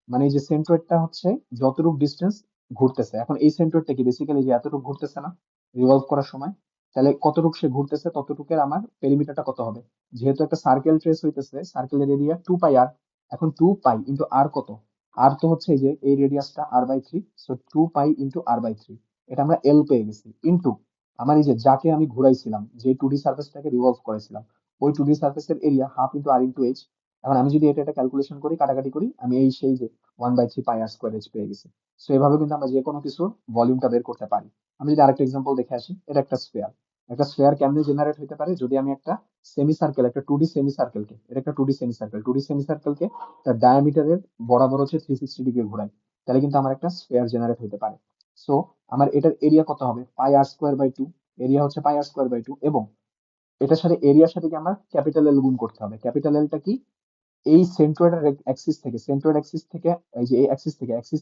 মানে এই যে সেন্ট্রয়েডটা হচ্ছে যতটুকু ডিস্টেন্স ঘুরতেছে, এখন এই সেন্ট্রয়েডটা কি বেসিক্যালি যে এতটুকু ঘুরতেছে না রিভলভ করার সময়, তাহলে কতটুকু সে ঘুরতেছে ততটুকুর আমার পেরিমিটারটা কত হবে। যেহেতু একটা সার্কেল ট্রেস হইতেছে, সার্কেলের এরিয়া 2πr। এখন 2π ইন্টু আর কত, আর তো হচ্ছে এই যে এই রেডিয়াসটা r/3। সো 2π ইন্টু r/3, এটা আমরা এল পেয়ে গেছি, ইন্টু আমার এই যে যাকে আমি ঘুরাইছিলাম, যে 2D সার্ফেসটাকে রিভলভ করেছিলাম, ওই 2D সার্ফেসের এরিয়া হাফ ইন্টু আর ইন্টু এইচ। এখন আমি যদি এটা একটা ক্যালকুলেশন করি, কাটাকাটি করি, আমি এই সেই যে 1/3 πr² পেয়ে গেছি। সো এভাবে কিন্তু আমরা যে কোনো কিছুর ভলিউমটা বের করতে পারি। আমি যদি আরেকটা এক্সাম্পল দেখে আসি, এটা একটা স্ফেয়ার। একটা স্ফেয়ার কেমনে জেনারেট হতে পারে, যদি আমি একটা সেমি সার্কেল, একটা 2D সেমি সার্কেলকে, এটা একটা 2D সেমি সার্কেল তার ডায়ামিটারের বরাবর হচ্ছে 360 ডিগ্রি ঘোরাই, তাহলে কিন্তু আমার একটা স্ফেয়ার জেনারেট হতে পারে। সো আমার এটার এরিয়া কত হবে, πr²/2। এরিয়া হচ্ছে πr²/2, এবং এটার সাথে, এরিয়ার সাথে কি আমার ক্যাপিটাল এল গুণ করতে হবে। ক্যাপিটাল এলটা কি, এই সেন্ট্রয়েডের অ্যাক্সিস থেকে, সেন্ট্রয়েড অ্যাক্সিস থেকে, এই যে এই অ্যাক্সিস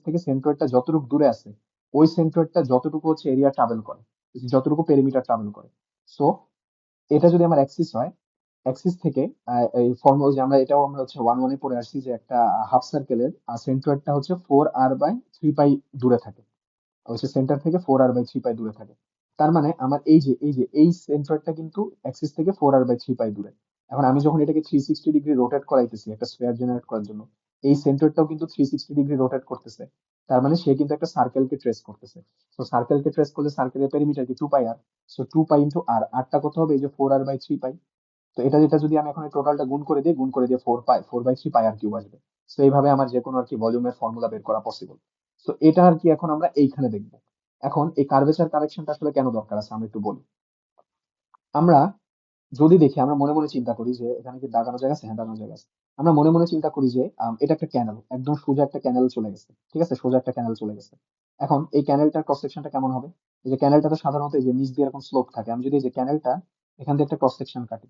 থেকে সেন্ট্রয়েডটা যতটুকু দূরে আছে, ওই সেন্ট্রয়েডটা যতটুকু হচ্ছে এরিয়া ট্রাভেল করে, যতটুকু পেরিমিটার ট্রাভেল করে। সো এটা যদি আমার অ্যাক্সিস হয়, অ্যাক্সিস থেকে এই ফর্মুলা যে আমরা, এটাও আমরা হচ্ছে 1-1 পড়ে আসছি, যে একটা হাফ সার্কেলের সেন্ট্রয়েডটা হচ্ছে 4r/3π দূরে থাকে, হচ্ছে সেন্টার থেকে 4r/3π দূরে থাকে। তার মানে আমার এই সেন্ট্রয়েডটা কিন্তু অ্যাক্সিস থেকে 4r/3π দূরে। এখন আমি যখন এটাকে 360 ডিগ্রি রোটেট করাইতেছি একটা স্ফেয়ার জেনারেট করার জন্য, এই সেন্ট্রয়েডটাও কিন্তু 360 ডিগ্রি রোটেট করতেছে। তার মানে সে কিন্তু একটা সার্কেলকে ট্রেস করতেছে। তো সার্কেলকে ট্রেস করলে সার্কেলের পেরিমিটার কি 2πr। সো 2π ইন্টু আর, আরটা কত হবে, এই যে 4r/3π। তো এটা যদি আমি এখন টোটালটা গুণ করে দিই, গুণ করে দিয়ে 4/3πr³ আসবে। তো এইভাবে আমার যে কোনো আর কি ভলিউমের ফর্মুলা বের করা পসিবল। তো এটা আর কি এখন আমরা এইখানে দেখবো। এখন এই কার্ভেচার কারেকশনটা আসলে কেন দরকার আছে আমরা একটু বলি। আমরা যদি দেখি, আমরা মনে মনে চিন্তা করি যে এখানে কি দাগানো জায়গা আছে, হ্যাঁ দাগানো জায়গা আছে। আমরা মনে মনে চিন্তা করি যে এটা একটা ক্যানেল, একদম সোজা একটা ক্যানেল চলে গেছে, ঠিক আছে, সোজা একটা ক্যানেল চলে গেছে। এখন এই ক্যানেলটার ক্রস সেকশনটা কেমন হবে, এই যে ক্যানেলটা তো সাধারণত এই যে নিচ দিয়ে এরকম স্লোপ থাকে, আমি যদি এই যে ক্যানেলটা এখান থেকে একটা ক্রস সেকশন কাটি,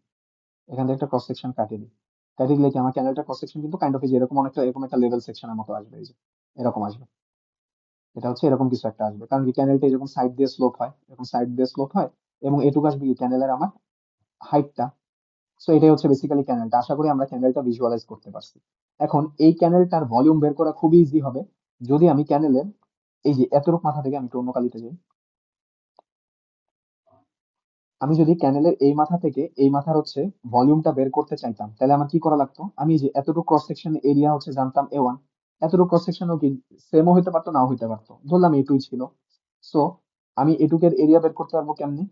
এখান থেকে একটা ক্রস সেকশন কাটিয়ে দিই, কাটিয়ে দিলে কি আমার ক্যানেলটা ক্রস সেকশন কিন্তু কাইন্ড অফ যে এরকম অনেকটা, এরকম একটা লেভেল সেকশনের মতো আসবে, এই যে এরকম আসবে। এটা হচ্ছে এরকম কিছু একটা আসবে, কারণ কি ক্যানেলটা এরকম সাইড দিয়ে স্লোপ হয়, এরকম সাইড দিয়ে স্লোপ হয়, এবং এটুকু আসবে কি ক্যানেলের আমার হাইটটা। সো এটাই হচ্ছে বেসিক্যালি ক্যানেলটা। আশা করি আমরা ক্যানেলটা ভিজুয়ালাইজ করতে পারছি। এখন এই ক্যানেলটার ভলিউম বের করা খুবই ইজি হবে, যদি আমি ক্যানেলের এই যে এতটুক মাথা থেকে, আমি একটু অন্য কালিতে যাই, আমি যদি ক্যানেলের এই মাথা থেকে এই মাথার হচ্ছে ভলিউমটা বের করতে চাইতাম, তাহলে আমার কি করা লাগতো, আমি এই যে এতটুকু ক্রস সেকশন এরিয়া হচ্ছে জানতাম A1, এতটুকু ক্রস সেকশনও কি সেমও হইতে পারতো, নাও হইতে পারতো, ধরলাম এটুই ছিল। সো আমি এটুকের এরিয়া বের করতে পারবো কেমনে,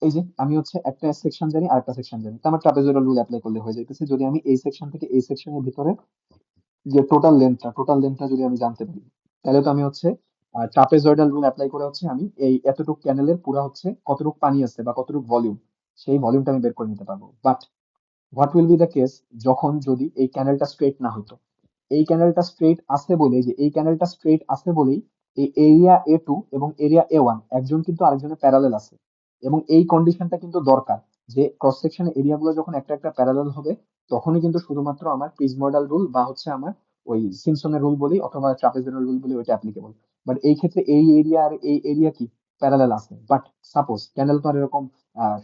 এই যে আমি হচ্ছে একটা সেকশন জানি আর একটা সেকশন জানি, তো আমার ট্রাপেজয়েডাল রুল অ্যাপ্লাই করলে হয়ে যাইতেছে। যদি আমি এই সেকশন থেকে এই সেকশনের ভিতরে যে টোটাল লেন্থটা যদি আমি জানতে পারি, তাহলে তো আমি হচ্ছে ট্রাpezoidal রুল অ্যাপ্লাই করে হচ্ছে আমি এই এতটুকু ক্যানেলের পুরো হচ্ছে কতটুকু পানি আছে বা কতটুকু ভলিউম, সেই ভলিউমটা আমি বের করে নিতে পারবো। But what will be the case যখন যদি এই ক্যানেলটা স্ট্রেট না হতো? এই ক্যানেলটা স্ট্রেট আছে বলে, যে এই ক্যানেলটা স্ট্রেট আছে বলেই এই এরিয়া A2 এবং এরিয়া A1 একজন কিন্তু আরেকজনের প্যারালেল আছে। এবং এই কন্ডিশনটা কিন্তু দরকার, যে ক্রস সেকশন এরিয়াগুলো যখন একটা একটা প্যারালেল হবে, তখনই কিন্তু শুধুমাত্র আমার প্রিজমোইডাল রুল বা হচ্ছে আমার ওই সিমসনের রুল বলি অথবা ট্রাপিজয়েডাল রুল বলি, ওইটা অ্যাপ্লিকেবল। বাট এই ক্ষেত্রে এই এরিয়া আর এই এরিয়া কি প্যারালেল আছে, বাট সাপোজ ক্যানেল তো আর এরকম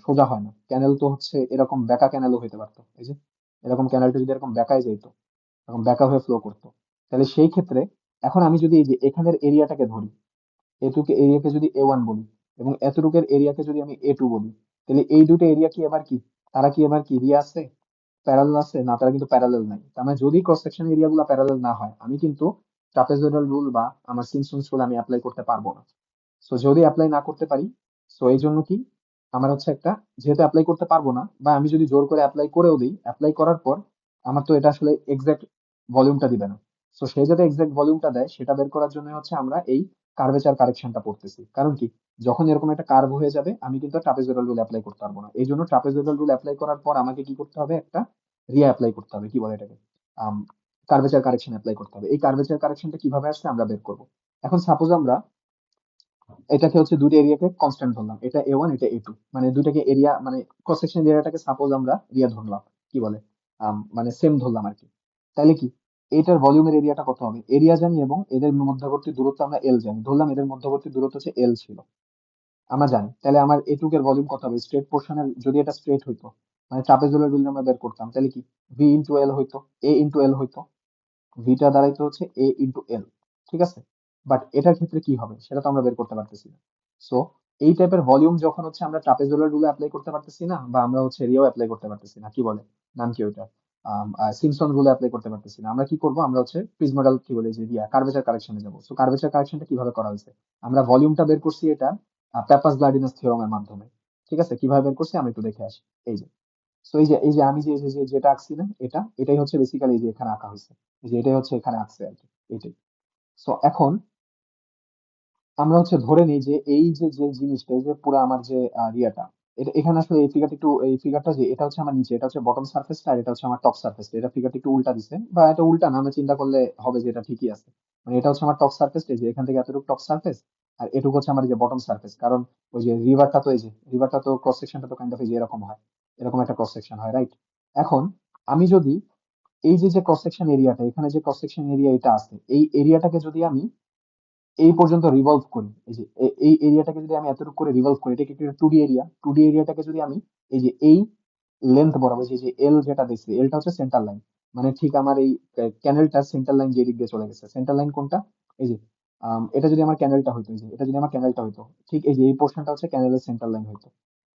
সোজা হয় না, ক্যানেল তো হচ্ছে এরকম বেঁকা ক্যানেলও হতে পারতো। এই যে এরকম ক্যানেলটা যদি এরকম বেঁকায় যেত, এরকম বেঁকা হয়ে ফ্লো করতো, তাহলে সেই ক্ষেত্রে এখন আমি যদি এই যে এখানের এরিয়াটাকে ধরি, এটুকু এরিয়াকে যদি A1 বলি এবং এতটুকের এরিয়াকে যদি আমি A2 বলি, তাহলে এই দুটো এরিয়া কি এবার কি, তারা কি এবার কি রিয়া আছে, প্যারালাল আছে? না, তারা কিন্তু প্যারালাল নাই। তার মানে যদি ক্রস সেকশন এরিয়া গুলো প্যারালাল না হয়, আমি কিন্তু ট্রাpezoidal রুল বা আমার সিমসন্স রুল আমি অ্যাপ্লাই করতে পারবো না। সো যদি অ্যাপ্লাই না করতে পারি, সো এই জন্য কি আমার হচ্ছে একটা, যেহেতু অ্যাপ্লাই করতে পারবো না, বা আমি যদি জোর করে অ্যাপ্লাই করেও দিই, অ্যাপ্লাই করার পর আমার তো এটা আসলে এক্সাক্ট ভলিউমটা দিবে না। সো সে যাতে এক্সাক্ট ভলিউমটা দেয় সেটা বের করার জন্য হচ্ছে আমরা এই কার্ভেচার কারেকশনটা পড়তেছি। কারণ কি, যখন এরকম একটা কার্ভ হয়ে যাবে আমি কিন্তু ট্রাpezoidal রুল অ্যাপ্লাই করতে পারবো না। এই জন্য ট্রাpezoidal রুল অ্যাপ্লাই করার পর আমাকে কি করতে হবে, একটা রিয়া অ্যাপ্লাই করতে হবে, কি বলে এটাকে, কার্ভেচার কারেকশন অ্যাপ্লাই করতে হবে। এই কার্ভেচার কারেকশনটা কিভাবে আসছে আমরা বের করবো। এখন সাপোজ আমরা এটাকে হচ্ছে দুটো এরিয়াকে কনস্ট্যান্ট ধরলাম, এটা A1 এটা A2, মানে দুটাকে এরিয়া মানে ক্রস সেকশন এরিয়াটাকে সাপোজ আমরা রিয়া ধরলাম, কি বলে মানে সেম ধরলাম আর কি। তাহলে কি এটার ভলিউমের এরিয়াটা কত হবে, এরিয়া জানি এবং এদের মধ্যবর্তী দূরত্ব আমরা এল জানি, ধরলাম এদের মধ্যবর্তী দূরত্ব হচ্ছে এল ছিল, আমরা জানি। তাহলে আমার এটুক এর ভলিউম কত হবে, স্ট্রেট পোর্শনের যদি এটা স্ট্রেট হইতো, মানে ট্রাপেজুলার বিল আমরা বের করতাম, তাহলে কি ভি ইন্টু এল হইতো, এ ইন্টু এল হইতো, ভিটা দাঁড়াইতে হচ্ছে A × L, ঠিক আছে। বাট এটার ক্ষেত্রে কি হবে সেটা তো আমরা বের করতে পারতেছি না। সো এই টাইপের ভলিউম যখন হচ্ছে আমরা ট্রাপেজুলার রুলে অ্যাপ্লাই করতে পারতেছি না, বা আমরা হচ্ছে রিয়াও অ্যাপ্লাই করতে পারতেছি না, কি বলে নাম কি ওইটা, সিমসন রুলে অ্যাপ্লাই করতে পারতেছি না, আমরা কি করব, আমরা হচ্ছে প্রিজমোডাল কি বলে যে রিয়া কার্ভেচার কারেকশনে যাবো। সো কার্ভেচার কারেকশনটা কিভাবে করা হয়েছে, আমরা ভলিউমটা বের করছি এটা প্যাপাস গ্লাডিনাস থিওরামের মাধ্যমে। ঠিক আছে, কিভাবে বের করছি আমি একটু দেখে আসি। এই যে, সো এই যে আমি যেটা আঁকছি না, এটাই হচ্ছে বেসিক্যালি এই যে এখানে আঁকা হয়েছে, এই যে এটাই হচ্ছে এখানে আঁকছে আর কি, এটাই। সো এখন আমরা হচ্ছে ধরে নিই যে এই যে জিনিসটা, এই যে পুরো আমার যে রিয়াটা, এটা এখানে আসলে এই ফিগারটা একটু, এই ফিগারটা যে এটা হচ্ছে আমার নিচে, এটা হচ্ছে বটম সারফেসটা আর এটা হচ্ছে আমার টপ সারফেস, এটা ফিগারটা একটু উল্টা দিছে, বা এটা উল্টা না, আমরা চিন্তা করলে হবে যে এটা ঠিকই আছে। মানে এটা হচ্ছে আমার টপ সারফেস, এই যে এখান থেকে এতটুকু টপ সারফেস, আর এটুকু হচ্ছে আমার এই যে বটম সারফেস। কারণ ওই যে রিভারটা তো, এই যে রিভারটা তো ক্রস সেকশনটা তো কাইন্ড অফ এই যে এরকম হয়, এরকম একটা ক্রস সেকশন হয়, রাইট? এখন আমি যদি এই যে ক্রস সেকশন এরিয়াটা, এখানে যে ক্রস সেকশন এরিয়া এটা আছে, এই এরিয়াটাকে যদি আমি এই পর্যন্ত রিভলভ করি, এই যে এই এরিয়াটাকে যদি আমি এতটুকু করে রিভলভ করি, এটাকে একটা 2D এরিয়া, 2D এরিয়াটাকে যদি আমি এই যে এই লেন্থ বরাবর, যে এল যেটা দেখছি, এলটা হচ্ছে সেন্টার লাইন, মানে ঠিক আমার এই ক্যানেলটার সেন্টার লাইন যে দিক দিয়ে চলে গেছে, সেন্টার লাইন কোনটা, এই যে এটা যদি আমার ক্যানেলটা হইতো, এই যে এটা যদি আমার ক্যানেলটা হইতো, ঠিক এই যে এই পোর্শনটা হচ্ছে ক্যানেলের সেন্টার লাইন হইতো।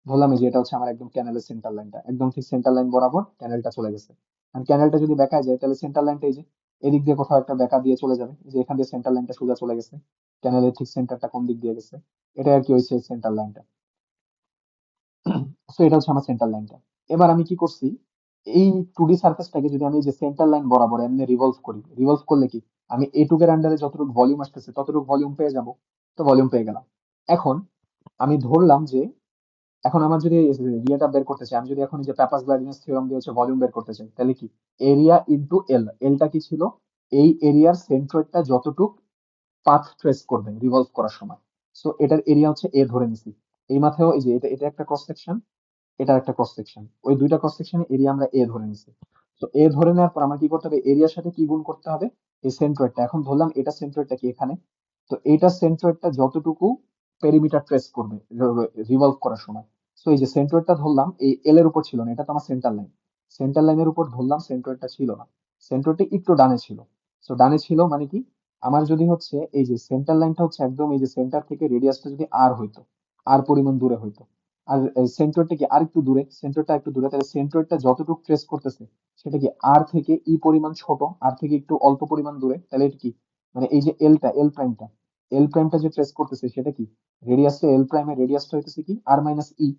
বললাম এই যে এটা হচ্ছে আমার একদম ক্যানেলের সেন্টার লাইনটা, একদম ঠিক সেন্টার লাইন বরাবর ক্যানেলটা চলে গেছে। আর ক্যানেলটা যদি বেঁকায় যায়, তাহলে সেন্টার লাইনটা এই যে এদিক দিয়ে কোথাও একটা বেঁকা দিয়ে চলে যাবে, এই যে এখান দিয়ে সেন্টার লাইনটা সোজা চলে গেছে, ক্যানেলের ঠিক সেন্টারটা কোন দিক দিয়ে গেছে, এটা আর কি হয়েছে সেন্টার লাইনটা। তো এটা হচ্ছে আমার সেন্টার লাইনটা। এবার আমি কি করছি, এই 2D সার্ফেসটাকে যদি আমি এই যে সেন্টার লাইন বরাবর এমনি রিভলভ করি, রিভলভ করলে কি আমি এটুকের আন্ডারে যতটুকু ভলিউম আসতেছে ততটুকু ভলিউম পেয়ে যাব। তো ভলিউম পেয়ে গেলাম। এখন আমি ধরলাম যে, এখন আমার যদি ইয়েটা বের করতে চাই, আমি যদি এখন এই যে প্যাপাস গ্লাডিনাস থিওরাম দিয়ে হচ্ছে ভলিউম বের করতে চাই, তাহলে কি এরিয়া ইনটু এল, এলটা কি ছিল, এই এরিয়ার সেন্ট্রয়েডটা যতটুক পাথ ট্রেস করবে রিভলভ করার সময়, সো এটার এরিয়া হচ্ছে এ ধরে নিছি। এই মাথায়ও এই যে এটা এটা একটা ক্রস সেকশন, এটার একটা ক্রস সেকশন, ওই দুইটা ক্রস সেকশনে এরিয়া আমরা এ ধরে নিছি। তো এ ধরে নেওয়ার পর আমার কি করতে হবে, এরিয়ার সাথে কি গুণ করতে হবে, এই সেন্ট্রয়েডটা, এখন ধরলাম এটা সেন্ট্রয়েডটা কি এখানে, তো এইটা সেন্ট্রয়েডটা যতটুকু পেরিমিটার ট্রেস করবে রিভলভ করার সময়, সো এই যে সেন্ট্রয়েডটা ধরলাম এই এল এর উপর ছিল না, এটা তো আমার সেন্টার লাইন, সেন্টার লাইনের উপর ধরলাম সেন্ট্রয়েডটা ছিল না, সেন্ট্রয়েডটা একটু ডানে ছিল। সো ডানে ছিল মানে কি, আমার যদি হচ্ছে এই যে সেন্টার লাইনটা হচ্ছে একদম এই যে সেন্টার থেকে রেডিয়াসটা যদি আর হইতো, আর পরিমাণ দূরে হইতো, আর সেন্ট্রয়েডটা কি আর একটু দূরে, সেন্ট্রয়েডটা একটু দূরে, তাহলে সেন্ট্রয়েডটা যতটুকু ট্রেস করতেছে সেটা কি আর থেকে ই পরিমাণ ছোট, আর থেকে একটু অল্প পরিমাণ দূরে, তাহলে এটা কি, মানে এই যে এলটা, এল প্রাইমটা, এল প্রাইমটা যে ট্রেস করতেছে সেটা কি, রেডিয়াসটা এল প্রাইমের রেডিয়াসটা হইতেছে কি আর মাইনাস ই,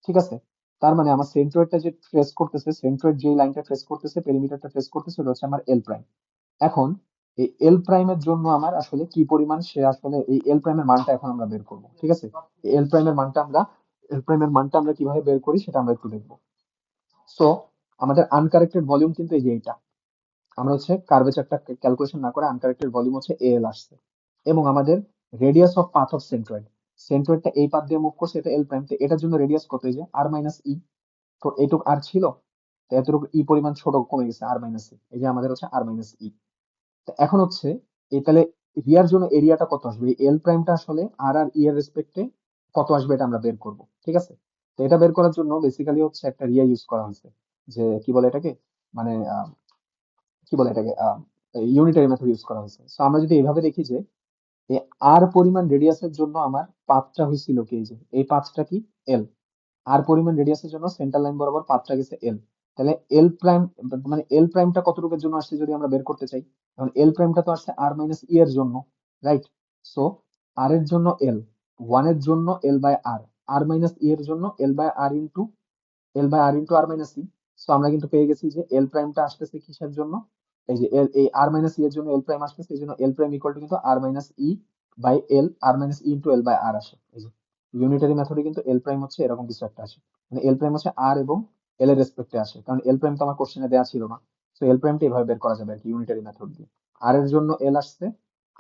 ঠিক আছে। তার মানে আমার সেন্ট্রয়েডটা যে ট্রেস করতেছে, সেন্ট্রয়েড যে লাইনটা ট্রেস করতেছে, পেরিমিটারটা ট্রেস করতেছে, ওটা হচ্ছে আমার এল প্রাইম। এখন এই এল প্রাইমের জন্য আমার আসলে কি পরিমাণ সে আসলে এই এল প্রাইমের মানটা এখন আমরা বের করবো, ঠিক আছে? এল প্রাইমের মানটা আমরা কিভাবে বের করি সেটা আমরা একটু দেখবো। সো আমাদের আনকারেক্টেড ভলিউম কিন্তু এই যে এইটা, আমরা হচ্ছে কার্ভেচারটা ক্যালকুলেশন না করে আনকারেক্টেড ভলিউম হচ্ছে এল আসছে, এবং আমাদের radius of path of centroid, সেন্ট্রয়েডটা এই পাথ দিয়ে মুভ করছে, এটা এল প্রাইম, তো এটার জন্য রেডিয়াস কত, এই যে আর মাইনাস ই। তো এইটুকু আর ছিল, তো এতটুকু ই পরিমাণ ছোট কমে গেছে আর মাইনাস ই, এই যে আমাদের হচ্ছে আর মাইনাস ই। তো এখন হচ্ছে এই তাহলে রিয়ার জন্য এরিয়াটা কত আসবে, এল প্রাইমটা আসলে আর আর ই এর রেসপেক্টে কত আসবে এটা আমরা বের করব, ঠিক আছে? তো এটা বের করার জন্য বেসিক্যালি হচ্ছে একটা রিয়া ইউজ করা হয়েছে, যে কি বলে এটাকে, মানে কি বলে এটাকে, ইউনিটারি মেথড ইউজ করা হয়েছে। তো আমরা যদি এইভাবে দেখি যে এই আর পরিমাণ রেডিয়াসের জন্য আমার পাথটা হয়েছিল কি, এই যে এই পাথটা কি, এল। আর পরিমাণ রেডিয়াসের জন্য সেন্টার লাইন বরাবর পাথটা গেছে এল। তাহলে এল প্রাইম, মানে এল প্রাইমটা কতটুকুর জন্য আসছে যদি আমরা বের করতে চাই, এখন এল প্রাইমটা তো আসছে আর মাইনাস ই এর জন্য, রাইট? সো আর এর জন্য এল, ওয়ান এর জন্য L by R, R minus E এর জন্য L by R into R minus E. So আমরা কিন্তু পেয়ে গেছি যে এল প্রাইমটা আসতেছে কিসের জন্য, এই যে এল, এই আর মাইনাস ই এর জন্য এল প্রাইম আসতেছে, এই জন্য এল প্রাইম ইকুয়াল টু কিন্তু R minus E by L, R minus E into L by R আসে। এই যে ইউনিটারি মেথডে কিন্তু এল প্রাইম হচ্ছে এরকম কিছু একটা আসে, মানে এল প্রাইম হচ্ছে আর এবং এল এর রেসপেক্টে আসে, কারণ এল প্রাইম তো আমার কোশ্চেনে দেওয়া ছিল না। তো এল প্রাইমটা এভাবে বের করা যাবে আর কি, ইউনিটারি মেথড দিয়ে। আর এর জন্য এল আসছে,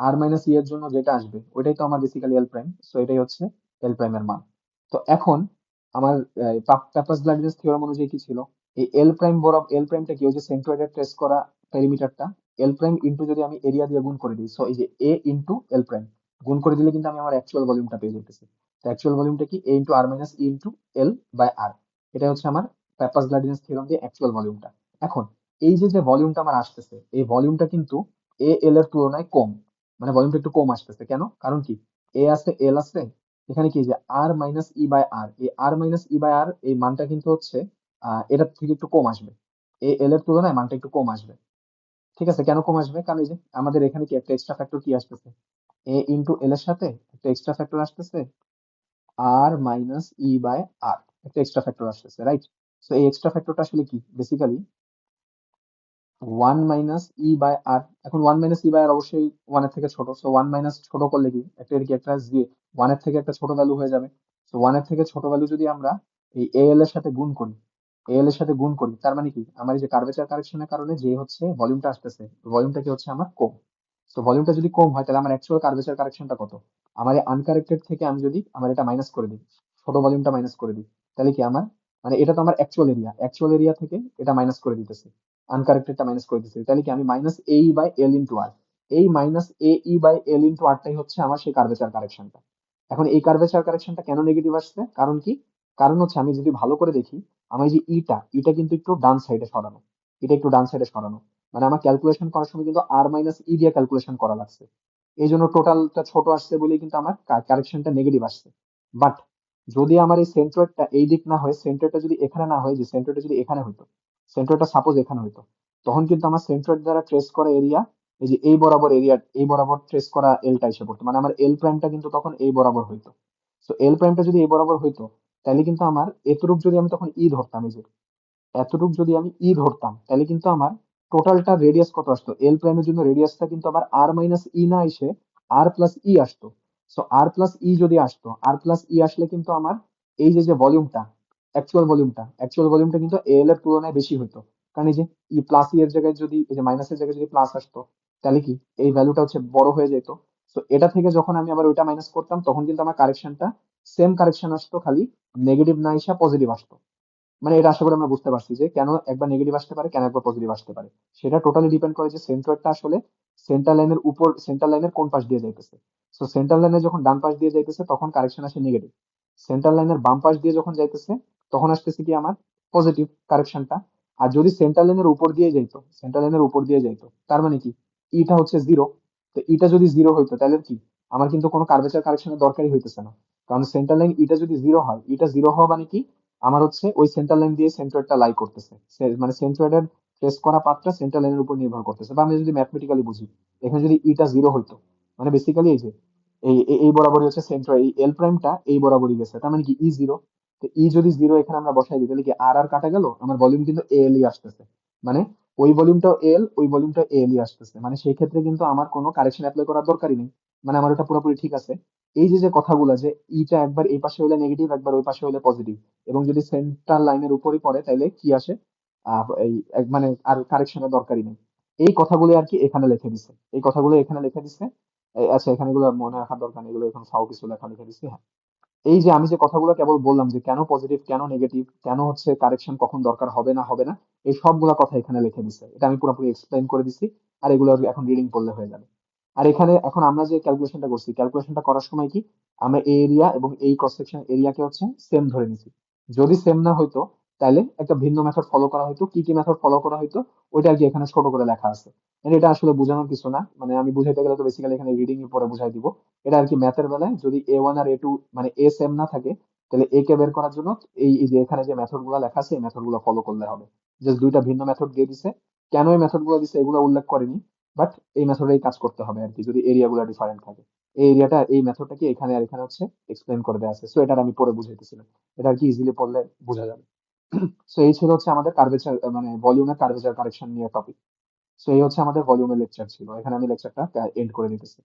আর মাইনাস ই এর জন্য যেটা আসবে ওইটাই তো আমার বেসিক্যালি এল প্রাইম, সো এটাই হচ্ছে এল প্রাইমের মান। তো এখন আমার পাপাস গ্লাডিনাস থিওরেম অনুযায়ী কি ছিল, এই এল প্রাইম বরাবর, এল প্রাইমটা কি, ওই যে সেন্ট্রয়েডের ট্রেস করা পেরিমিটারটা, এল প্রাইম ইন্টু যদি আমি এরিয়া দিয়ে গুণ করে দিই, সো এই যে এ ইন্টু এল প্রাইম গুণ করে দিলে কিন্তু আমি আমার অ্যাকচুয়াল ভলিউমটা পেয়ে যেতেছি। তো অ্যাকচুয়াল ভলিউমটা কি, A into R minus E into L by R, এটা হচ্ছে আমার পাপাস গ্লাডিনাস থিওরেম দিয়ে অ্যাকচুয়াল ভলিউমটা। এখন এই যে যে ভলিউমটা আমার আসতেছে, এই ভলিউমটা কিন্তু এ এল এর তুলনায় কম, মানে ভলিউমটা একটু কম আসতেছে, কেন, কারণ কি, এ আছে এল আছে, এখানে কি যে আর মাইনাস ই বাই আর, এই আর মাইনাস ই বাই আর এই মানটা কিন্তু হচ্ছে এটার থেকে একটু কম আসবে, এ এল এর তুলনায় মানটা একটু কম আসবে। ঠিক আছে, কেন কম আসবে, কারণ এই যে আমাদের এখানে কি একটা এক্সট্রা ফ্যাক্টর কি আসতেছে, এ ইন্টু এল এর সাথে একটা এক্সট্রা ফ্যাক্টর আসতেছে আর মাইনাস ই বাই আর, একটা এক্সট্রা ফ্যাক্টর আসতেছে, রাইট? তো এই এক্সট্রা ফ্যাক্টরটা আসলে কি, basically one minus E by R. এখন one minus E by R অবশ্যই ওয়ান এর থেকে ছোট, সো ওয়ান মাইনাস ছোট করলে কি একটা, এর কি একটা ওয়ান এর থেকে একটা ছোট ভ্যালু হয়ে যাবে। তো ওয়ান এর থেকে ছোট ভ্যালু যদি আমরা এই এ এল এর সাথে গুণ করি, এ এল এর সাথে গুণ করি, তার মানে কি আমার এই যে কার্ভেচার কারেকশনের কারণে যে হচ্ছে ভলিউমটা আসতেছে, ভলিউমটা কি হচ্ছে আমার কম। তো ভলিউমটা যদি কম হয় তাহলে আমার অ্যাকচুয়াল কার্ভেচার কারেকশনটা কত, আমার এই আনকারেক্টেড থেকে আমি যদি আমার এটা মাইনাস করে দিই, ছোট ভলিউমটা মাইনাস করে দিই, তাহলে কি আমার, মানে এটা তো আমার অ্যাকচুয়াল এরিয়া থেকে এটা মাইনাস করে দিতেছে, আনকারেক্টেডটা মাইনাস করে দিতেছে, তাহলে কি আমি minus A E by L into R, এই minus A E by L into আরটাই হচ্ছে আমার সেই কার্ভেচার কারেকশনটা। এখন এই কার্ভেচার কারেকশনটা কেন নেগেটিভ আসছে, কারণ কি, কারণ হচ্ছে আমি যদি ভালো করে দেখি, আমার এই যে ইটা কিন্তু একটু ডান সাইডে সরানো, এটা একটু ডান সাইডে সরানো, মানে আমার ক্যালকুলেশন করার সময় কিন্তু আর মাইনাস ই দিয়ে ক্যালকুলেশন করা লাগছে, এই জন্য টোটালটা ছোট আসছে বলেই কিন্তু আমার কারেকশনটা নেগেটিভ আসছে। বাট যদি আমার এই সেন্ট্রয়েডটা এই দিক না হয়, সেন্ট্রয়েডটা যদি এখানে না হয়, যে সেন্ট্রয়েডটা যদি এখানে হইতো, সেন্ট্রয়েডটা সাপোজ এখানে হইতো, তখন কিন্তু আমার সেন্ট্রয়েড দ্বারা ট্রেস করা এরিয়া, এই যে এই বরাবর এরিয়া, এই বরাবর ট্রেস করা এলটা এসে পড়তো, মানে আমার এল প্রাইমটা কিন্তু তখন এই বরাবর হইতো। তো এল প্রাইমটা যদি এই বরাবর হইতো, তাহলে কিন্তু আমার এতটুক যদি আমি তখন ই ধরতাম, এই যে এতটুকু যদি আমি ই ধরতাম, তাহলে কিন্তু আমার টোটালটা রেডিয়াস কত আসতো, এল প্রাইমের জন্য রেডিয়াসটা কিন্তু আবার আর মাইনাস ই না এসে আর প্লাস ই আসতো। সো আর প্লাস ই যদি আসতো, আর প্লাস ই আসলে কিন্তু আমার এই যে যে ভলিউমটা, অ্যাকচুয়াল ভলিউমটা কিন্তু এল এর তুলনায় বেশি হতো, কারণ এই যে ই প্লাস ই এর জায়গায় যদি, এই যে মাইনাসের জায়গায় যদি প্লাস আসতো, তাহলে কি এই ভ্যালুটা হচ্ছে বড় হয়ে যেত। তো এটা থেকে যখন আমি আবার ওইটা মাইনাস করতাম, তখন কিন্তু আমার কারেকশনটা সেম কারেকশন আসতো, খালি নেগেটিভ না এসে পজিটিভ আসতো। মানে এটা আশা করি আমরা বুঝতে পারছি যে কেন একবার নেগেটিভ আসতে পারে, কেন একবার পজিটিভ আসতে পারে। সেটা টোটালি ডিপেন্ড করে যে সেন্ট্রয়েডটা আসলে সেন্টার লাইনের কোন পাশ দিয়ে যাইতেছে। তো সেন্টার লাইনে যখন ডান পাশ দিয়ে যাইতেছে তখন কারেকশন আসে নেগেটিভ, সেন্টার লাইনের বাম পাশ দিয়ে যখন যাইতেছে তখন আসতেছে কি আমার পজিটিভ কারেকশনটা। আর যদি সেন্টার লাইনের উপর দিয়ে যাইতো, তার মানে কি ইটা হচ্ছে জিরো। তো ইটা যদি জিরো হইতো তাহলে কি আমার কিন্তু কোনো কার্ভেচার কারেকশনের দরকারই হইতেছে না, কারণ সেন্টার লাইন ইটা যদি জিরো হয়, ইটা জিরো হওয়া মানে কি, আমার হচ্ছে ওই সেন্টার লাইন দিয়ে সেন্ট্রয়েডটা লাই করতেছে, মানে সেন্ট্রয়েডের ট্রেস করা পাথটা সেন্টার লাইনের উপর নির্ভর করতেছে। বা আমি যদি ম্যাথমেটিক্যালি বুঝি, এখানে যদি ইটা জিরো হইতো, মানে বেসিক্যালি এই যে এই বরাবরই হচ্ছে সেন্ট্রয়েড, এই এল প্রাইমটা এই বরাবরই গেছে, তার মানে কি ই জিরো। তো ই যদি জিরো এখানে আমরা বসাই দিই, তাহলে কি আর আর কাটা গেল, আমার ভলিউম কিন্তু এল ই আসতেছে, মানে ওই ভলিউমটা এল, ওই ভলিউমটা এলই আসতেছে, মানে সেই ক্ষেত্রে কিন্তু আমার কোনো কারেকশন অ্যাপ্লাই করার দরকারই নেই। মানে আমার ওটা পুরোপুরি ঠিক আছে। এই যে যে কথাগুলো যে ইটা একবার এই পাশে হলে নেগেটিভ, একবার ওই পাশে হলে পজিটিভ, এবং যদি সেন্টার লাইনের উপরই পড়ে তাহলে কি আসে, এই মানে আর কারেকশনের দরকারই নেই। এই কথাগুলো আর কি এখানে লিখে দিছে, এই কথাগুলো এখানে লিখে দিছে। আচ্ছা, এখানে এগুলো মনে রাখার দরকার নেই, এগুলো এখন ফাও কিছু লেখা লিখে দিছে। হ্যাঁ, এই যে আমি যে কথাগুলো কেবল বললাম যে কেন পজিটিভ, কেন নেগেটিভ, কেন হচ্ছে কারেকশন কখন দরকার হবে না হবে না, এই সবগুলা কথা এখানে লিখে দিছে, এটা আমি পুরোপুরি এক্সপ্লেইন করে দিছি। আর এগুলো এখন রিডিং করলে হয়ে যাবে। আর এখানে এখন আমরা যে ক্যালকুলেশনটা করছি, ক্যালকুলেশনটা করার সময় কি আমরা এই এরিয়া এবং এই ক্রস সেকশন এরিয়াকে হচ্ছে সেম ধরে নিছি। যদি সেম না হইতো তাহলে একটা ভিন্ন মেথড ফলো করা হতো। কি কি মেথড ফলো করা হতো ওইটা আর কি এখানে ছোট করে লেখা আছে। মানে এটা আসলে বোঝানোর কিছু না, মানে আমি বুঝাইতে গেলে তো বেসিক্যালি এখানে রিডিং এর পরে বুঝাই দিব। এটা আর কি ম্যাথের বেলায় যদি A1 আর A2 মানে এ সেম না থাকে, তাহলে এ কে বের করার জন্য এই যে এখানে যে মেথড গুলো লেখা আছে এই মেথড গুলো ফলো করলে হবে। জাস্ট দুইটা ভিন্ন মেথড দিয়ে দিছে, কেন এই মেথড গুলো দিছে এগুলো উল্লেখ করেনি, বাট এই মেথডেই কাজ করতে হবে আর কি যদি এরিয়া গুলো ডিফারেন্ট থাকে। এই এরিয়াটা এই মেথডটা কি এখানে আর এখানে হচ্ছে এক্সপ্লেন করে দেওয়া আছে, সো এটা আমি পরে বুঝাইতেছিলাম। এটা আর কি ইজিলি পড়লে বোঝা যাবে। সো এই ছিল হচ্ছে আমাদের কার্ভেচার মানে ভলিউমের কার্ভেচার কারেকশন নিয়ে টপিক। সো এই হচ্ছে আমাদের ভলিউমের লেকচার ছিল, এখানে আমি লেকচারটা এন্ড করে দিতেছি।